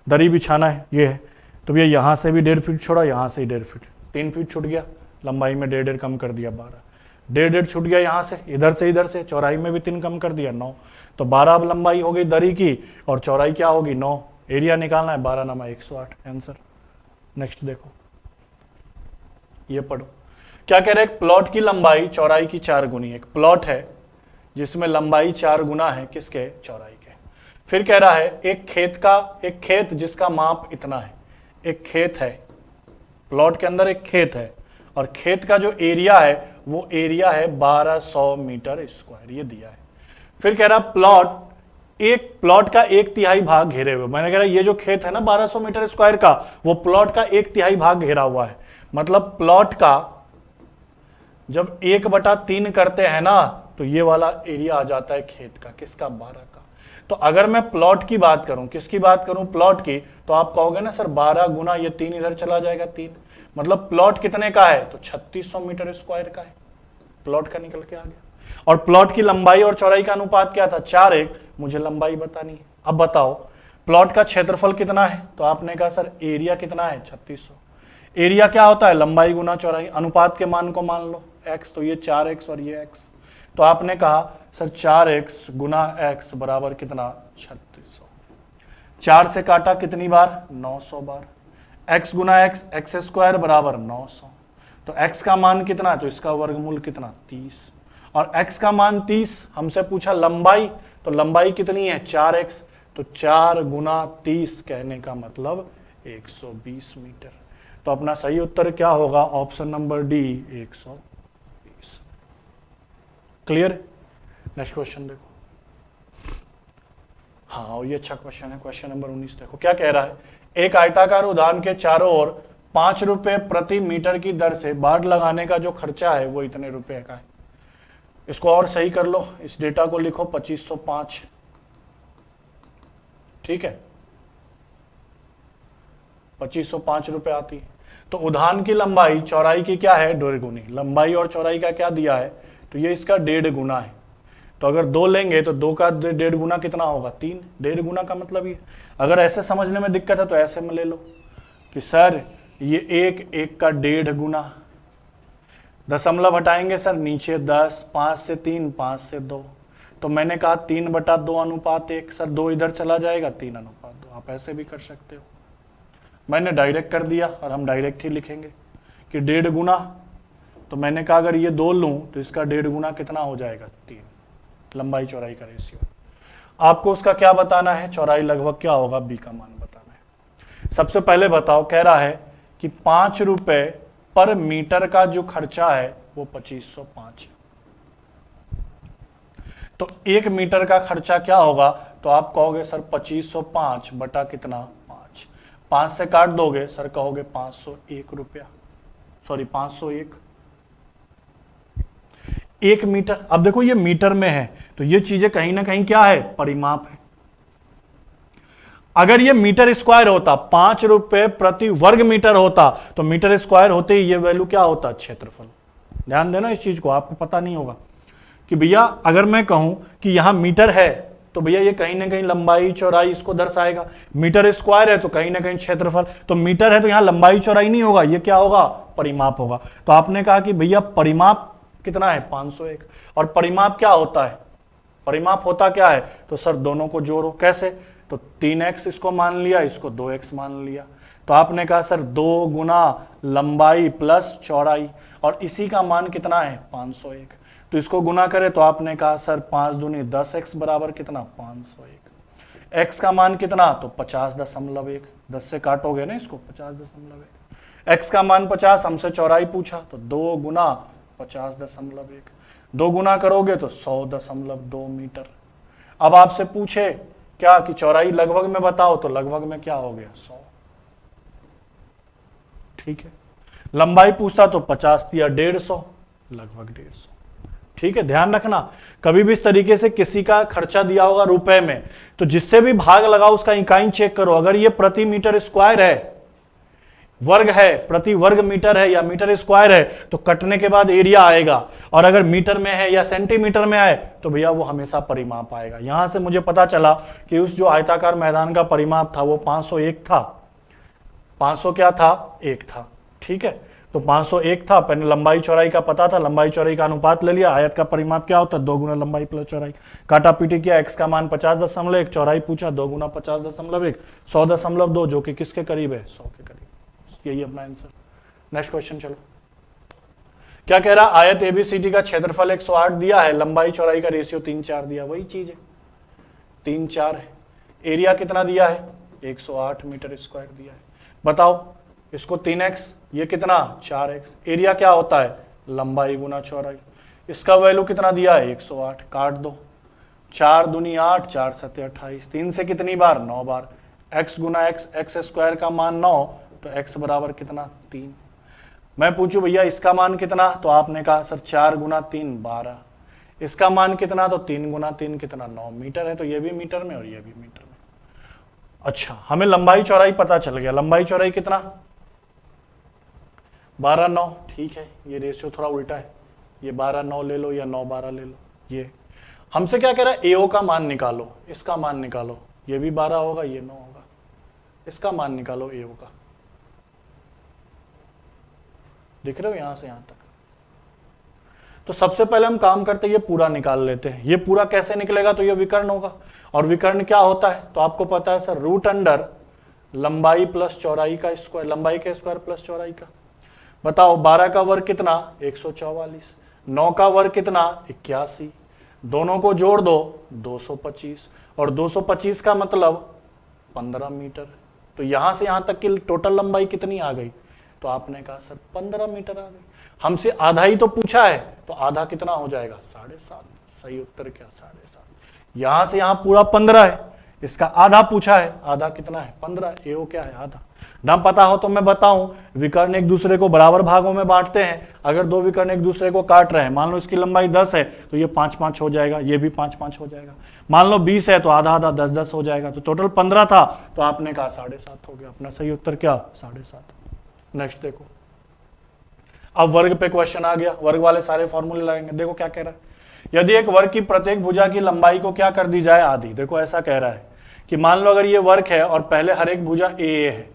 दरी बिछाना है ये है, तो ये यहां से भी 1.5 फीट छोड़ा, यहां से 1.5 फीट, 3 फीट छूट गया। लंबाई में 1.5 कम कर दिया 12, 1.5 छूट गया यहां से, इधर से चौड़ाई में भी 3 कम कर दिया 9, तो 12 अब लंबाई हो गई दरी की और चौड़ाई क्या होगी 9। एरिया निकालना है 12 नमा 108, आंसर। नेक्स्ट देखो, ये पढ़ो क्या कह रहे हैं, प्लॉट की लंबाई चौड़ाई की 4 गुनी। एक प्लॉट है जिसमें लंबाई 4 गुना है किसके, चौड़ाई के। फिर कह रहा है एक खेत जिसका माप इतना है। एक खेत है, प्लॉट के अंदर एक खेत है और खेत का जो एरिया है वो एरिया है 1200 मीटर स्क्वायर, ये दिया है। फिर कह रहा प्लॉट का 1/3 भाग घेरे हुए। मैंने कह रहा ये जो खेत है ना 1200 मीटर स्क्वायर का, वो प्लॉट का 1/3 भाग घेरा हुआ है। मतलब प्लॉट का जब 1/3 करते हैं ना तो ये वाला एरिया आ जाता है खेत का, किसका 12 का। तो अगर मैं प्लॉट की बात करूं, किसकी बात करूं, प्लॉट की, तो आप कहोगे ना सर 12 गुना ये 3 इधर चला जाएगा 3, मतलब प्लॉट कितने का है, तो 3600 मीटर स्क्वायर का है, प्लॉट का निकल के आ गया। और प्लॉट की लंबाई और चौड़ाई का अनुपात क्या था, 4:1, मुझे लंबाई बतानी है। अब बताओ प्लॉट का क्षेत्रफल कितना है, तो आपने कहा सर एरिया कितना है, 3600। एरिया क्या होता है, लंबाई गुना चौड़ाई, अनुपात के मान को मान लो x, तो ये 4x और ये x, तो आपने कहा सर 4x गुना x बराबर कितना, 3600। 4 से काटा कितनी बार, 900 बार। x गुना x, x स्क्वायर बराबर 900, तो x का मान कितना, तो इसका वर्गमूल कितना, 30, और x का मान 30। हमसे पूछा लंबाई, तो लंबाई कितनी है, 4x, तो 4 गुना 30 कहने का मतलब 120 मीटर। तो अपना सही उत्तर क्या होगा, option number D, 120। Clear. Next question देखो। हाँ ये अच्छा क्वेश्चन है, क्वेश्चन नंबर 19 देखो क्या कह रहा है। एक आयताकार उद्यान के चारों ओर 5 रुपए प्रति मीटर की दर से बाड़ लगाने का जो खर्चा है वो इतने रुपए का है। इसको और सही कर लो, इस डेटा को लिखो 2505, ठीक है, 2505 रुपए आती है। तो उद्यान की लंबाई चौड़ाई की क्या है, 1.5 गुनी, लंबाई और चौड़ाई का क्या दिया है, तो ये इसका 1.5 गुना है। तो अगर 2 लेंगे तो 2 का 1.5 गुना कितना होगा, 3। 1.5 गुना का मतलब ये, अगर ऐसे समझने में दिक्कत है तो ऐसे में ले लो कि सर ये 1 का 1.5 गुना, दशमलव हटाएंगे सर नीचे 10, 5 से 3, 5 से 2, तो मैंने कहा 3/2 अनुपात 1, सर 2 इधर चला जाएगा, 3 अनुपात 2। आप ऐसे भी कर सकते हो, मैंने डायरेक्ट कर दिया और हम डायरेक्ट ही लिखेंगे कि 1.5 गुना, तो मैंने कहा अगर ये 2 लूं तो इसका 1.5 गुना कितना हो जाएगा, 3। लंबाई चौड़ाई का रेशियो। आपको उसका क्या बताना है, चौड़ाई लगभग क्या होगा, बी का मान बताना है। सबसे पहले बताओ, कह रहा है कि 5 रुपए पर मीटर का जो खर्चा है वो 2505, तो 1 मीटर का खर्चा क्या होगा, तो आप कहोगे सर 2505 बटा कितना, 5। 5 से काट दोगे सर, कहोगे 501 रुपया, सॉरी 501। 1 मीटर, अब देखो ये मीटर में है तो ये चीजें कहीं ना कहीं क्या है, परिमाप है। अगर ये मीटर स्क्वायर होता, 5 रुपए प्रति वर्ग मीटर होता, तो मीटर स्क्वायर होते ही ये वैल्यू क्या होता, क्षेत्रफल। ध्यान देना इस चीज को, आपको पता नहीं होगा कि भैया अगर मैं कहूं कि यहां मीटर है तो भैया ये कहीं ना कहीं लंबाई चौड़ाई इसको दर्शाएगा, मीटर स्क्वायर है तो कहीं ना कहीं क्षेत्रफल, तो मीटर है तो यहां लंबाई चौड़ाई नहीं होगा, ये क्या होगा, परिमाप होगा। तो आपने कहा कि भैया परिमाप कितना है, 501। और परिमाप क्या होता है, परिमाप होता क्या है, तो सर दोनों को जोड़ो, कैसे, तो 3x इसको मान लिया, इसको 2x मान लिया, तो आपने कहा सर 2 गुना लंबाई प्लस चौड़ाई, और इसी का मान कितना है, 501। तो इसको गुना करें तो आपने कहा सर 5 दूनी 10x बराबर कितना, 501। x का मान कितना, तो 50.1, 10 से काटोगे ना इसको, 50.1। x का मान 50, हमसे चौड़ाई पूछा, तो 2 गुना 50.1, 2 गुना करोगे तो 100.2 मीटर। अब आपसे पूछे क्या कि चौड़ाई लगभग में बताओ, तो लगभग में क्या हो गया, 100, ठीक है। लंबाई पूछा तो 50 दिया, 150, लगभग 150, ठीक है। ध्यान रखना, कभी भी इस तरीके से किसी का खर्चा दिया होगा रुपए में, तो जिससे भी भाग लगाओ उसका इकाई चेक करो, अगर ये प्रति मीटर स्क्वायर है, वर्ग है, प्रति वर्ग मीटर है या मीटर स्क्वायर है, तो कटने के बाद एरिया आएगा, और अगर मीटर में है या सेंटीमीटर में आए तो भैया वो हमेशा परिमाप आएगा। यहां से मुझे पता चला कि उस जो आयताकार मैदान का परिमाप था वो 501 था, 500 क्या था, 1 था, ठीक है। तो 501 था, पहले लंबाई चौड़ाई का पता था, लंबाई चौड़ाई का अनुपात ले लिया, आयत का परिमाप क्या होता है, 2 गुना लंबाई प्लस चौड़ाई, काटा पीटी किया, x का मान 50.1, चौड़ाई पूछा 2 गुना 50.1, 100.2, जो कि किसके करीब है, 100 के करीब। यही अपना आंसर। नेक्स्ट क्वेश्चन चलो, क्या कह रहा, आयत एबीसीडी का क्षेत्रफल 108 दिया है, लंबाई चौड़ाई का रेशियो 3:4 दिया, वही चीज है, 3:4 है। एरिया कितना दिया है, 108 मीटर स्क्वायर दिया है। बताओ इसको 3x, ये कितना, 4x। एरिया क्या होता है, लंबाई गुना चौड़ाई, इसका वैल्यू कितना दिया है, 108, काट दो, 4 दूनी 8, 4 सत्ते 28, 3 से कितनी बार, 9 बार, x गुना x स्क्वायर का मान 9, तो x बराबर कितना, 3। मैं पूछूं भैया इसका मान कितना, तो आपने कहा सर 4 गुना 3 12, इसका मान कितना, तो 3 गुना 3 कितना, 9 मीटर है, तो ये भी मीटर में और ये भी मीटर में। अच्छा, हमें लंबाई चौड़ाई पता चल गया, लंबाई चौड़ाई कितना, 12 9, ठीक है, ये रेशियो थोड़ा उल्टा है, ये 12 9 ले लो या 9 12 ले लो। ये हमसे क्या कह रहा है, एओ का मान निकालो, इसका मान निकालो, ये भी 12 होगा, ये 9 होगा, इसका मान निकालो एओ का। दिख रहे हो यहां से यहां तक। तो सबसे पहले हम काम करते हैं, ये पूरा निकाल लेते हैं। ये पूरा कैसे निकलेगा, तो ये विकर्ण होगा, और विकर्ण क्या होता है तो आपको पता है सर, रूट अंडर लंबाई प्लस चौड़ाई का स्क्वायर, लंबाई का स्क्वायर प्लस चौड़ाई का। बताओ 12 का वर्ग कितना 144, 9 का वर्ग कितना 81, दोनों को जोड़ दो 225, और 225 का मतलब 15 मीटर। तो यहां से यहां तक की टोटल लंबाई कितनी आ गई, तो आपने कहा सर 15 मीटर आ गई। हमसे आधा ही तो पूछा है, तो आधा कितना हो जाएगा 7.5। सही उत्तर क्या 7.5। यहां से यहां पूरा 15 है, इसका आधा पूछा है, आधा कितना है 15, एओ क्या है आधा। ना पता हो तो मैं बताऊं, विकर्ण एक दूसरे को बराबर भागों में बांटते हैं। अगर दो विकर्ण एक दूसरे को काट रहे हैं, मान लो इसकी लंबाई 10 है तो ये 5 5 हो जाएगा, ये भी 5 5 हो जाएगा। मान लो 20 है तो आधा आधा 10 10 हो जाएगा। तो टोटल 15 था, तो आपने कहा 7.5 हो गया। अपना सही उत्तर क्या 7.5। नेक्स्ट देखो, अब वर्ग पे क्वेश्चन आ गया, वर्ग वाले सारे फॉर्मूले लगाएंगे। देखो क्या कह रहा है, यदि एक वर्ग की प्रत्येक भुजा की लंबाई को क्या कर दी जाए आधी। देखो ऐसा कह रहा है कि मान लो अगर ये वर्ग है और पहले हर एक भुजा ए है,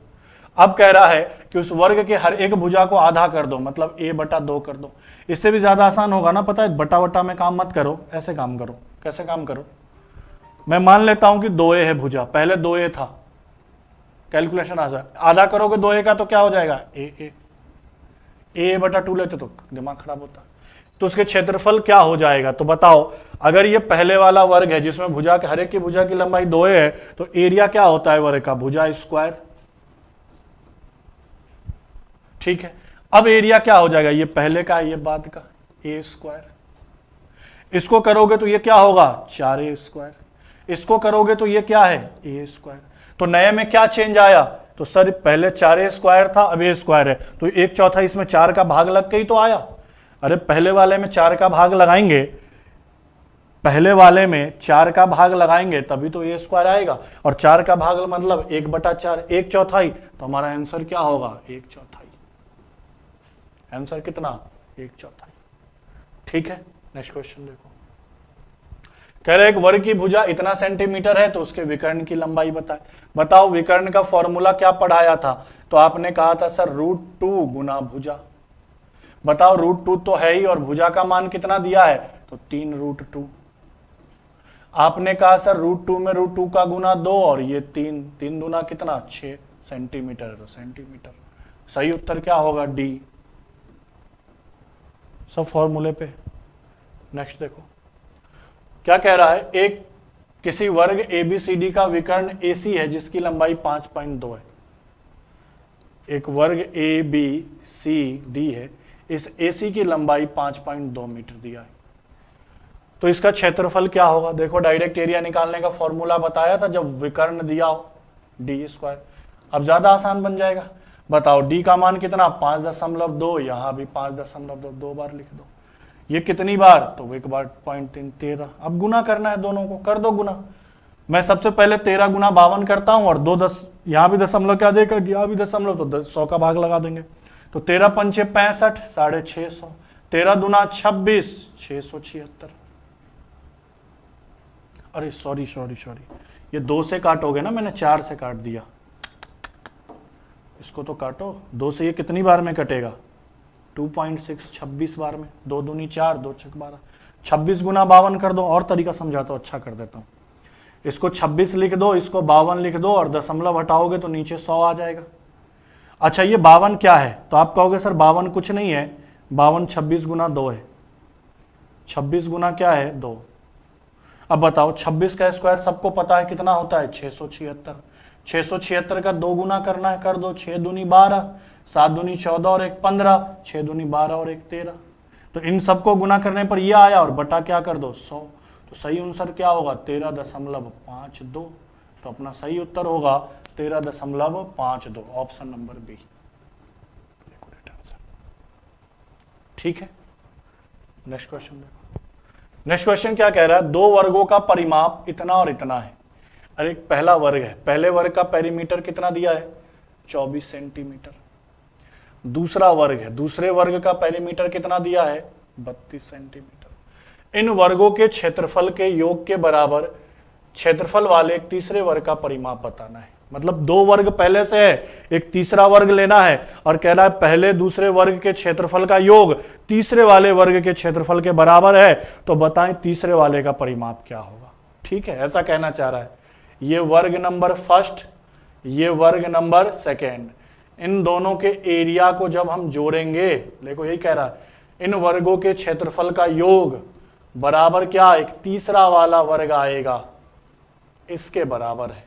अब कह रहा है कि उस वर्ग के हर एक भुजा को आधा कर दो, मतलब a/2 कर दो। इससे भी ज्यादा आसान होगा ना, पता है, बटा बटा में काम मत करो, ऐसे काम करो। कैसे काम करो, मैं मान लेता हूं कि 2a है भुजा, पहले 2a था, कैलकुलेशन आ जाए, आधा करोगे 2a का तो क्या हो जाएगा a/2 लेते तो दिमाग खराब होता। तो उसके क्षेत्रफल क्या हो जाएगा, तो बताओ, अगर ये पहले वाला वर्ग है जिसमें भुजा के हर एक की भुजा की लंबाई 2a है, तो एरिया क्या होता है वर्ग का, भुजा स्क्वायर। ठीक है, अब एरिया क्या हो जाएगा, ये पहले का ये बाद का a²। इसको करोगे तो ये क्या होगा 4a², इसको करोगे तो ये क्या है a²। तो नए में क्या चेंज आया, तो सर पहले 4a² था, अब a² है, तो 1/4 इसमें 4 का भाग लग के ही तो आया। अरे पहले वाले में 4 का भाग लगाएंगे, पहले वाले में 4 का भाग लगाएंगे तभी तो a² आएगा, और 4 का भाग मतलब 1/4, 1/4, तो हमारा आंसर क्या होगा 1/4। आंसर कितना 1/4। ठीक है, नेक्स्ट क्वेश्चन देखो, कह रहे एक वर्ग की भुजा इतना सेंटीमीटर है तो उसके विकर्ण की लंबाई बताए। बताओ विकर्ण का फॉर्मूला क्या पढ़ाया था, तो आपने कहा था सर √2 गुना भुजा। बताओ √2 तो है ही, और भुजा का मान कितना दिया है, तो 3√2। आपने कहा सर √2 में √2 का गुना 2, और ये 3 दूना कितना 6 सेंटीमीटर है, तो सेंटीमीटर। सही उत्तर क्या होगा डी, सब फॉर्मूले पे। नेक्स्ट देखो क्या कह रहा है, एक किसी वर्ग ABCD का विकर्ण AC है जिसकी लंबाई 5.2 है। एक वर्ग ABCD है, इस AC की लंबाई 5.2 मीटर दिया है, तो इसका क्षेत्रफल क्या होगा। देखो डायरेक्ट एरिया निकालने का फॉर्मूला बताया था जब विकर्ण दिया हो d²। अब ज्यादा आसान बन जाएगा। बताओ d का मान कितना 5.2, यहां भी 5.2, 2 बार लिख दो। ये कितनी बार, तो 1 बार 0.3 13। अब गुना करना है, दोनों को कर दो गुना। मैं सबसे पहले 13 गुना 52 करता हूं, और 2 10, यहां भी दशमलव क्या देगा, यहां भी दशमलव, तो 100 का भाग लगा देंगे। तो 13 पंचे 65, 650, 13 दूना 26, 676। अरे सॉरी, ये 2 से काटोगे ना, मैंने 4 से काट दिया, इसको तो काटो। 2 से ये कितनी बार में कटेगा 2.6, 26 बार में। 2 दूनी 4, 2 छक 12, 26 गुना 52 कर दो। और तरीका समझाता हूं, अच्छा कर देता हूं। इसको 26 लिख दो, इसको 52 लिख दो, और दशमलव हटाओगे तो नीचे 100 आ जाएगा। अच्छा ये 52 क्या है, तो आप कहोगे सर 52 कुछ नहीं है, 52 26 गुना 2 है। 26 गुना क्या है 2। अब बताओ 26 का स्क्वायर सबको पता है कितना होता है 676। 676 का 2 गुना करना है, कर दो। 6 दूनी 12, 7 दूनी 14 और 1 15, 6 दूनी 12 और 1 13। तो इन सबको गुना करने पर यह आया, और बटा क्या कर दो 100। तो सही आंसर क्या होगा 13.52। तो अपना सही उत्तर होगा 13.52, ऑप्शन नंबर बी। ठीक है, नेक्स्ट क्वेश्चन देखो। नेक्स्ट क्वेश्चन क्या कह रहा है, 2 वर्गों का परिमाप इतना और इतना है। अरे एक पहला वर्ग है, पहले वर्ग का पेरीमीटर कितना दिया है 24 सेंटीमीटर। दूसरा वर्ग है, दूसरे वर्ग का पेरीमीटर कितना दिया है 32 सेंटीमीटर। इन वर्गों के क्षेत्रफल के योग के बराबर क्षेत्रफल वाले एक तीसरे वर्ग का परिमाप बताना है। मतलब दो वर्ग पहले से है, एक तीसरा वर्ग लेना है और कह रहा है पहले दूसरे वर्ग के क्षेत्रफल का योग तीसरे वाले वर्ग के क्षेत्रफल के बराबर है, तो बताएं तीसरे वाले का परिमाप क्या होगा। ठीक है, ऐसा कहना चाह रहा है। ये वर्ग नंबर फर्स्ट, ये वर्ग नंबर सेकेंड, इन दोनों के एरिया को जब हम जोड़ेंगे, देखो यही कह रहा है, इन वर्गों के क्षेत्रफल का योग बराबर क्या, एक तीसरा वाला वर्ग आएगा, इसके बराबर है,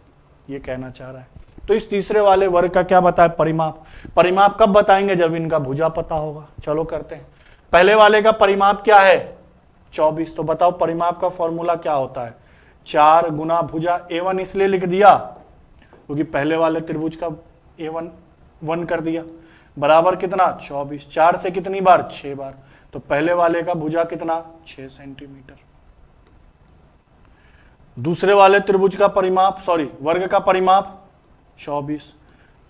ये कहना चाह रहा है। तो इस तीसरे वाले वर्ग का क्या बताए, परिमाप। परिमाप कब बताएंगे, जब इनका भुजा पता होगा। चलो करते हैं। पहले वाले का परिमाप क्या है 24, तो बताओ परिमाप का फॉर्मूला क्या होता है, 4 गुना भुजा। A1 इसलिए लिख दिया क्योंकि पहले वाले त्रिभुज का A1 1 कर दिया, बराबर कितना 24, 4 से कितनी बार 6 बार, तो पहले वाले का भुजा कितना 6 सेंटीमीटर। दूसरे वाले त्रिभुज का परिमाप, सॉरी वर्ग का परिमाप 24,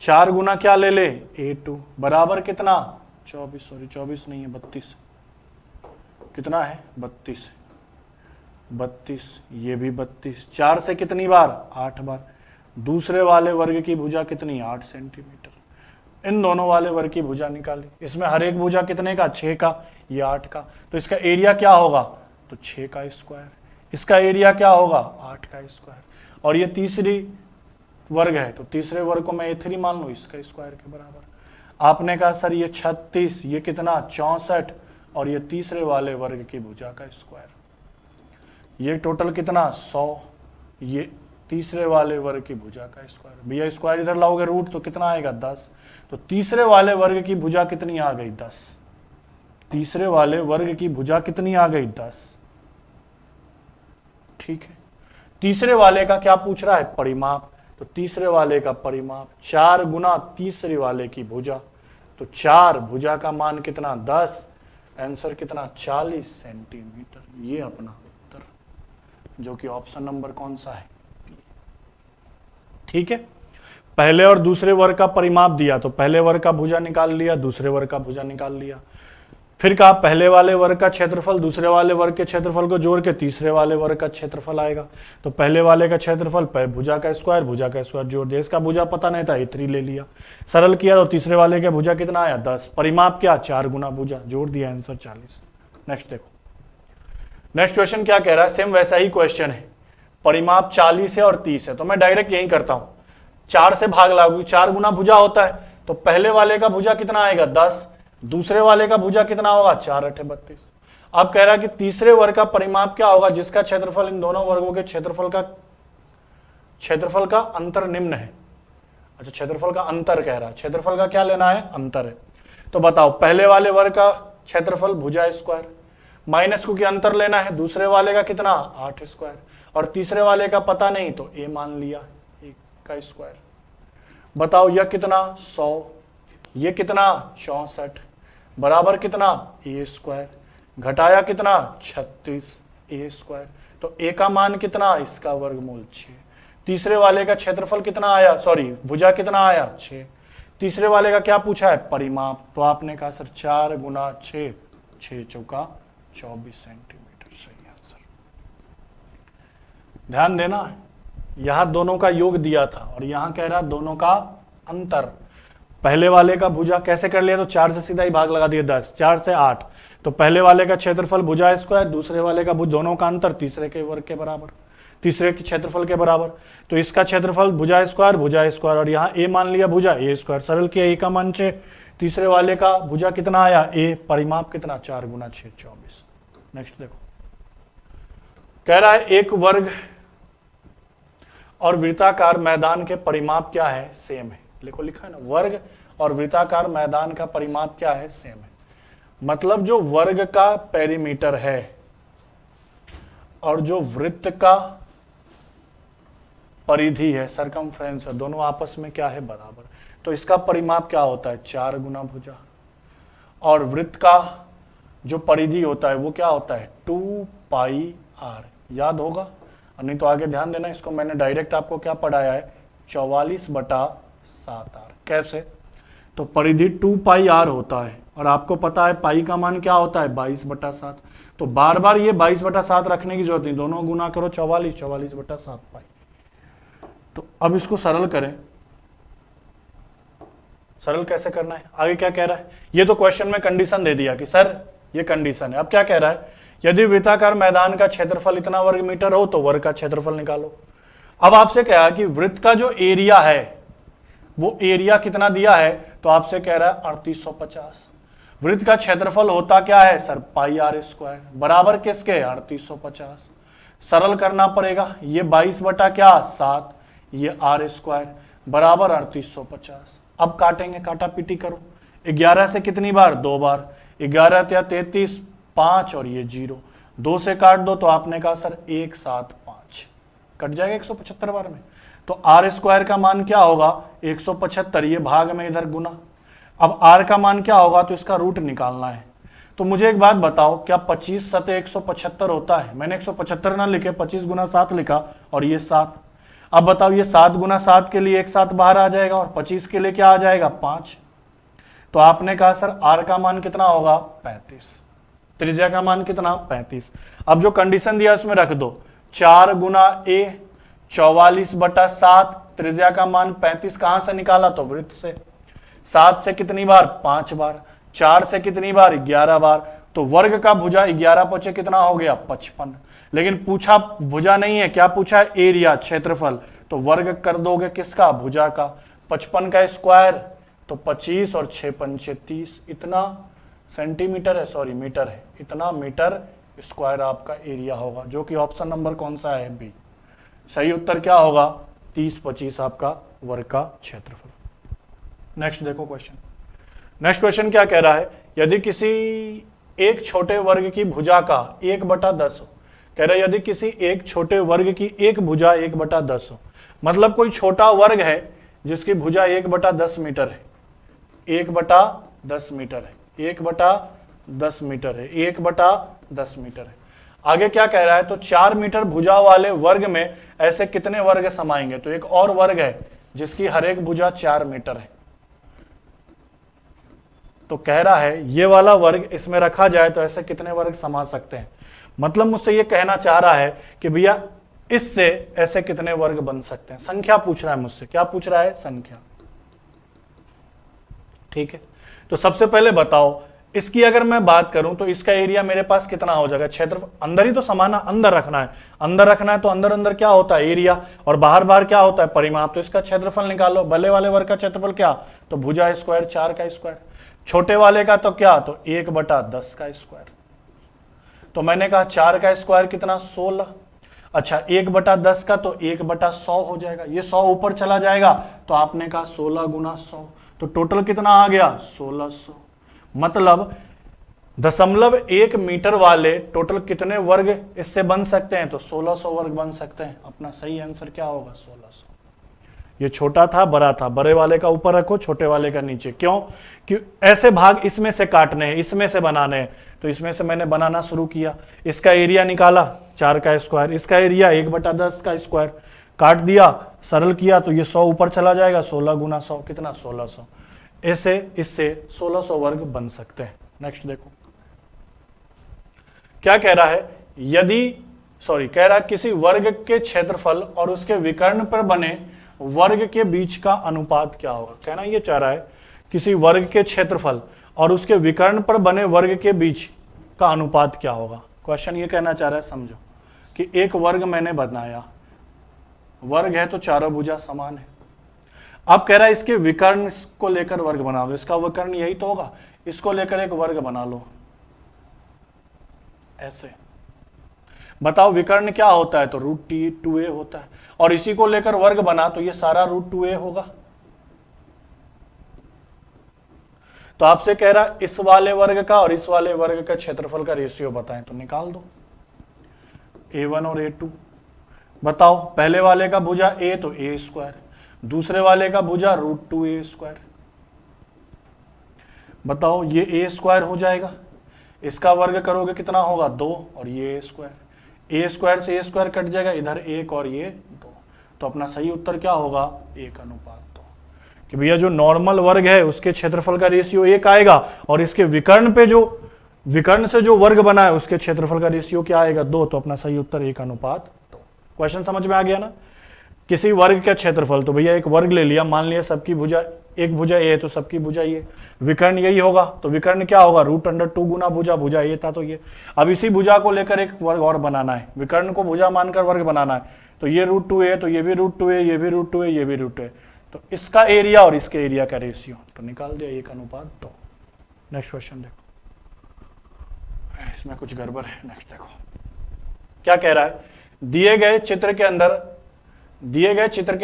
4 गुना क्या ले ले A2, बराबर कितना 24, सॉरी 24 नहीं है 32, कितना है 32, 32, ये भी 32, 4 से कितनी बार 8 बार। दूसरे वाले वर्ग की भुजा कितनी 8 सेंटीमीटर। इन दोनों वाले वर्ग की भुजा निकाली, इसमें हर एक भुजा कितने का 6 का, ये 8 का, तो इसका एरिया क्या होगा, तो 6 का स्क्वायर। इसका एरिया क्या होगा 8 का स्क्वायर। और ये तीसरी वर्ग है, तो तीसरे वर्ग को मैं A3 मान लूं, इसका स्क्वायर के बराबर। आपने कहा सर ये 36, ये कितना 64, और ये तीसरे वाले वर्ग की भुजा का स्क्वायर, ये टोटल कितना 100, ये तीसरे वाले वर्ग की भुजा का स्क्वायर। भैया स्क्वायर इधर लाओगे रूट तो कितना आएगा 10, तो तीसरे वाले वर्ग की भुजा कितनी आ गई 10, तीसरे वाले वर्ग की भुजा कितनी आ गई 10। ठीक है, तीसरे वाले का क्या पूछ रहा है परिमाप, तो तीसरे वाले का परिमाप 4 गुना तीसरे वाले की भुजा, तो 4 भुजा का मान कितना 10, आंसर कितना 40 सेंटीमीटर। ये अपना उत्तर, जो कि ऑप्शन नंबर कौन सा है। ठीक है, पहले और दूसरे वर्ग का परिमाप दिया, तो पहले वर्ग का भुजा निकाल लिया, दूसरे वर्ग का भुजा निकाल लिया। फिर कहा पहले वाले वर्ग का क्षेत्रफल दूसरे वाले वर्ग के क्षेत्रफल को जोड़ के तीसरे वाले वर्ग का क्षेत्रफल आएगा, तो पहले वाले का क्षेत्रफल भुजा का स्क्वायर जोड़ दिया, इसका भुजा पता नहीं था A3 ले लिया, सरल किया तो तीसरे वाले का भुजा कितना आया 10, परिमाप क्या 4 गुना भुजा, जोड़ दिया, आंसर 40। नेक्स्ट देखो, नेक्स्ट क्वेश्चन क्या कह रहा है, सेम वैसा ही क्वेश्चन है, परिमाप 40 है और 30 है, तो मैं डायरेक्ट यही करता हूं, 4 से भाग लागू, 4 गुना भुजा होता है, तो पहले वाले का भुजा कितना आएगा 10, दूसरे वाले का भुजा कितना होगा 4 8 32। अब कह रहा है कि तीसरे वर्ग का परिमाप क्या होगा, जिसका क्षेत्रफल इन दोनों वर्गों के क्षेत्रफल का अंतर निम्न है। अच्छा, क्षेत्रफल का अंतर कह रहा है, क्षेत्रफल का क्या लेना है, अंतर है। तो बताओ पहले वाले वर्ग का क्षेत्रफल भुजा स्क्वायर, माइनस क्योंकि अंतर लेना है, दूसरे वाले का कितना 8 स्क्वायर, और तीसरे वाले का पता नहीं तो A मान लिया 1 का स्क्वायर। बताओ यह कितना 100, ये कितना 64, बराबर कितना A स्क्वायर, घटाया कितना 36 A स्क्वायर, तो A का मान कितना, इसका वर्गमूल 6। तीसरे वाले का क्षेत्रफल कितना आया, सॉरी भुजा कितना आया 6। तीसरे वाले का क्या पूछा है परिमाप, तो आपने कहा सर 4 गुना 6, 6 चौका 24 सेंटीमीटर, सही आंसर। ध्यान देना, यहां दोनों का योग दिया था और यहां कह रहा दोनों का अंतर। पहले वाले का भुजा कैसे कर लिया, तो 4 से सीधा ही भाग लगा दिया 10, 4 से 8, तो पहले वाले का क्षेत्रफल भुजा स्क्वायर, दूसरे वाले का भुज, दोनों का अंतर तीसरे के वर्ग के बराबर, तीसरे के क्षेत्रफल के बराबर, तो इसका क्षेत्रफल भुजा स्क्वायर, और यहाँ A मान लिया भुजा A स्क्वायर, सरल किया, A का मान 6, तीसरे वाले का भुजा कितना आया A, परिमाप कितना 4 गुना 6 24। नेक्स्ट देखो, कह रहा है एक वर्ग और वृत्ताकार मैदान के परिमाप क्या है, सेम है। देखो लिखा है ना, वर्ग और वृत्ताकार मैदान का परिमाप क्या है, सेम है। मतलब जो वर्ग का पेरीमीटर है और जो वृत्त का परिधि है, सरकमफ्रेंस है, दोनों आपस में क्या है, बराबर, तो इसका परिमाप क्या होता है 4 गुना भुजा, और वृत्त का जो परिधि होता है वो क्या होता है 2 पाई r, याद होगा, नहीं तो आगे ध्यान देना, इसको मैंने डायरेक्ट आपको क्या पढ़ाया है 44/7r। कैसे, तो परिधि 2 पाई आर होता है, और आपको पता है पाई का मान क्या होता है 22/7। तो बार बार ये 22/7 रखने की जरूरत नहीं, दोनों गुना करो 44/7 पाई। तो अब इसको सरल करें। सरल कैसे करना है, आगे क्या कह रहा है, ये तो क्वेश्चन में कंडीशन दे दिया कि सर ये कंडीशन है। अब क्या कह रहा है, यदि वृत्ताकार मैदान का क्षेत्रफल इतना वर्ग मीटर हो तो वर्ग का क्षेत्रफल निकालो। अब आपसे कहा कि वृत्त का जो एरिया है वो एरिया कितना दिया है, तो आपसे कह रहा है 3850। वृत्त का क्षेत्रफल होता क्या है सर, पाई आर स्क्वायर, बराबर किसके 3850। सरल करना पड़ेगा, ये 22/7 ये आर स्क्वायर बराबर 3850। अब काटेंगे, काटा पीटी करो, 11 से कितनी बार 2 बार, 11 या 33 5 और ये 0, 2 से काट दो तो आपने कहा सर 175 कट जाएगा 175 बार में। तो आर स्क्वायर का मान क्या होगा 175, ये भाग में इधर गुना। अब आर का मान क्या होगा, तो इसका रूट निकालना है। तो मुझे एक बात बताओ, क्या 25 सते 175 होता है? मैंने 175 ना लिखे, 25 गुना 7 लिखा और ये 7। अब बताओ ये 7 गुना 7 के लिए एक 7 बाहर आ जाएगा और 25 के लिए क्या आ जाएगा 5। तो आपने कहा सर आर का मान कितना होगा 35, त्रिज्या का मान कितना 35। अब जो कंडीशन दिया उसमें रख दो, 4 गुना a 44/7, त्रिज्या का मान 35 कहां से निकाला, तो वृत्त से। 7 से कितनी बार 5 बार, 4 से कितनी बार 11 बार, तो वर्ग का भुजा 11 पचे कितना हो गया 55। लेकिन पूछा भुजा नहीं है, क्या पूछा है एरिया क्षेत्रफल, तो वर्ग कर दोगे किसका, भुजा का। 55 का स्क्वायर तो 25 और 6 पंचे 30, इतना सेंटीमीटर है, सॉरी मीटर है, इतना मीटर स्क्वायर आपका एरिया होगा, जो कि ऑप्शन नंबर कौन सा है बी। सही उत्तर क्या होगा 30/25 आपका वर्ग का क्षेत्रफल। नेक्स्ट देखो क्वेश्चन। नेक्स्ट क्वेश्चन क्या कह रहा है, यदि किसी एक छोटे वर्ग की भुजा का 1/10 हो, कह रहा है यदि किसी एक छोटे वर्ग की एक भुजा 1/10 हो, मतलब कोई छोटा वर्ग है जिसकी भुजा 1/10 मीटर है, 1/10 मीटर है, 1/10 मीटर है, 1/10 मीटर है। आगे क्या कह रहा है, तो 4 मीटर भुजा वाले वर्ग में ऐसे कितने वर्ग समाएंगे, तो एक और वर्ग है जिसकी हर एक भुजा 4 मीटर है। तो कह रहा है ये वाला वर्ग इसमें रखा जाए तो ऐसे कितने वर्ग समा सकते हैं। मतलब मुझसे ये कहना चाह रहा है कि भैया इससे ऐसे कितने वर्ग बन सकते हैं, संख्या पूछ रहा है मुझसे। क्या पूछ रहा है, संख्या। ठीक है, तो सबसे पहले बताओ इसकी अगर मैं बात करूं तो इसका एरिया मेरे पास कितना हो जाएगा, क्षेत्र अंदर ही तो समाना, अंदर रखना है, अंदर रखना है तो अंदर अंदर क्या होता है एरिया, और बाहर बाहर क्या होता है परिमाप। तो इसका क्षेत्रफल निकालो, भले वाले वर्ग का क्षेत्रफल क्या, तो भुजा स्क्वायर 4 का स्क्वायर, छोटे वाले का तो क्या, तो 1/10 का स्क्वायर। तो मैंने कहा 4 का स्क्वायर कितना 16, अच्छा 1/10 का तो 1/100 हो जाएगा, ये 100 ऊपर चला जाएगा तो आपने कहा 16 गुना 100, तो टोटल कितना आ गया 1600। मतलब 0.1 मीटर वाले टोटल कितने वर्ग इससे बन सकते हैं, तो 1600 वर्ग बन सकते हैं। अपना सही आंसर क्या होगा 1600। ये छोटा था बड़ा था, बड़े वाले का ऊपर रखो छोटे वाले का नीचे, क्यों, कि ऐसे भाग इसमें से काटने हैं, इसमें से बनाने हैं, तो इसमें से मैंने बनाना शुरू किया। इसका एरिया निकाला 4 का स्क्वायर, इसका एरिया 1/10 का स्क्वायर, काट दिया सरल किया तो ये 100 ऊपर चला जाएगा, 16 गुना 100 कितना 1600। ऐसे इससे 1600 वर्ग बन सकते हैं। नेक्स्ट देखो क्या कह रहा है, कह रहा है किसी वर्ग के क्षेत्रफल और उसके विकर्ण पर बने वर्ग के बीच का अनुपात क्या होगा। कहना ये चाह रहा है किसी वर्ग के क्षेत्रफल और उसके विकर्ण पर बने वर्ग के बीच का अनुपात क्या होगा। क्वेश्चन ये कहना चाह रहा है, समझो कि एक वर्ग मैंने बनाया, वर्ग है तो चारों भुजा समान है। अब कह रहा है इसके विकर्ण को लेकर वर्ग बना लो, इसका विकर्ण यही तो होगा, इसको लेकर एक वर्ग बना लो। ऐसे बताओ विकर्ण क्या होता है, तो √2a होता है, और इसी को लेकर वर्ग बना तो ये सारा √2a होगा। तो आपसे कह रहा इस वाले वर्ग का और इस वाले वर्ग का क्षेत्रफल का रेशियो बताएं, तो निकाल दो a1 और a2। बताओ पहले वाले का भुजा a तो a स्क्वायर, दूसरे वाले का भुजा √2a स्क्वायर। बताओ ये a स्क्वायर हो जाएगा, इसका वर्ग करोगे कितना होगा 2, और ये a स्क्वायर से a स्क्वायर कट जाएगा, इधर 1 और ये 2। तो अपना सही उत्तर क्या होगा 1/2। कि भैया जो नॉर्मल वर्ग है उसके क्षेत्रफल का रेशियो 1 आएगा और इसके विकर्ण पे जो विकर्ण से जो वर्ग बना है उसके क्षेत्रफल का रेशियो क्या आएगा 2। तो अपना सही उत्तर 1:2। क्वेश्चन समझ में आ गया ना। किसी वर्ग का क्षेत्रफल, तो भैया एक वर्ग ले लिया, मान लिया सबकी भुजा, एक भुजा ए है तो सबकी भुजा ये, विकर्ण यही होगा तो विकर्ण क्या होगा √2 गुना भुजा, भुजा ये था तो ये। अब इसी भुजा को लेकर एक वर्ग और बनाना है, विकर्ण को भुजा मानकर वर्ग बनाना है, तो ये √2 है तो ये भी √2 है, ये भी √2 है, ये भी √2 है, तो इसका एरिया और इसके एरिया का रेशियो तो निकाल दिया 1:2। नेक्स्ट क्वेश्चन देखो, इसमें कुछ गड़बड़ है। नेक्स्ट देखो क्या कह रहा है, दिए गए चित्र के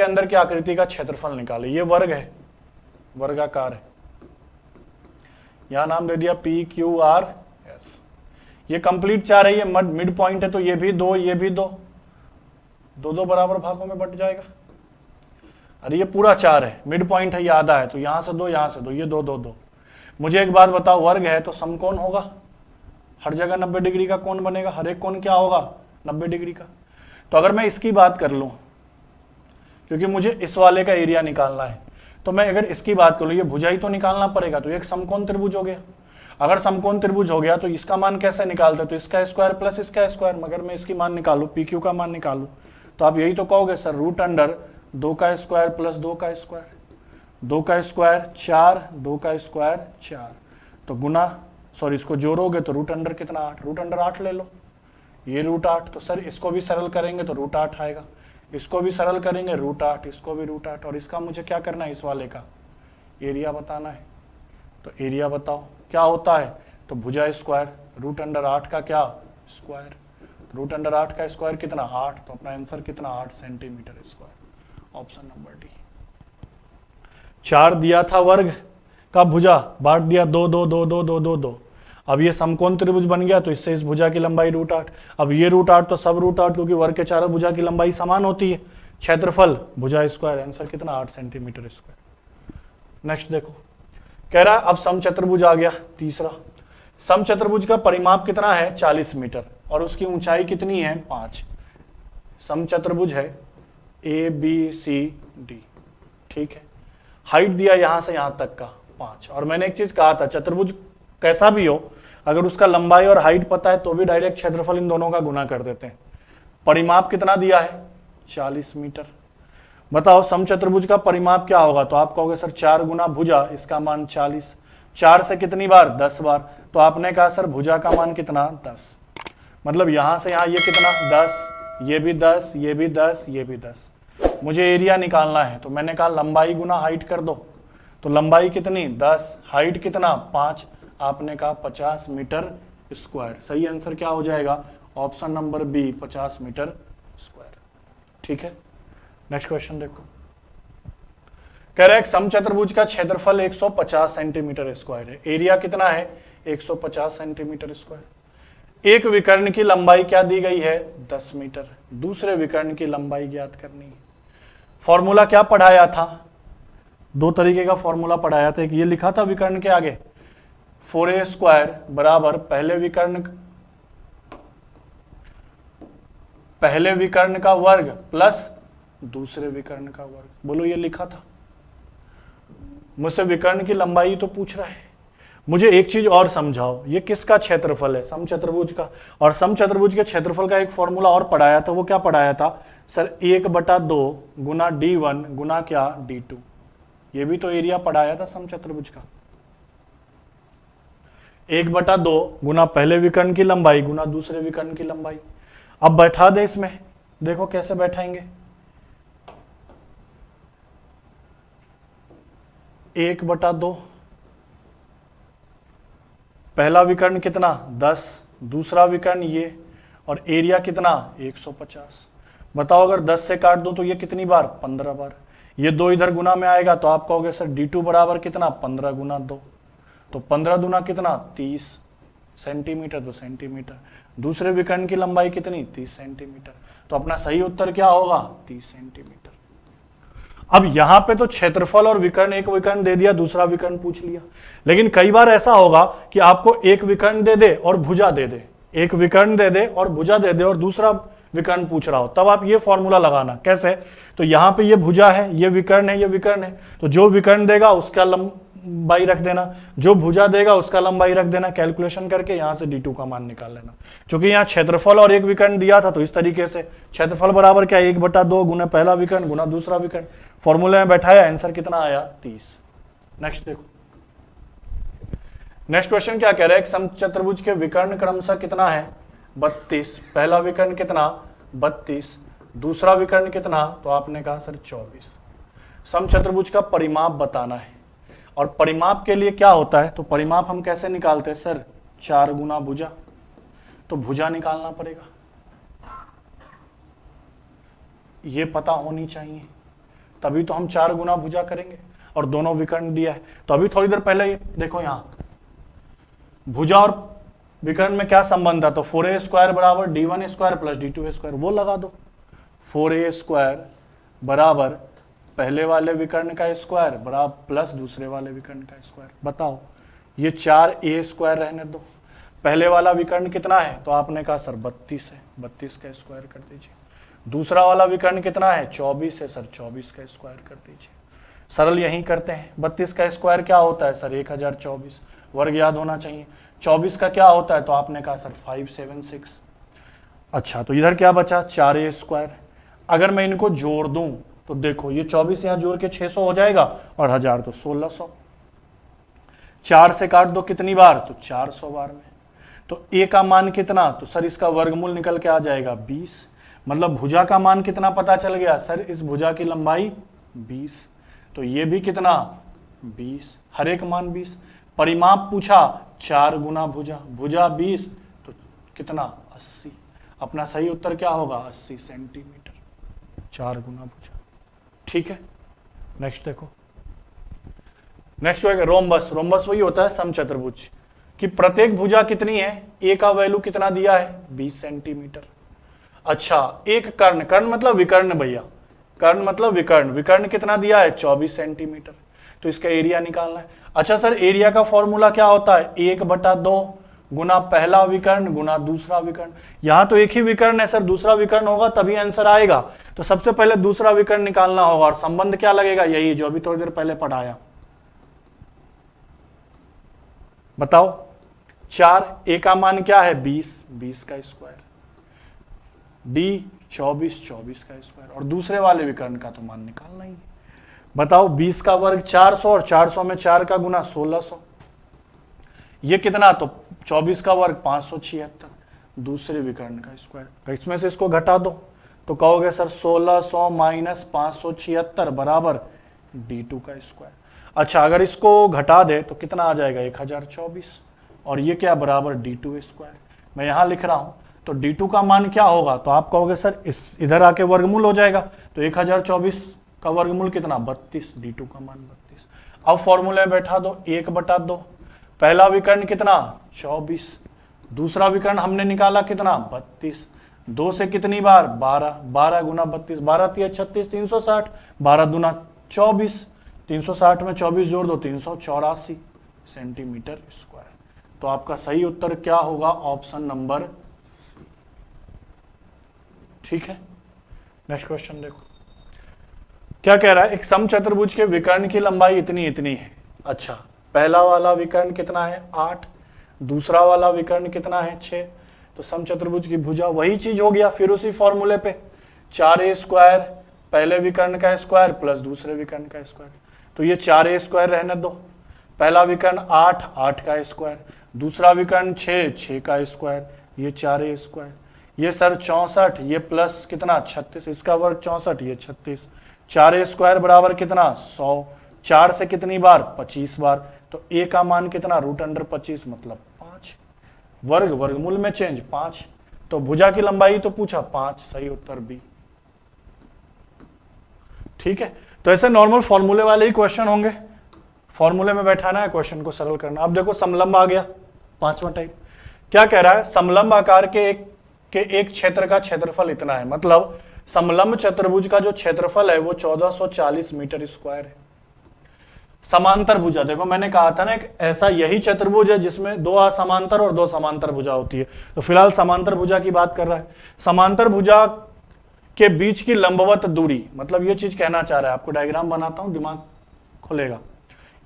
अंदर की आकृति का क्षेत्रफल निकाले। ये वर्ग है, वर्गाकार है, यहां नाम दे दिया PQRS। ये कंप्लीट चार है, ये मिड पॉइंट है तो ये भी 2, ये भी 2, दो बराबर भागों में बट जाएगा। अरे ये पूरा 4 है, मिड पॉइंट है, ये आधा है तो यहां से 2, यहां से 2, ये 2 2 2। मुझे एक बात बताओ, वर्ग है तो समकोण होगा, हर जगह 90 डिग्री का कोण बनेगा, हर एक कोण क्या होगा 90 डिग्री का। तो अगर मैं इसकी बात कर लूं, क्योंकि मुझे इस वाले का एरिया निकालना है, तो मैं अगर इसकी बात करूं, ये भुजा ही तो निकालना पड़ेगा, तो एक समकोण त्रिभुज हो गया। अगर समकोण त्रिभुज हो गया तो इसका मान कैसे निकालते, तो इसका स्क्वायर प्लस इसका स्क्वायर। मगर मैं इसकी मान निकालू, PQ का मान निकालू, तो आप यही तो कहोगे सर √2 का स्क्वायर प्लस 2 का स्क्वायर, 2 का स्क्वायर 4, 2 का स्क्वायर 4, तो गुना सॉरी इसको जोड़ोगे तो √, कितना 8, √8 ले लो, ये √8, तो सर इसको भी सरल करेंगे तो √8 आएगा, इसको भी सरल करेंगे √8, इसको भी √8, और इसका मुझे क्या करना है, इस वाले का एरिया बताना है। तो एरिया बताओ क्या होता है, तो भुजा स्क्वायर √8 का क्या स्क्वायर, √8 का स्क्वायर कितना 8, तो अपना आंसर कितना 8 centimetre square, option number D. 4 दिया था वर्ग का भुजा, बांट दिया 2 2 2 2 2 2 2। अब ये समकोण त्रिभुज बन गया तो इससे इस भुजा की लंबाई √8। अब ये √8 तो सब √8, क्योंकि वर्ग के चारों भुजा की लंबाई समान होती है। क्षेत्रफल भुजा स्क्वायर, आंसर कितना 8 सेंटीमीटर स्क्वायर। नेक्स्ट देखो, कह रहा है अब समचतुर्भुज आ गया तीसरा। समचतुर्भुज का परिमाप कितना है 40 मीटर और उसकी ऊंचाई कितनी है 5। समचतुर्भुज है ABCD, ठीक है। हाइट दिया यहां से यहां तक का 5, और मैंने एक चीज कहा था, चतुर्भुज कैसा भी हो, अगर उसका लंबाई और हाइट पता है तो भी डायरेक्ट क्षेत्रफल इन दोनों का गुना कर देते हैं। परिमाप कितना दिया है 40 मीटर। बताओ समचतुर्भुज का परिमाप क्या होगा, तो आप कहोगे सर 4 गुना भुजा, इसका मान 40, 4 से कितनी बार 10 बार, तो आपने कहा सर भुजा का मान कितना 10, मतलब यहां से यहां ये कितना 10, ये भी 10, ये भी 10, ये भी 10। मुझे एरिया निकालना है तो मैंने कहा लंबाई गुना हाइट कर दो, तो लंबाई कितनी 10, हाइट कितना 5, आपने कहा 50 मीटर स्क्वायर। सही आंसर क्या हो जाएगा, option number B 50 metre square, ठीक है। नेक्स्ट क्वेश्चन देखो, कह रहा है समचतुर्भुज का क्षेत्रफल 150 सेंटीमीटर स्क्वायर है, एरिया कितना है 150 सेंटीमीटर स्क्वायर। एक विकर्ण की लंबाई क्या दी गई है 10 मीटर, दूसरे विकर्ण की लंबाई ज्ञात करनी है। फॉर्मूला क्या पढ़ाया था, 2 तरीके का फॉर्मूला पढ़ाया था, एक ये लिखा था विकर्ण के आगे 4a² बराबर पहले विकर्ण का वर्ग प्लस दूसरे विकर्ण का वर्ग। बोलो ये लिखा था, मुझसे विकर्ण की लंबाई तो पूछ रहा है। मुझे एक चीज और समझाओ, ये किसका क्षेत्रफल है समचतुर्भुज का, और समचतुर्भुज के क्षेत्रफल का एक फॉर्मूला और पढ़ाया था, वो क्या पढ़ाया था सर 1/2 गुना D1 गुना क्या D2। ये भी तो एरिया पढ़ाया था समचतुर्भुज का, 1/2 गुना पहले विकर्ण की लंबाई गुना दूसरे विकर्ण की लंबाई। अब बैठा दे इसमें, देखो कैसे बैठाएंगे, 1/2 पहला विकर्ण कितना 10, दूसरा विकर्ण ये, और एरिया कितना 150। बताओ अगर 10 से काट दो तो ये कितनी बार 15 बार। ये 2 इधर गुना में आएगा तो आप कहोगे सर D2 बराबर कितना 15 गुना 2, तो 15 दूना कितना 30 सेंटीमीटर, 2 सेंटीमीटर। दूसरे विकर्ण की लंबाई कितनी 30 सेंटीमीटर, तो अपना सही उत्तर क्या होगा 30 सेंटीमीटर। अब यहां पे तो क्षेत्रफल और विकर्ण, एक विकर्ण दे दिया दूसरा विकर्ण पूछ लिया, लेकिन कई बार ऐसा होगा कि आपको एक विकर्ण दे दे और भुजा दे दे, एक विकर्ण दे दे और भुजा दे दे और दूसरा विकर्ण पूछ रहा हो, तब आप ये फॉर्मूला लगाना। कैसे? तो यहाँ पे ये भुजा है, ये विकर्ण है, ये विकर्ण है, तो जो विकर्ण देगा उसका लंबाई रख देना, जो भुजा देगा उसका लंबाई रख देना, कैलकुलेशन करके यहाँ से d2 का मान निकाल लेना। क्योंकि यहाँ क्षेत्रफल और एक विकर्ण दिया था, तो इस तरीके से क्षेत्रफल बराबर क्या, 1/2 गुना पहला विकर्ण गुना दूसरा विकर्ण, फॉर्मूले में बैठाया, आंसर कितना आया, 30। नेक्स्ट देखो, नेक्स्ट क्वेश्चन क्या कह रहा है, एक समचतुर्भुज के विकर्ण क्रमशः कितना है, 32। पहला विकर्ण कितना, 32, दूसरा विकर्ण कितना, तो आपने कहा सर 24। समचतुर्भुज का परिमाप बताना है, और परिमाप के लिए क्या होता है, तो परिमाप हम कैसे निकालते हैं सर, 4 गुना भुजा, तो भुजा निकालना पड़ेगा, ये पता होनी चाहिए, तभी तो हम 4 गुना भुजा करेंगे, और दोनों विकर्ण दिया है। तो अभी थोड़ी देर पहले ये देखो, यहाँ भुजा और विकर्ण में क्या संबंध है, तो 4a² बराबर d1² प्लस d2² वो लगा दो। 4a² बराबर पहले वाले विकर्ण का स्क्वायर बराबर प्लस दूसरे वाले विकर्ण का स्क्वायर। बताओ, ये 4a² रहने दो, पहले वाला विकर्ण कितना है, तो आपने कहा सर 32 है, 32 का स्क्वायर कर दीजिए। दूसरा वाला विकर्ण कितना है, 24 है, सर 24 का स्क्वायर कर दीजिए। सरल यही करते हैं, 32 का स्क्वायर क्या होता है सर, 1024, वर्ग याद होना चाहिए। 24 का क्या होता है, तो आपने कहा सर 576। अच्छा, तो इधर क्या बचा, 4a²। अगर मैं इनको जोड़ दूं तो देखो, ये 24 यहां जोड़ के 600 हो जाएगा, और 1000 तो 1600। 4 से काट दो कितनी बार, तो 400 बार में। तो a का मान कितना, तो सर इसका वर्गमूल निकल के आ जाएगा 20। मतलब भुजा का मान कितना पता चल गया सर, इस भुजा की लंबाई 20, तो ये भी कितना 20, हर एक मान 20। परिमाप पूछा 4 गुना भुजा, भुजा 20 तो कितना 80। अपना सही उत्तर क्या होगा, 80 सेंटीमीटर, 4 गुना भुजा। ठीक है, नेक्स्ट देखो, नेक्स्ट है रोम्बस। रोम्बस वही होता है समचतुर्भुज कि प्रत्येक भुजा कितनी है, a का वैल्यू कितना दिया है, 20 सेंटीमीटर। अच्छा, एक कर्ण, कर्ण मतलब विकर्ण भैया, कर्ण मतलब विकर्ण, विकर्ण कितना दिया है, 24 सेंटीमीटर, तो इसका एरिया निकालना है। अच्छा सर, एरिया का फॉर्मूला क्या होता है, 1/2 गुना पहला विकर्ण गुना दूसरा विकर्ण। यहां तो एक ही विकर्ण है सर, दूसरा विकर्ण होगा तभी आंसर आएगा, तो सबसे पहले दूसरा विकर्ण निकालना होगा, और संबंध क्या लगेगा, यही जो अभी थोड़ी देर पहले पढ़ाया। बताओ, 4, a का मान क्या है, 20, 20 का स्क्वायर, d 24, 24 का स्क्वायर, और दूसरे वाले विकर्ण का तो मान निकालना ही है। बताओ, 20 का वर्ग 400, और 400 में 4 का गुना 1600, ये कितना, तो 24 का वर्ग 576, दूसरे विकर्ण का स्क्वायर। इसमें से इसको घटा दो तो कहोगे सर 1600 माइनस 576 बराबर d2 का स्क्वायर। अच्छा, अगर इसको घटा दे तो कितना आ जाएगा, 1024, और ये क्या बराबर d2 स्क्वायर। मैं यहां लिख रहा हूं, तो d2 का मान क्या होगा, तो आप कहोगे सर इस इधर आके वर्गमूल हो जाएगा, तो 1024 का वर्गमूल कितना, 32, d2 का मान 32। अब फॉर्मूले में बैठा दो, 1/2, पहला विकर्ण कितना, 24, दूसरा विकर्ण हमने निकाला कितना, 32, 2 से कितनी बार, 12, 12 गुना 32, 12 3 36, 360, 12 दूना 24, 360 में 24 जोड़ दो, 384 सेंटीमीटर स्क्वायर। तो आपका सही उत्तर क्या होगा, ऑप्शन नंबर सी। ठीक है, नेक्स्ट क्वेश्चन देखो, क्या कह रहा है, एक समचतुर्भुज के विकर्ण की लंबाई इतनी इतनी है। अच्छा, पहला वाला विकर्ण कितना है, 8, दूसरा वाला विकर्ण कितना है, 6, तो समचतुर्भुज की भुजा वही चीज हो गया, फिर उसी फॉर्मूले पे 4a² पहले विकर्ण का स्क्वायर प्लस दूसरे विकर्ण का स्क्वायर, तो ये 4a² रहने दो, पहला विकर्ण 8, 8 का स्क्वायर, दूसरा विकर्ण 6, 6 का स्क्वायर, ये 4a², ये सर 64, ये प्लस कितना 36, इसका वर्ग 64, ये 36, 4a² बराबर कितना 100, 4 से कितनी बार, 25 बार, तो a का मान कितना, √25 मतलब 5, वर्ग वर्गमूल में चेंज 5, तो भुजा की लंबाई तो पूछा 5, सही उत्तर बी। ठीक है, तो ऐसे नॉर्मल फॉर्मूले वाले ही क्वेश्चन होंगे, फॉर्मूले में बैठाना है, क्वेश्चन को सरल करना। अब देखो समलंब आ गया, 5वां टाइप। क्या कह रहा है, समलंब आकार के एक क्षेत्र का क्षेत्रफल इतना है, मतलब समलंब चतुर्भुज का जो क्षेत्रफल है वो 1440 मीटर स्क्वायर है। समांतर भुजा, देखो मैंने कहा था ना एक ऐसा यही चतुर्भुज है जिसमें दो असमांतर और दो समांतर भुजा होती है, तो फिलहाल समांतर भुजा की बात कर रहा है। समांतर भुजा के बीच की लंबवत दूरी, मतलब ये चीज कहना चाह रहा है, आपको डायग्राम बनाता हूं दिमाग खुलेगा।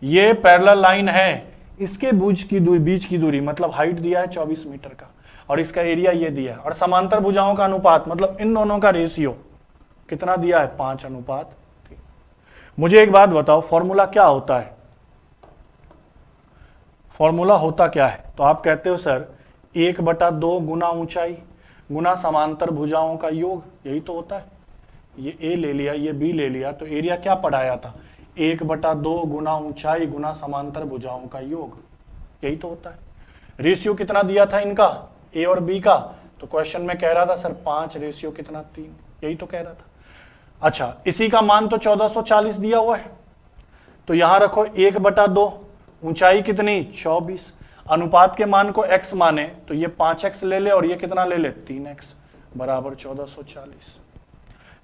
ये पैरेलल लाइन है, इसके बीच की दूरी मतलब हाइट दिया है 24 मीटर का, और इसका एरिया ये दिया है, और समांतर भुजाओं का अनुपात मतलब इन दोनों का रेशियो कितना दिया है, 5:3। मुझे एक बात बताओ, फॉर्मूला क्या होता है? फॉर्मूला होता क्या है? तो आप कहते हो सर 1/2 गुना ऊंचाई गुना समांतर भुजाओं का योग, यही तो होता है। ये ए ले लिया, ये बी ले लिया, तो एरिया क्या पढ़ाया था? 1/2 गुना ऊंचाई गुना समांतर भुजाओं का योग, यही तो होता है। रेशियो कितना दिया था इनका, ए और बी का? तो क्वेश्चन में कह रहा था सर 5 रेशियो कितना 3, यही तो कह रहा था। अच्छा, इसी का मान तो 1440 दिया हुआ है, तो यहां रखो 1/2, ऊंचाई कितनी 24, अनुपात के मान को x माने तो ये 5x ले ले, और ये कितना ले ले 3x बराबर 1440।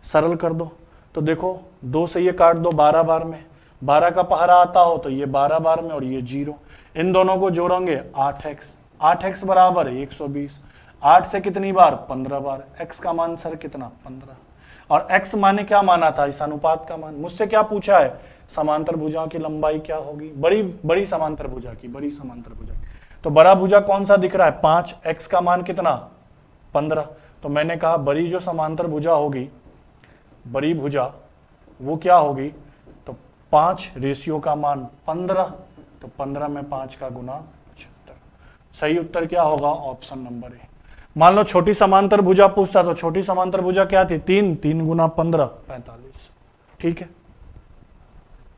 सरल कर दो, तो देखो 2 से ये काट दो 12 बार में, 12 का पहरा आता हो तो ये 12 बार में, और ये 0, इन दोनों को जोड़ोगे 8x, 8x बराबर 120, 8 से कितनी बार 15 बार, x का मान सर कितना 15, और x माने क्या माना था, इस अनुपात का मान। मुझसे क्या पूछा है, समांतर भुजाओं की लंबाई क्या होगी, बड़ी समांतर भुजा की, बड़ी समांतर भुजा की। तो बड़ा भुजा कौन सा दिख रहा है 5, x का मान कितना 15, तो मैंने कहा बड़ी जो समांतर भुजा होगी, बड़ी भुजा वो क्या होगी, तो 5 रेशियो का मान 15, तो 15 में 5 का गुना 75। सही उत्तर क्या होगा, ऑप्शन नंबर ए। मान लो छोटी समांतर भुजा पूछता, तो छोटी समांतर भुजा क्या थी 3, 3 गुना 15 45, ठीक है।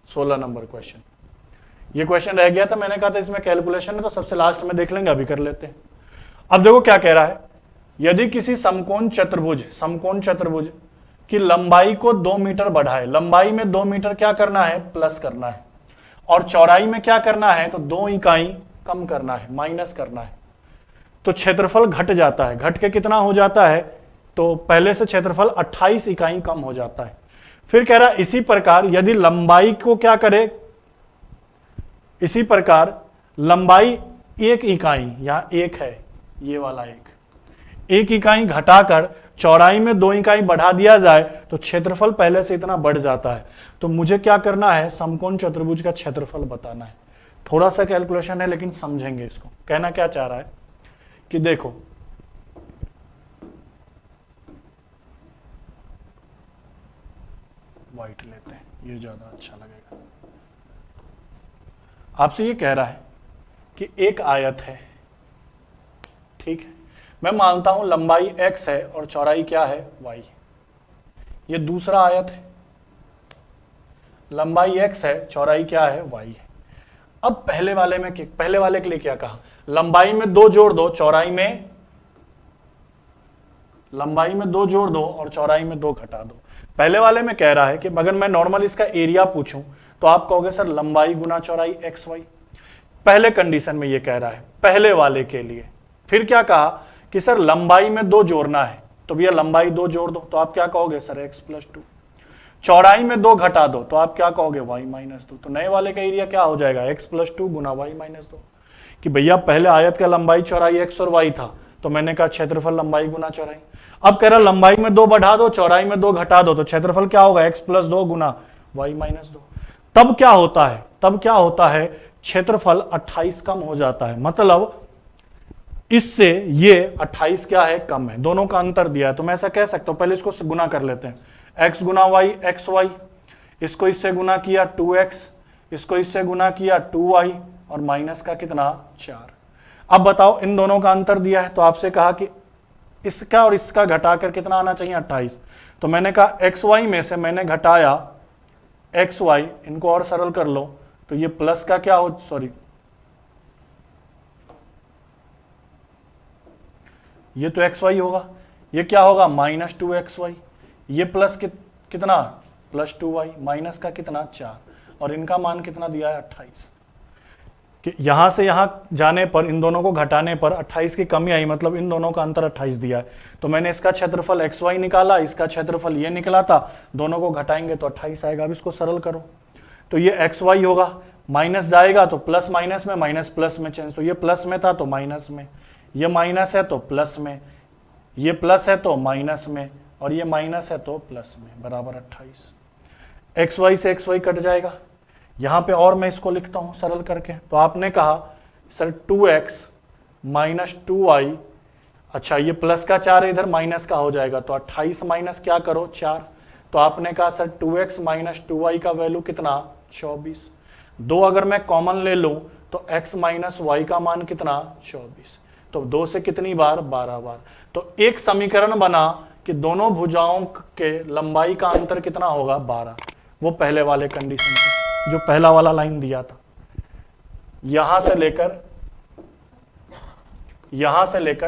16 नंबर क्वेश्चन, ये क्वेश्चन रह गया था, मैंने कहा था इसमें कैलकुलेशन है तो सबसे लास्ट में देख लेंगे, अभी कर लेते हैं। अब देखो क्या कह रहा है, यदि किसी समकोण चतुर्भुज की लंबाई को 2 मीटर बढ़ाए, लंबाई में 2 मीटर क्या करना है, प्लस करना है, और चौड़ाई में क्या करना है, तो 2 इकाई कम करना है, माइनस करना है, तो क्षेत्रफल घट जाता है। घट के कितना हो जाता है, तो पहले से क्षेत्रफल 28 इकाई कम हो जाता है। फिर कह रहा है इसी प्रकार यदि लंबाई को क्या करे, इसी प्रकार लंबाई 1 इकाई, यहां 1 है, ये वाला 1 इकाई घटाकर चौड़ाई में 2 इकाई बढ़ा दिया जाए तो क्षेत्रफल पहले से इतना बढ़ जाता है। तो मुझे क्या करना है, समकोण चतुर्भुज का क्षेत्रफल बताना है। थोड़ा सा कैलकुलेशन है लेकिन समझेंगे इसको। कहना क्या चाह रहा है कि देखो व्हाइट लेते हैं, ये ज्यादा अच्छा लगेगा। आपसे ये कह रहा है कि एक आयत है, ठीक है, मैं मानता हूं लंबाई x है और चौड़ाई क्या है y। ये दूसरा आयत है, लंबाई x है, चौड़ाई क्या है y है। अब पहले वाले के लिए क्या कहा, लंबाई में 2 जोड़ दो, चौड़ाई में लंबाई में 2 जोड़ दो और चौड़ाई में 2 घटा दो। पहले वाले में कह रहा है कि अगर मैं नॉर्मल इसका एरिया पूछूं तो आप कहोगे सर लंबाई गुना चौड़ाई एक्स वाई। पहले कंडीशन में ये कह रहा है, पहले वाले के लिए। फिर क्या कहा कि सर लंबाई में 2 जोड़ना है, तो भैया लंबाई 2 जोड़ दो, तो आप क्या कहोगे सर x + 2। चौड़ाई में 2 घटा दो, तो आप क्या कहोगे y - 2। तो नए वाले का एरिया क्या हो जाएगा, x + 2 गुना y - 2। कि भैया पहले आयत का लंबाई चौड़ाई x और y था, तो मैंने कहा क्षेत्रफल लंबाई गुना चौड़ाई। अब कह रहा लंबाई में 2 बढ़ा दो, चौड़ाई में 2 घटा दो, तो क्षेत्रफल क्या होगा, x + 2 गुना y - 2। तब क्या होता है, क्षेत्रफल 28 कम हो जाता है। मतलब इससे ये 28 क्या है, कम है। दोनों का अंतर दिया है, तो मैं ऐसा कह सकता हूं, पहले इसको गुना कर लेते हैं। x गुना y एक्स वाई, इसको इससे गुना किया 2x, इसको इससे गुना किया 2y, और माइनस का कितना 4। अब बताओ इन दोनों का अंतर दिया है, तो आपसे कहा कि इसका और इसका घटाकर कितना आना चाहिए 28। तो मैंने कहा xy में से मैंने घटाया xy, इनको और सरल कर लो, तो ये प्लस का क्या हो, सॉरी ये तो xy होगा, ये क्या होगा -2xy, ये प्लस कितना +2y, माइनस का कितना 4, और इनका मान कितना दिया है 28। कि यहां से यहां जाने पर, इन दोनों को घटाने पर 28 की कमी आई, मतलब इन दोनों का अंतर 28 दिया है। तो मैंने इसका क्षेत्रफल xy निकाला, इसका क्षेत्रफल ये निकला था, दोनों को घटाएंगे तो 28 आएगा। अब इसको सरल करो, तो ये एक्स वाई होगा, माइनस जाएगा तो प्लस माइनस में, माइनस प्लस में चेंज, तो ये प्लस में था तो माइनस में, ये माइनस है तो प्लस में, ये प्लस है तो माइनस में, और ये माइनस है तो प्लस में, बराबर 28। एक्स वाई से एक्स वाई कट जाएगा। यहां पे और मैं इसको लिखता हूं सरल करके, तो आपने कहा सर 2x माइनस 2y, अच्छा ये प्लस का 4 है, इधर माइनस का हो जाएगा, तो 28 माइनस क्या करो 4, तो आपने कहा सर 2x माइनस 2y का वैल्यू कितना 24। 2 अगर मैं कॉमन ले लूं तो x माइनस वाई का मान कितना 24, तो 2 से कितनी बार 12 बार। तो एक समीकरण बना कि दोनों भुजाओं के लंबाई का अंतर कितना होगा 12, वो पहले वाले कंडीशन से जो पहला वाला लाइन दिया था, यहां से लेकर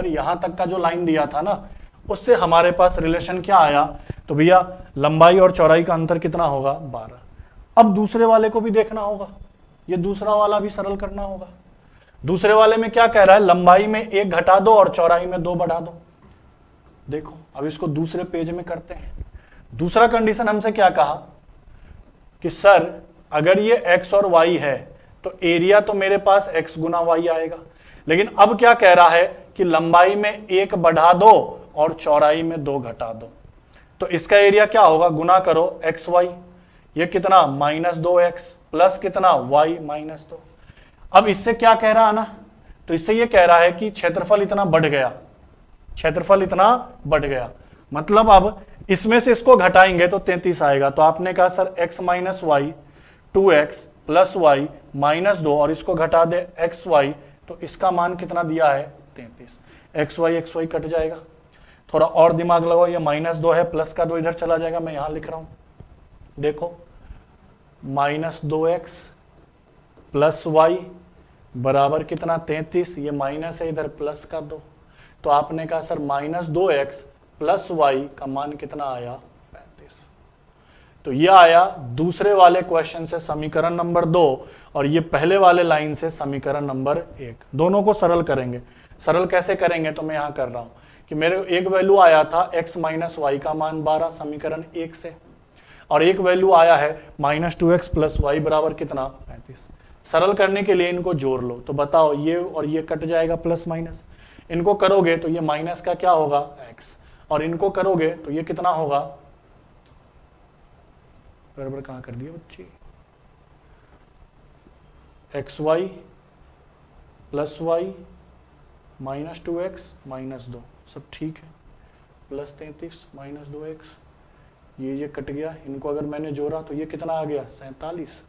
यहां तक का जो लाइन दिया था ना, उससे हमारे पास रिलेशन क्या आया, तो भैया लंबाई और चौड़ाई का अंतर कितना होगा 12। अब दूसरे वाले को भी देखना होगा, ये दूसरा वाला भी सरल करना होगा। दूसरे वाले में क्या कह रहा है, लंबाई में 1 घटा दो और चौड़ाई में 2 बढ़ा दो। देखो अब इसको दूसरे पेज में करते हैं। दूसरा कंडीशन हमसे क्या कहा कि सर अगर ये x और y है तो एरिया तो मेरे पास x गुना y आएगा, लेकिन अब क्या कह रहा है कि लंबाई में 1 बढ़ा दो और चौड़ाई में 2 घटा दो, तो इसका एरिया क्या होगा, गुना करो एक्स वाई, ये कितना -2x प्लस कितना y -2। अब इससे क्या कह रहा है ना, तो इससे ये कह रहा है कि क्षेत्रफल इतना बढ़ गया, क्षेत्रफल इतना बढ़ गया, मतलब अब इसमें से इसको घटाएंगे तो 33 आएगा। तो आपने कहा sir x minus Y 2x plus Y -2 और इसको घटा दे एक्स वाई, तो इसका मान कितना दिया है 33। एक्स वाई कट जाएगा, थोड़ा और दिमाग लगाओ, ये -2 है, प्लस का 2 इधर चला जाएगा, मैं यहां लिख रहा हूं, देखो -2x प्लस वाई बराबर कितना 33, ये माइनस है इधर प्लस का 2, तो आपने कहा सर -2x प्लस वाई का मान कितना आया 35। तो ये आया दूसरे वाले क्वेश्चन से समीकरण नंबर 2 और ये पहले वाले लाइन से समीकरण नंबर 1। दोनों को सरल करेंगे। सरल कैसे करेंगे, तो मैं यहां कर रहा हूं कि मेरे एक वैल्यू आया था x माइनस वाई का मान 12 समीकरण 1 से, और एक वैल्यू आया है -2x प्लस वाई बराबर कितना 35। सरल करने के लिए इनको जोड़ लो, तो बताओ ये और ये कट जाएगा प्लस माइनस, इनको करोगे तो ये माइनस का क्या होगा x, और इनको करोगे तो ये कितना होगा, बराबर कहां कर दिया बच्चे, x Y plus Y -2x -2 सब ठीक है, प्लस 33 -2x, ये कट गया, इनको अगर मैंने जोड़ा तो ये कितना आ गया 47।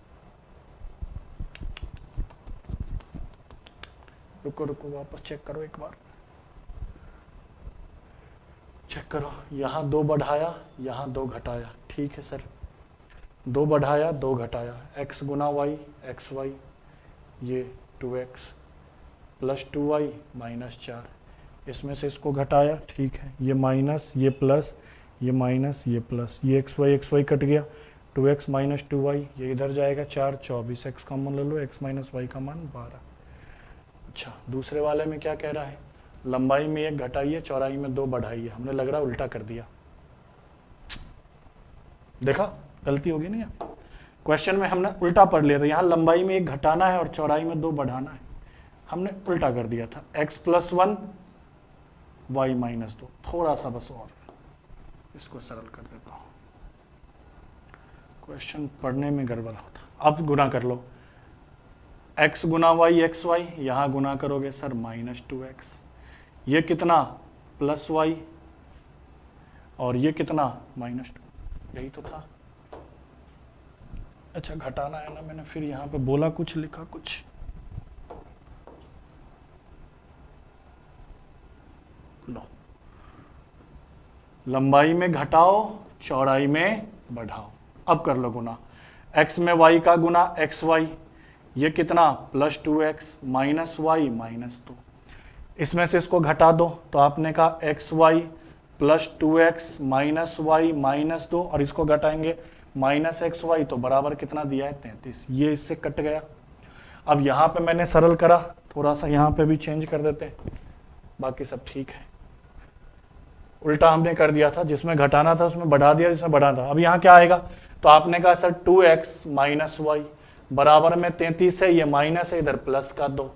रुको वापस चेक करो, एक बार चेक करो, यहाँ 2 बढ़ाया यहाँ 2 घटाया, ठीक है सर, 2 बढ़ाया 2 घटाया, x गुना वाई एक्स वाई, ये 2x प्लस 2y -4, इसमें से इसको घटाया, ठीक है, ये माइनस ये प्लस ये माइनस ये प्लस, ये एक्स वाई कट गया, 2x माइनस 2y, ये इधर जाएगा 4 24, x का मान ले लो, x माइनस वाई का मान 12। अच्छा दूसरे वाले में क्या कह रहा है, लंबाई में 1 घटाइए चौड़ाई में 2 बढ़ाइए, हमने लग रहा उल्टा कर दिया, देखा गलती होगी ना, यहाँ क्वेश्चन में हमने उल्टा पढ़ लिया था, यहाँ लंबाई में 1 घटाना है और चौड़ाई में 2 बढ़ाना है, हमने उल्टा कर दिया था, x प्लस 1 y -2, थोड़ा सा बस और इसको सरल कर देता हूँ, क्वेश्चन पढ़ने में गड़बड़ होता। अब गुना कर लो, x गुना वाई एक्स वाई, यहाँ गुना करोगे सर -2x, ये कितना प्लस y और ये कितना -2, यही तो था। अच्छा घटाना है ना, मैंने फिर यहाँ पे बोला कुछ लिखा कुछ, लो लंबाई में घटाओ चौड़ाई में बढ़ाओ, अब कर लो गुना, x में y का गुना एक्स वाई, ये कितना +2x माइनस वाई -2, इसमें से इसको घटा दो, तो आपने कहा X Y plus 2x minus Y -2 और इसको घटाएंगे -x वाई, तो बराबर कितना दिया है 33, ये इससे कट गया। अब यहाँ पे मैंने सरल करा, थोड़ा सा यहाँ पे भी चेंज कर देते, बाकी सब ठीक है, उल्टा हमने कर दिया था, जिसमें घटाना था उसमें बढ़ा दिया, जिसमें बढ़ाना था। अब यहाँ क्या आएगा, तो आपने कहा सर 2x माइनस वाई बराबर में 33 है, ये माइनस है, इधर प्लस का 2।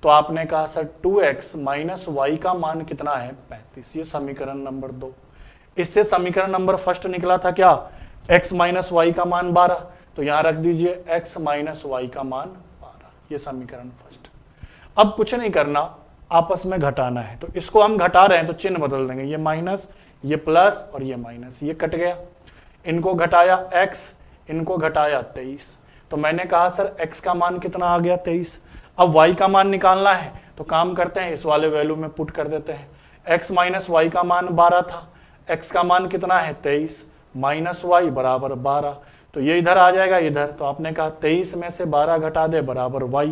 तो आपने कहा सर 2x माइनस वाई का मान कितना है 35। ये समीकरण नंबर 2। इससे समीकरण नंबर फर्स्ट निकला था क्या, x माइनस वाई का मान 12। तो यहां रख दीजिए x माइनस वाई का मान 12। ये समीकरण फर्स्ट। अब कुछ नहीं करना, आपस में घटाना है। तो इसको हम घटा रहे हैं तो चिन्ह बदल देंगे, ये माइनस, ये प्लस और ये माइनस, ये कट गया। इनको घटाया x, इनको घटाया 23। तो मैंने कहा सर x का मान कितना आ गया 23। अब y का मान निकालना है तो काम करते हैं, इस वाले वैल्यू में पुट कर देते हैं। x माइनस वाई का मान 12 था, x का मान कितना है 23 माइनस वाई बराबर 12। तो ये इधर आ जाएगा इधर। तो आपने कहा 23 में से 12 घटा दे बराबर y।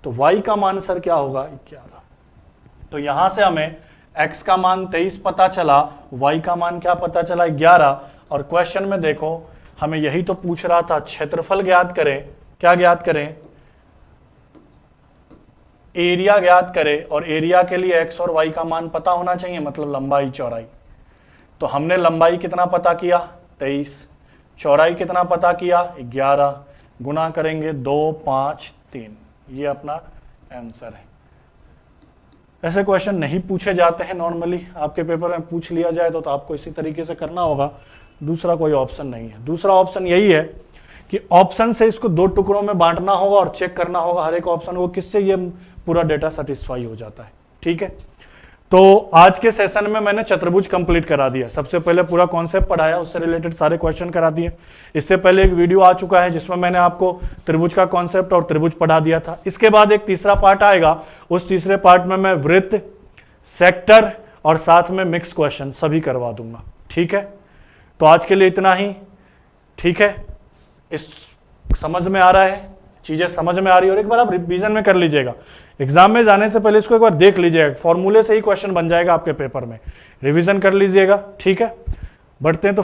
तो y का मान सर क्या होगा 11। तो यहां से हमें x का मान 23 पता चला, y का मान क्या पता चला 11। और क्वेश्चन में देखो हमें यही तो पूछ रहा था, क्षेत्रफल ज्ञात करें। क्या ज्ञात करें, एरिया ज्ञात करें। और एरिया के लिए x और y का मान पता होना चाहिए, मतलब लंबाई चौड़ाई। तो हमने लंबाई कितना पता किया 23, चौड़ाई कितना पता किया 11, गुना करेंगे 2 5 3। ये अपना आंसर है। ऐसे क्वेश्चन नहीं पूछे जाते हैं नॉर्मली, आपके पेपर में पूछ लिया जाए तो आपको इसी तरीके से करना होगा, दूसरा कोई ऑप्शन नहीं है। दूसरा ऑप्शन यही है कि ऑप्शन से इसको 2 टुकड़ों में बांटना होगा और चेक करना होगा हर एक ऑप्शन को, किससे ये पूरा डेटा सेटिस्फाई हो जाता है। ठीक है, तो आज के सेशन में मैंने चतुर्भुज कंप्लीट करा दिया। सबसे पहले पूरा कॉन्सेप्ट पढ़ाया, उससे रिलेटेड सारे क्वेश्चन करा दिए। इससे पहले एक वीडियो आ चुका है जिसमें मैंने आपको त्रिभुज का कॉन्सेप्ट और त्रिभुज पढ़ा दिया था। इसके बाद एक तीसरा पार्ट आएगा, उस तीसरे पार्ट में मैं वृत्त, सेक्टर और साथ में मिक्स क्वेश्चन सभी करवा दूंगा। ठीक है, तो आज के लिए इतना ही। ठीक है, इस समझ में आ रहा है, चीजें समझ में आ रही है। और एक बार आप रिवीजन में कर लीजिएगा, एग्जाम में जाने से पहले इसको एक बार देख लीजिएगा, फॉर्मूले से ही क्वेश्चन बन जाएगा आपके पेपर में, रिवीजन कर लीजिएगा। ठीक है, बढ़ते हैं तो